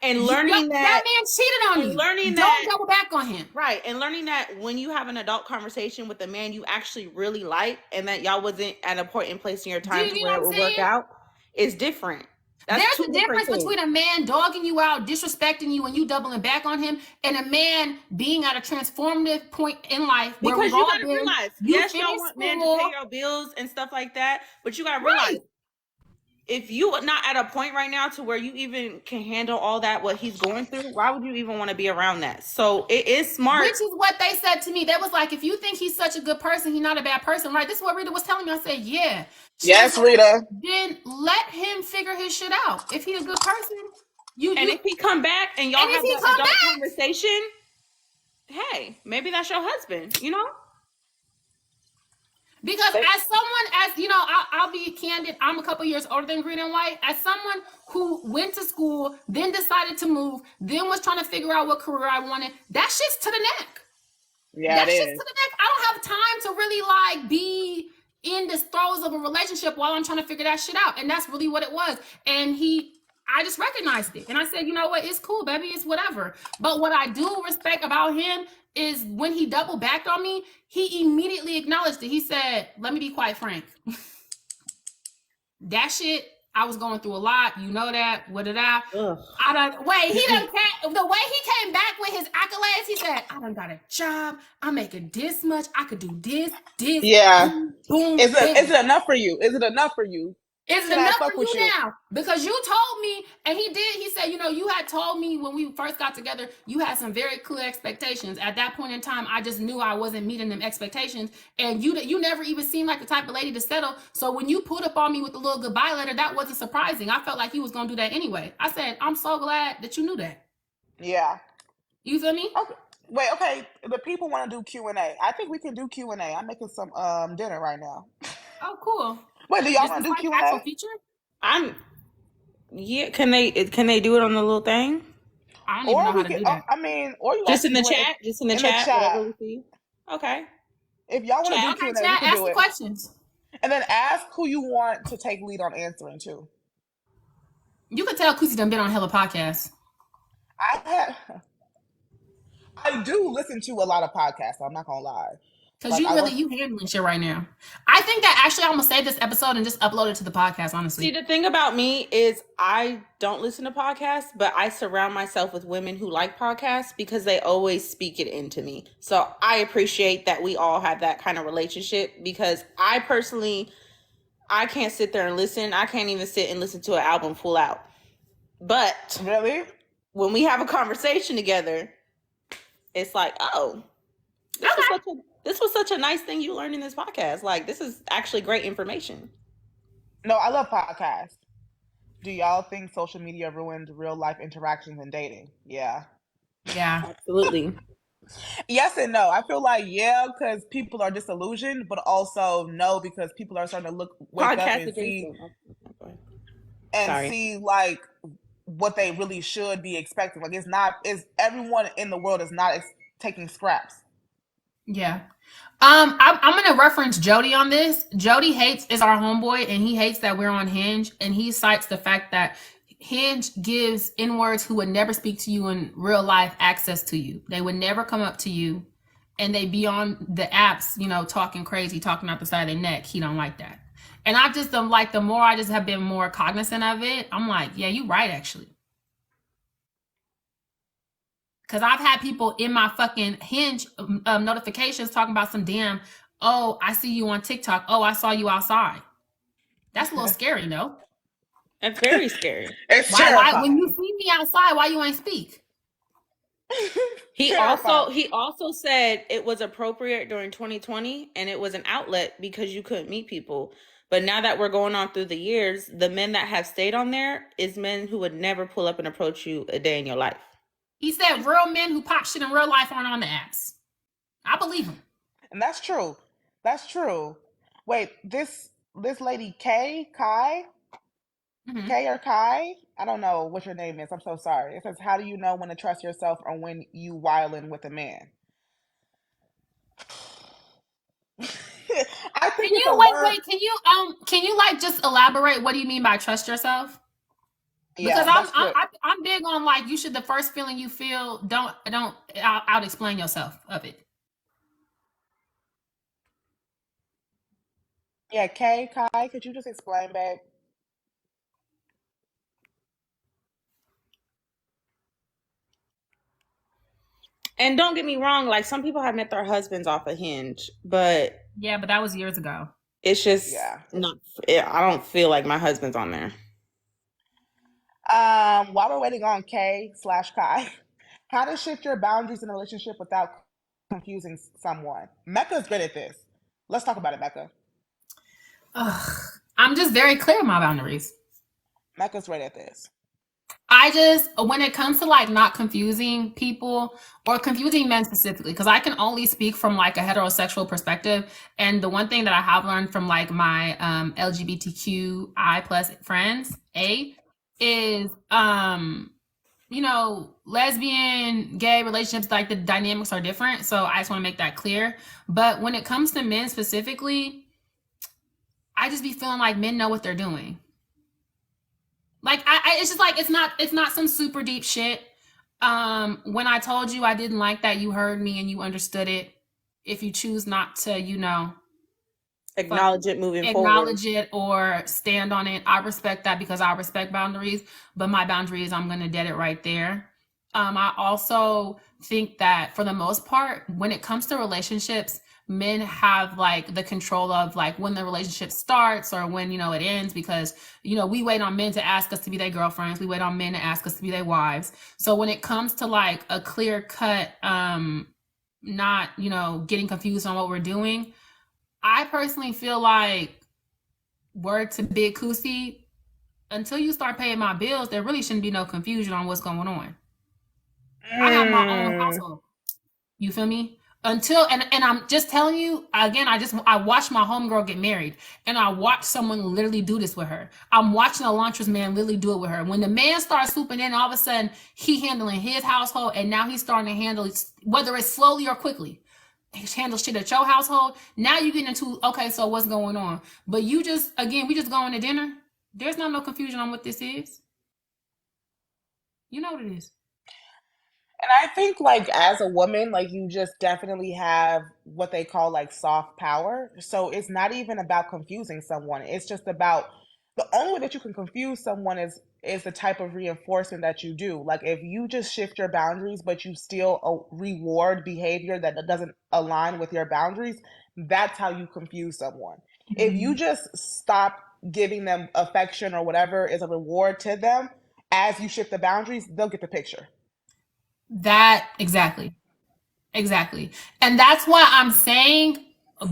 And learning that man cheated on you. Learning don't double back on him. Right. And learning that when you have an adult conversation with a man you actually really like, and that y'all wasn't at a point in place in your time to where it would work out, is different. That's There's two a different difference things. between a man dogging you out, disrespecting you, and you doubling back on him, and a man being at a transformative point in life where Because we've you all gotta been. realize, You yes, y'all finished want men to pay school, your bills and stuff like that, but you gotta realize right? if you are not at a point right now to where you even can handle all that what he's going through, why would you even want to be around that? So it is smart. Which is what they said to me. They was like, if you think he's such a good person, he's not a bad person, right? This is what Rita was telling me. I said, yeah. She was Yes, like, Rita. then let him figure his shit out. If he's a good person, And if he come back and y'all and if have he that come adult back, conversation, hey, maybe that's your husband, you know? because as someone, as you know, I'll be candid. I'm a couple years older than Green and White. As someone who went to school, then decided to move, then was trying to figure out what career I wanted, that shit's to the neck. Yeah, That it shit's is. to the neck. I don't have time to really like be in the throes of a relationship while I'm trying to figure that shit out. And that's really what it was. And I just recognized it. And I said, you know what? It's cool, baby. It's whatever. But what I do respect about him is when he double backed on me, he immediately acknowledged it. He said, let me be quite frank. That shit, I was going through a lot. You know that. What did I? Ugh. I don't wait. He done the way he came back with his accolades. He said, "I done got a job. I'm making this much. I could do this, Yeah. boom, boom, Is bam." it enough for you? Is it enough for you? Is it Can I enough for fuck with you you? now? Because you told me, and he did. He said, you know, you had told me when we first got together, you had some very clear expectations. At that point in time, I just knew I wasn't meeting them expectations, and you never even seemed like the type of lady to settle. So when you pulled up on me with the little goodbye letter, that wasn't surprising. I felt like he was gonna do that anyway. I said, I'm so glad that you knew that. Yeah. You feel me? Okay. Wait, okay. The people want to do Q&A. I think we can do Q&A. I'm making some dinner right now. Oh, cool. Wait, do y'all Is want this to do like the actual Q&A? feature? I'm yeah, can they do it on the little thing? I don't even know Or how we to can do that. I mean, or you guys Just in can the do it chat? Just in the in the chat, chat. whatever we see. Okay. If y'all want to Chat. do Okay, Q&A, we chat, can ask do the it. questions. And then ask who you want to take lead on answering too. You could tell Kusi done been on hella podcasts. I have I do listen to a lot of podcasts, so I'm not gonna lie. Cause Like you I really work you handling shit right now. I think that actually I'm gonna save this episode and just upload it to the podcast, See, honestly. the thing about me is I don't listen to podcasts, but I surround myself with women who like podcasts because they always speak it into me. So I appreciate that we all have that kind of relationship because I personally, I can't sit there and listen. I can't even sit and listen to an album full out. But really? when we have a conversation together, it's like, oh, Okay. this was such a nice thing you learned in this podcast. Like, this is actually great information. No, I love podcasts. Do y'all think social media ruined real life interactions and dating? Yeah. Yeah. Absolutely. Yes and no. I feel like yeah, because people are disillusioned, but also no, because people are starting to wake up Podcast and adjacent. Oh, and sorry. see like what they really should be expecting. Like it's not is everyone in the world is not taking scraps. Yeah. I'm gonna reference Jody on this. Jody hates is our homeboy, and he hates that we're on Hinge, and he cites the fact that Hinge gives N-words who would never speak to you in real life access to you. They would never come up to you, and they be on the apps, you know, talking crazy, talking out the side of their neck. He don't like that, and I just don't like. The more I just have been more cognizant of it, I'm like, yeah, you right, actually. Because I've had people in my fucking Hinge notifications talking about some damn, oh, I see you on TikTok. Oh, I saw you outside. That's a little scary, no? That's very scary. It's When you terrifying. see me outside, why you ain't speak? Terrifying. He also said it was appropriate during 2020 and it was an outlet because you couldn't meet people. But now that we're going on through the years, the men that have stayed on there is men who would never pull up and approach you a day in your life. He said real men who pop shit in real life aren't on the apps. I believe him. And that's true. That's true. Wait, this lady Kai, Mm-hmm. Kay or Kai? I don't know what your name is. I'm so sorry. It says, how do you know when to trust yourself or when you wildin' with a man? I think Can it's a you learn. can you like just elaborate what do you mean by trust yourself? Because Yeah, that's good. I'm big on like you should the first feeling you feel don't out explain yourself of it. Yeah, Kai, could you just explain, babe? And don't get me wrong, like some people have met their husbands off a Hinge, but Yeah, but that was years ago. it's just Yeah. not. I don't feel like my husband's on there. While we're waiting on K/Kai, how to shift your boundaries in a relationship without confusing someone. Mecca's good at this. Let's talk about it, Mecca. Ugh. I'm just very clear on my boundaries. Mecca's great at this. I just, when it comes to like not confusing people or confusing men specifically, because I can only speak from like a heterosexual perspective. And the one thing that I have learned from like my LGBTQI plus friends, is you know, lesbian, gay relationships, like the dynamics are different. So I just want to make that clear. But when it comes to men specifically, I just be feeling like men know what they're doing. Like it's just like it's not some super deep shit. When I told you I didn't like that, you heard me and you understood it. If you choose not to, you know, Acknowledge it moving forward. acknowledge it or stand on it, I respect that because I respect boundaries. But my boundary is I'm gonna dead it right there. I also think that for the most part, when it comes to relationships, men have like the control of like when the relationship starts or when, you know, it ends, because, you know, we wait on men to ask us to be their girlfriends. We wait on men to ask us to be their wives. So when it comes to like a clear cut, not, you know, getting confused on what we're doing, I personally feel like, word to Big Kusi, until you start paying my bills, there really shouldn't be no confusion on what's going on. I have my own household. You feel me? Until and I'm just telling you again. I watched my homegirl get married, and I watched someone literally do this with her. I'm watching a laundress man literally do it with her. When the man starts swooping in, all of a sudden he handling his household, and now he's starting to handle whether it's slowly or quickly. Handle shit at your household. Now you get into okay, so what's going on? But you just again, we just going to dinner. There's no confusion on what this is. You know what it is. And I think, like, as a woman, like, you just definitely have what they call like soft power. So it's not even about confusing someone. It's just about the only way that you can confuse someone is the type of reinforcement that you do. Like, if you just shift your boundaries, but you still reward behavior that doesn't align with your boundaries, that's how you confuse someone. If you just stop giving them affection or whatever is a reward to them as you shift the boundaries, they'll get the picture. That exactly. Exactly. And that's why I'm saying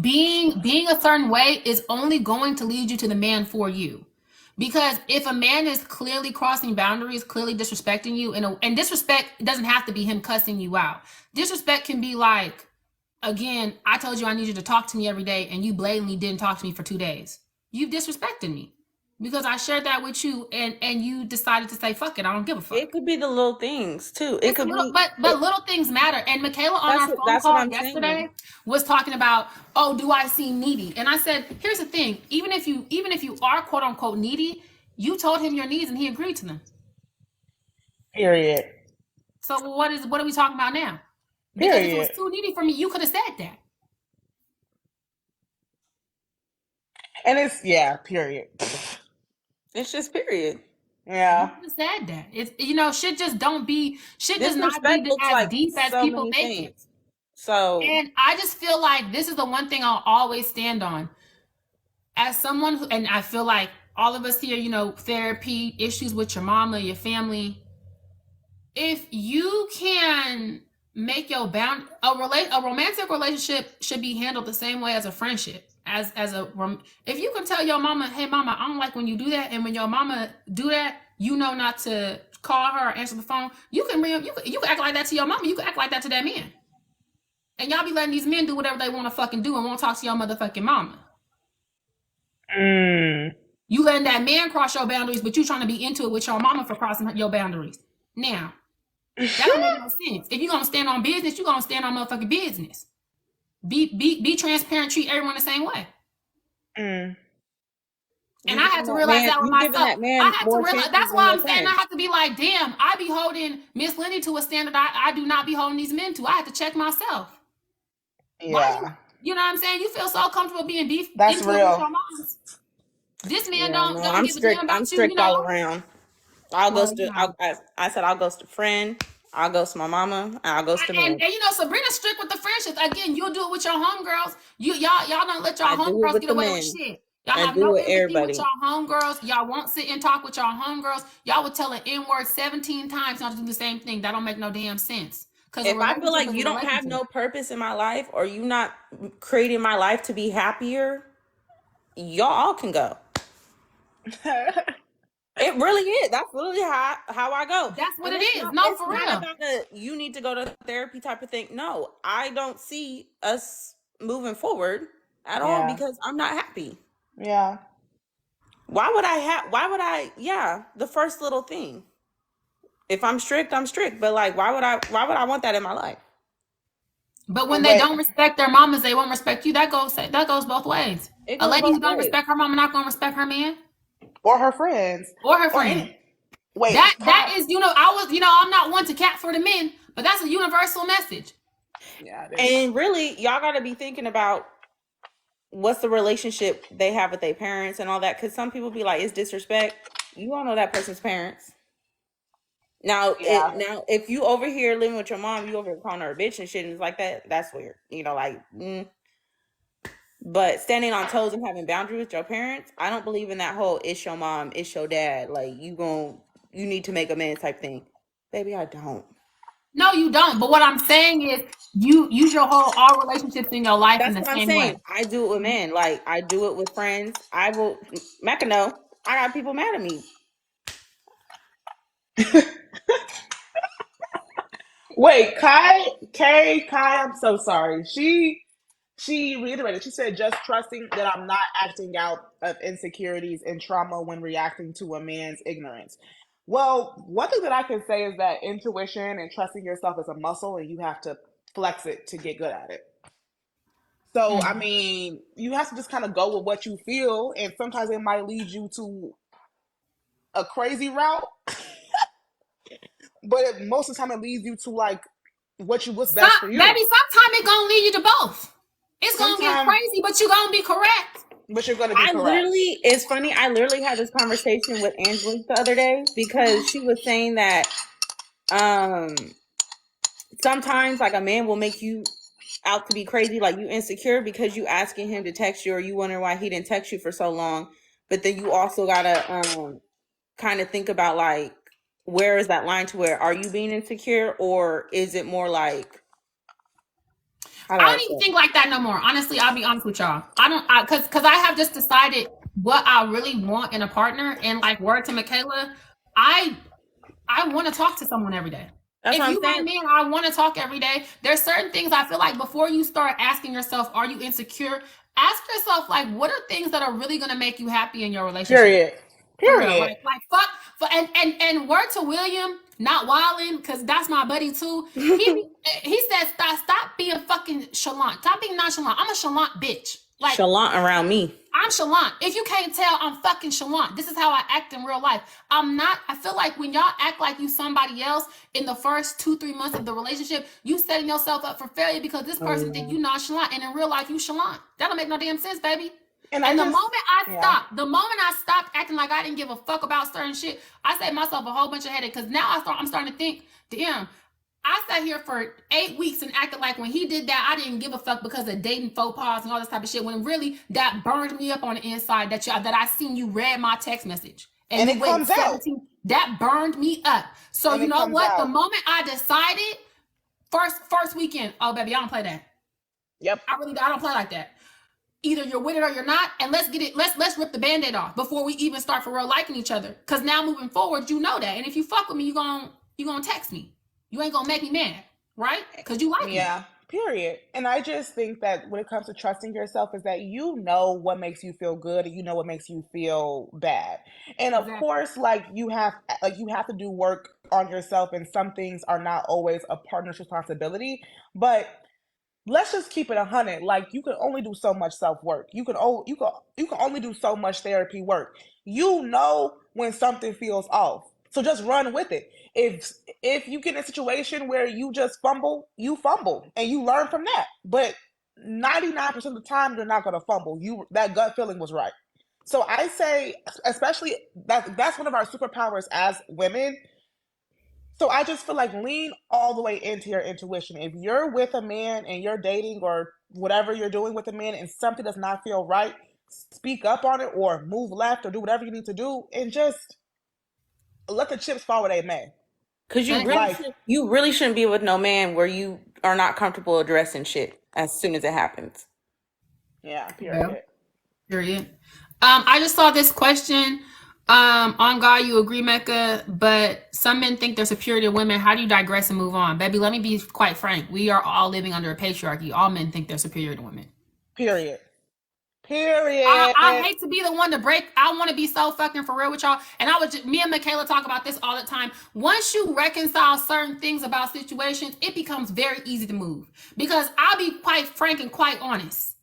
being a certain way is only going to lead you to the man for you. Because if a man is clearly crossing boundaries, clearly disrespecting you, and disrespect doesn't have to be him cussing you out. Disrespect can be like, again, I told you I need you to talk to me every day, and you blatantly didn't talk to me for 2 days. You've disrespected me because I shared that with you, and you decided to say fuck it. I don't give a fuck. It could be the little things too. It It's could little, be. but little things matter. And Michaela on our phone That's what call I'm yesterday saying. was talking about, oh, do I seem needy? And I said, here's the thing: even if you are quote unquote needy, you told him your needs and he agreed to them. Period. So what are we talking about now? Because if it was Period. too needy for me, you could have said that. And it's yeah, period. It's just period. You Yeah. could have said that. It's, you know, shit does not Disrespect be looks as like deep as so people many make it. things. So And I just feel like this is the one thing I'll always stand on. As someone who, and I feel like all of us here, you know, therapy, issues with your mama, your family, if you can make your bound a romantic relationship should be handled the same way as a friendship. If you can tell your mama, hey mama, I don't like when you do that, and when your mama do that, you know not to call her or answer the phone. You can act like that to your mama. You can act like that to that man, and y'all be letting these men do whatever they want to fucking do and won't talk to your motherfucking mama. Mm. You letting that man cross your boundaries, but you trying to be into it with your mama for crossing your boundaries. Now, that don't make no sense. If you're gonna stand on business, you're gonna stand on motherfucking business. Be transparent, treat everyone the same way. Mm. And I had to realize that with you giving myself. that man I had to more realize chances that's than why your I'm saying I friend. have to be like, damn, I be holding Miss Lindy to a standard I do not be holding these men to. I had to check myself. Why Yeah. you know what I'm saying? You feel so comfortable being beef That's into it with real. your moms. This man Yeah, no, don't I'm give a damn strict. I'm about you, you strict all know. around. I'll go Well, to. I said I'll go to friend, I'll ghost my mama, and I'll ghost the And man. you know, Sabrina's strict with the friendships. Again, you'll do it with your homegirls. Y'all don't let your I do it homegirls with get the away with men. shit. Y'all I have do it no with empathy with everybody. your homegirls. Y'all won't sit and talk with your homegirls. Y'all would tell an N word 17 times not to do the same thing. That don't make no damn sense. Because a If I feel relationship like is a you don't have relationship. no purpose in my life, or you not creating my life to be happier, y'all can go. It really is. That's literally how I go. That's what And it it's is. not No, it's for not real. about a you need to go to therapy type of thing. No, I don't see us moving forward at all Yeah. because I'm not happy. Yeah. Yeah, the first little thing. If I'm strict, I'm strict. But like why would I want that in my life? But when they Wait. don't respect their mamas, they won't respect you. That goes both ways. It A goes lady both who don't ways. respect her mama not gonna respect her man Or her friends. or her Or friend. any. Wait. That is, I'm not one to cat for the men, but that's a universal message. Yeah, it is. And really, y'all gotta be thinking about what's the relationship they have with their parents and all that. Because some people be like, it's disrespect. You all know that person's parents. Yeah. Now if you over here living with your mom, you over here calling her a bitch and shit, and it's like that. That's weird. But standing on toes and having boundaries with your parents, I don't believe in that whole "it's your mom, it's your dad." Like you need to make amends type thing. Baby, I don't. No, you don't. But what I'm saying is, you use your whole all relationships in your life in That's the what I'm same way. saying. I do it with men. Like I do it with friends. I will. Mecca, no. I got people mad at me. Wait, Kai, I'm so sorry. She reiterated, she said, just trusting that I'm not acting out of insecurities and trauma when reacting to a man's ignorance. Well, one thing that I can say is that intuition and trusting yourself is a muscle and you have to flex it to get good at it. So, I Mm. mean, you have to just kind of go with what you feel, and sometimes it might lead you to a crazy route, but most of the time it leads you to like what's best for you. Baby, sometime it gonna lead you to both. It's gonna get Sometimes, crazy, but you gonna be correct. but you're going to be correct. It's funny. I literally had this conversation with Angelique the other day because she was saying that um sometimes like a man will make you out to be crazy, like you insecure because you asking him to text you or you wondering why he didn't text you for so long. But then you also gotta kind of think about like where is that line to where are you being insecure or is it more like how do I I don't even say? think like that no more. Honestly, I'll be honest with y'all. I don't, because I have just decided what I really want in a partner. And like word to Michaela, I I want to talk to someone every day. That's If what I'm you my saying. man, I want to talk every day. There's certain things I feel like before you start asking yourself, are you insecure? Ask yourself, like, what are things that are really gonna make you happy in your relationship? Period. For real, Period. like fuck, for and word to William, not wilding, because that's my buddy too. He said, stop being fucking chalant, stop being nonchalant. I'm a chalant bitch. Like Chalant around me. I'm chalant. If you can't tell, I'm fucking chalant. This is how I act in real life. I'm not. I feel like when y'all act like you somebody else in the first 2-3 months of the relationship, you setting yourself up for failure because this Oh person think yeah. you nonchalant, and in real life you chalant. That don't make no damn sense, baby. And I And just, yeah. the moment I stopped acting like I didn't give a fuck about certain shit, I saved myself a whole bunch of headache. Because now I'm starting to think, damn, I sat here for 8 weeks and acted like when he did that, I didn't give a fuck because of dating faux pas and all this type of shit. When really that burned me up on the inside that I seen you read my text message and And you it waited comes out. 17. That burned me up. So And you it know comes what? The out. moment I decided first weekend, oh baby, I don't play that. Yep. I don't play like that. Either you're with it or you're not, and let's get it. Let's rip the band-aid off before we even start for real liking each other. Cause now moving forward, you know that. And if you fuck with me, you gonna text me. You ain't gonna make me mad, right? Cause you like me. Yeah. Period. And I just think that when it comes to trusting yourself, is that you know what makes you feel good and you know what makes you feel bad. And of Exactly. course, you have to do work on yourself, and some things are not always a partner's responsibility. But let's just keep it 100. Like, you can only do so much self-work. You can only do so much therapy work. You know when something feels off, so just run with it. If you get in a situation where you just fumble, you fumble and you learn from that. But 99% of the time you're not going to fumble. You That gut feeling was right. So I say, especially that's one of our superpowers as women. So I just feel like lean all the way into your intuition. If you're with a man and you're dating or whatever you're doing with a man and something does not feel right, speak up on it or move left or do whatever you need to do and just let the chips fall where they may. Cause Like, you really shouldn't be with no man where you are not comfortable addressing shit as soon as it happens. yeah, Well, period. period. I just saw this question. On God, you agree, Mecca, but some men think they're superior to women. How do you digress and move on? Baby, let me be quite frank. We are all living under a patriarchy. All men think they're superior to women. Period. I Period. hate to be the one to break. I want to be so fucking for real with y'all. And me and Michaela talk about this all the time. Once you reconcile certain things about situations, it becomes very easy to move. Because I'll be quite frank and quite honest.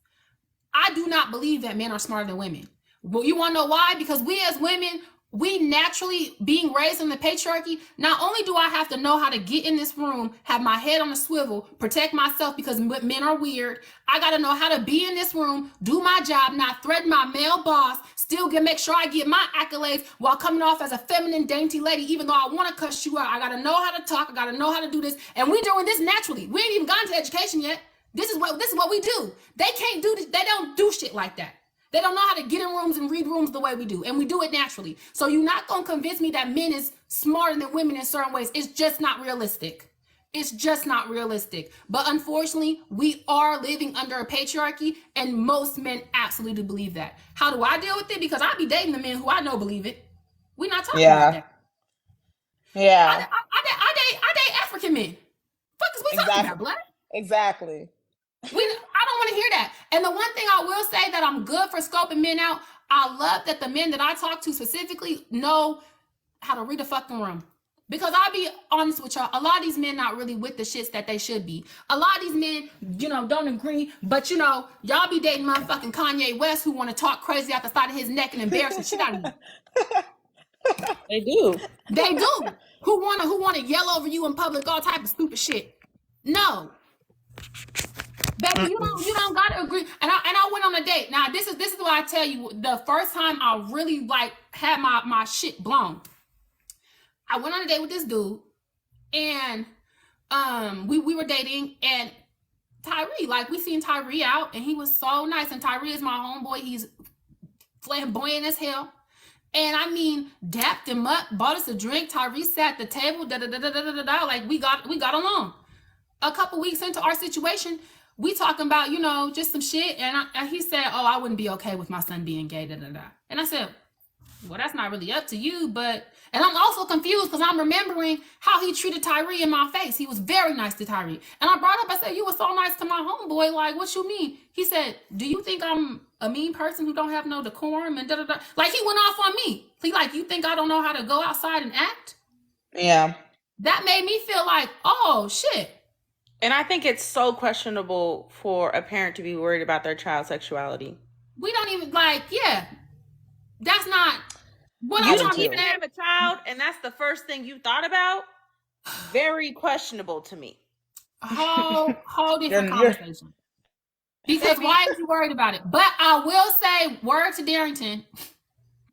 I do not believe that men are smarter than women. Well, you want to know why? Because we as women, we naturally being raised in the patriarchy. Not only do I have to know how to get in this room, have my head on a swivel, protect myself because men are weird. I got to know how to be in this room, do my job, not threaten my male boss, still make sure I get my accolades while coming off as a feminine, dainty lady. Even though I want to cuss you out, I got to know how to talk. I got to know how to do this. And we doing this naturally. We ain't even gotten to education yet. This is what we do. They can't do this. They don't do shit like that. They don't know how to get in rooms and read rooms the way we do. And we do it naturally. So you're not going to convince me that men is smarter than women in certain ways. It's just not realistic. It's just not realistic. But unfortunately, we are living under a patriarchy and most men absolutely believe that. How do I deal with it? Because I be dating the men who I know believe it. We're not talking about Yeah. that. Yeah. I date African men. Fuck is we talking about, blood? Exactly. I don't want to hear that. And the one thing I will say that I'm good for scoping men out, I love that the men that I talk to specifically know how to read a fucking room. Because I'll be honest with y'all, a lot of these men not really with the shits that they should be. A lot of these men, don't agree, but y'all be dating motherfucking Kanye West who want to talk crazy out the side of his neck and embarrass the shit out of you. They do. They do. Who wanna yell over you in public, all type of stupid shit. No. Baby, you don't gotta agree. And I went on a date. Now this is what I tell you. The first time I really had my shit blown. I went on a date with this dude, and we were dating, and Tyree, we seen Tyree out, and he was so nice. And Tyree is my homeboy. He's flamboyant as hell. And I mean, dapped him up, bought us a drink. Tyree sat at the table, like we got along. A couple weeks into our situation, we talking about, just some shit. And he said, oh, I wouldn't be okay with my son being gay, And I said, well, that's not really up to you, but... And I'm also confused because I'm remembering how he treated Tyree in my face. He was very nice to Tyree. And I brought up, I said, you were so nice to my homeboy. Like, what you mean? He said, do you think I'm a mean person who don't have no decorum and da-da-da? Like, he went off on me. He you think I don't know how to go outside and act? Yeah. That made me feel like, oh, shit. And I think it's so questionable for a parent to be worried about their child's sexuality. We don't even, that's not... What you don't even have a child, and that's the first thing you thought about? Very questionable to me. Whole different conversation. Because why is you worried about it? But I will say, word to Darrington,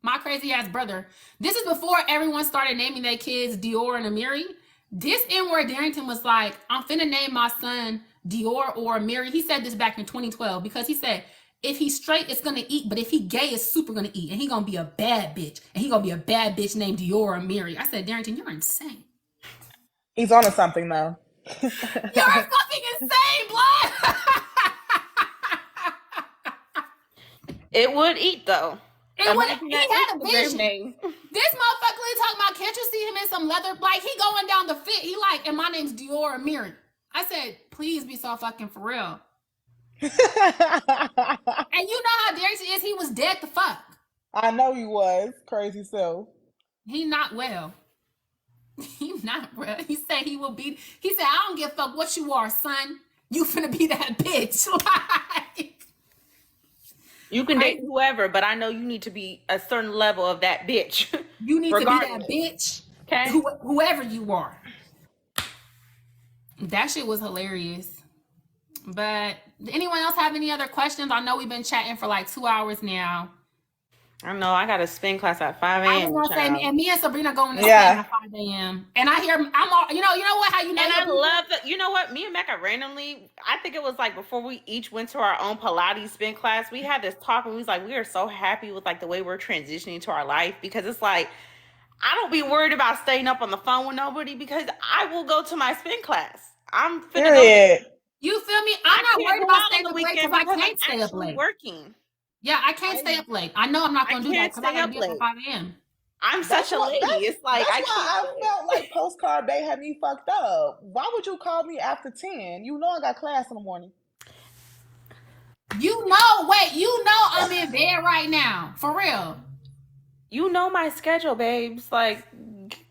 my crazy ass brother. This is before everyone started naming their kids Dior and Amiri. This N-word Darrington was like, I'm finna name my son Dior or Amiri. He said this back in 2012 because he said, if he's straight, it's gonna eat, but if he gay, it's super gonna eat, and he gonna be a bad bitch, and he gonna be a bad bitch named Dior or Mary. I said, Darrington, you're insane. He's on to something though. You're fucking insane, blood. It would eat though. He had a vision. This motherfucker we talking about. Can't you see him in some leather? He going down the fit. He and my name's Dior or Mary. I said, please be so fucking for real. And you know how Darrington is. He was dead the fuck. I know he was. Crazy so. He not well. He not well. He said he will be. He said, I don't give a fuck what you are, son. You finna be that bitch. You can date whoever, but I know you need to be a certain level of that bitch. You need to be that bitch. Okay. Whoever you are. That shit was hilarious. But anyone else have any other questions? I know we've been chatting for 2 hours now. I know I got a spin class at 5 I was a.m. gonna say, child. and me and Sabrina going to spin Yeah. at 5 a.m. And I hear I'm all, you know what? How you know? And your I people? love that. You know what? Me and Mecca randomly, I think it was like before we each went to our own Pilates spin class, we had this talk and we was like, we are so happy with like the way we're transitioning to our life because it's like, I don't be worried about staying up on the phone with nobody because I will go to my spin class. I'm finna go there. Period. You feel me? I I'm not can't worried go about out on staying the up late weekend because I because I'm can't stay up actually late. working. Yeah, I can't stay up late. I know I'm not I gonna do that can't because I stay gotta up be up at late. 5 a.m. I'm such a lady. It's like That's I why can't I do it. felt like postcard day had me fucked up. Why would you call me after 10? You know I got class in the morning. You know I'm in bed right now. For real. You know my schedule, babes. Like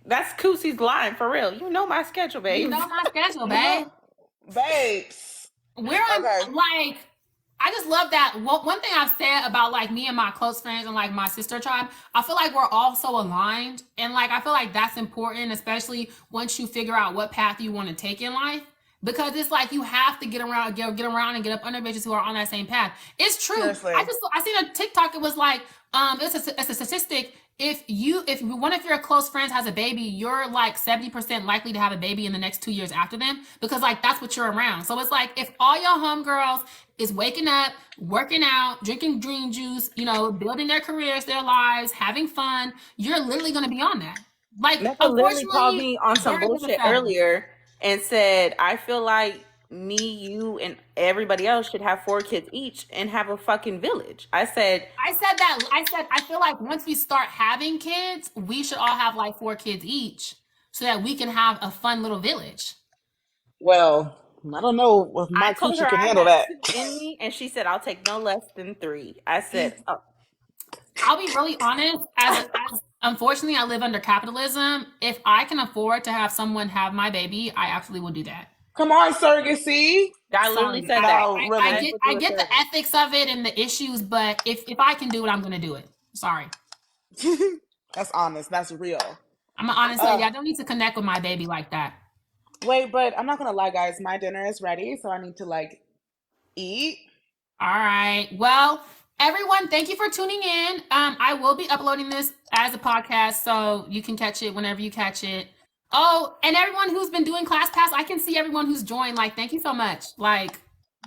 that's Kusi's line for real. You know my schedule, You babes. know my schedule, You babe. know, babes. We're on Okay. like I just love that. One thing I've said about like me and my close friends and like my sister tribe, I feel like we're all so aligned, and like I feel like that's important, especially once you figure out what path you want to take in life. Because it's like you have to get around and get up under bitches who are on that same path. It's true. Seriously. I seen a TikTok. It was like it's a statistic. If one of your close friends has a baby, you're like 70% likely to have a baby in the next 2 years after them because like that's what you're around. So it's like if all your homegirls is waking up, working out, drinking green juice, building their careers, their lives, having fun, you're literally gonna be on that. Like Mecca literally called unfortunately, me on some birds of a bullshit feather. earlier and said, I feel like me, you, and everybody else should have 4 kids each and have a fucking village. I said I feel like once we start having kids, we should all have like 4 kids each so that we can have a fun little village. Well, I don't know if I my told her coochie can I handle had that. 2 in me, and she said I'll take no less than 3. I said, oh, I'll be really honest. As unfortunately, I live under capitalism. If I can afford to have someone have my baby, I absolutely will do that. Come on, surrogacy. I literally Sorry, said that. No, I really. would I do a get the surrogate. ethics of it and the issues, but if I can do it, I'm gonna do it. Sorry, That's honest. That's real. I'm an honest lady. Uh, I don't need to connect with my baby like that. wait, but I'm not gonna lie, guys. My dinner is ready, so I need to like eat. All right. Well, everyone, thank you for tuning in. I will be uploading this as a podcast, so you can catch it whenever you catch it. Oh, and everyone who's been doing ClassPass, I can see everyone who's joined. Like, thank you so much. Like,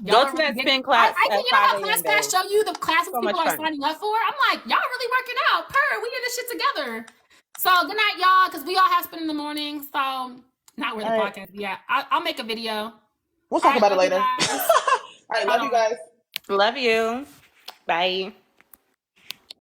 y'all Go are to really that getting. spin class I can, at 5 how a.m. ClassPass babe. show you the classes So people much are fun. signing up for. I'm like, y'all really working out. We in this shit together. So good night, y'all, because we all have spin in the morning. So not where the All right. podcast be at. I'll make a video. We'll All talk right, about it love you later. guys. All right, Hold love you on. guys. Love you. Bye.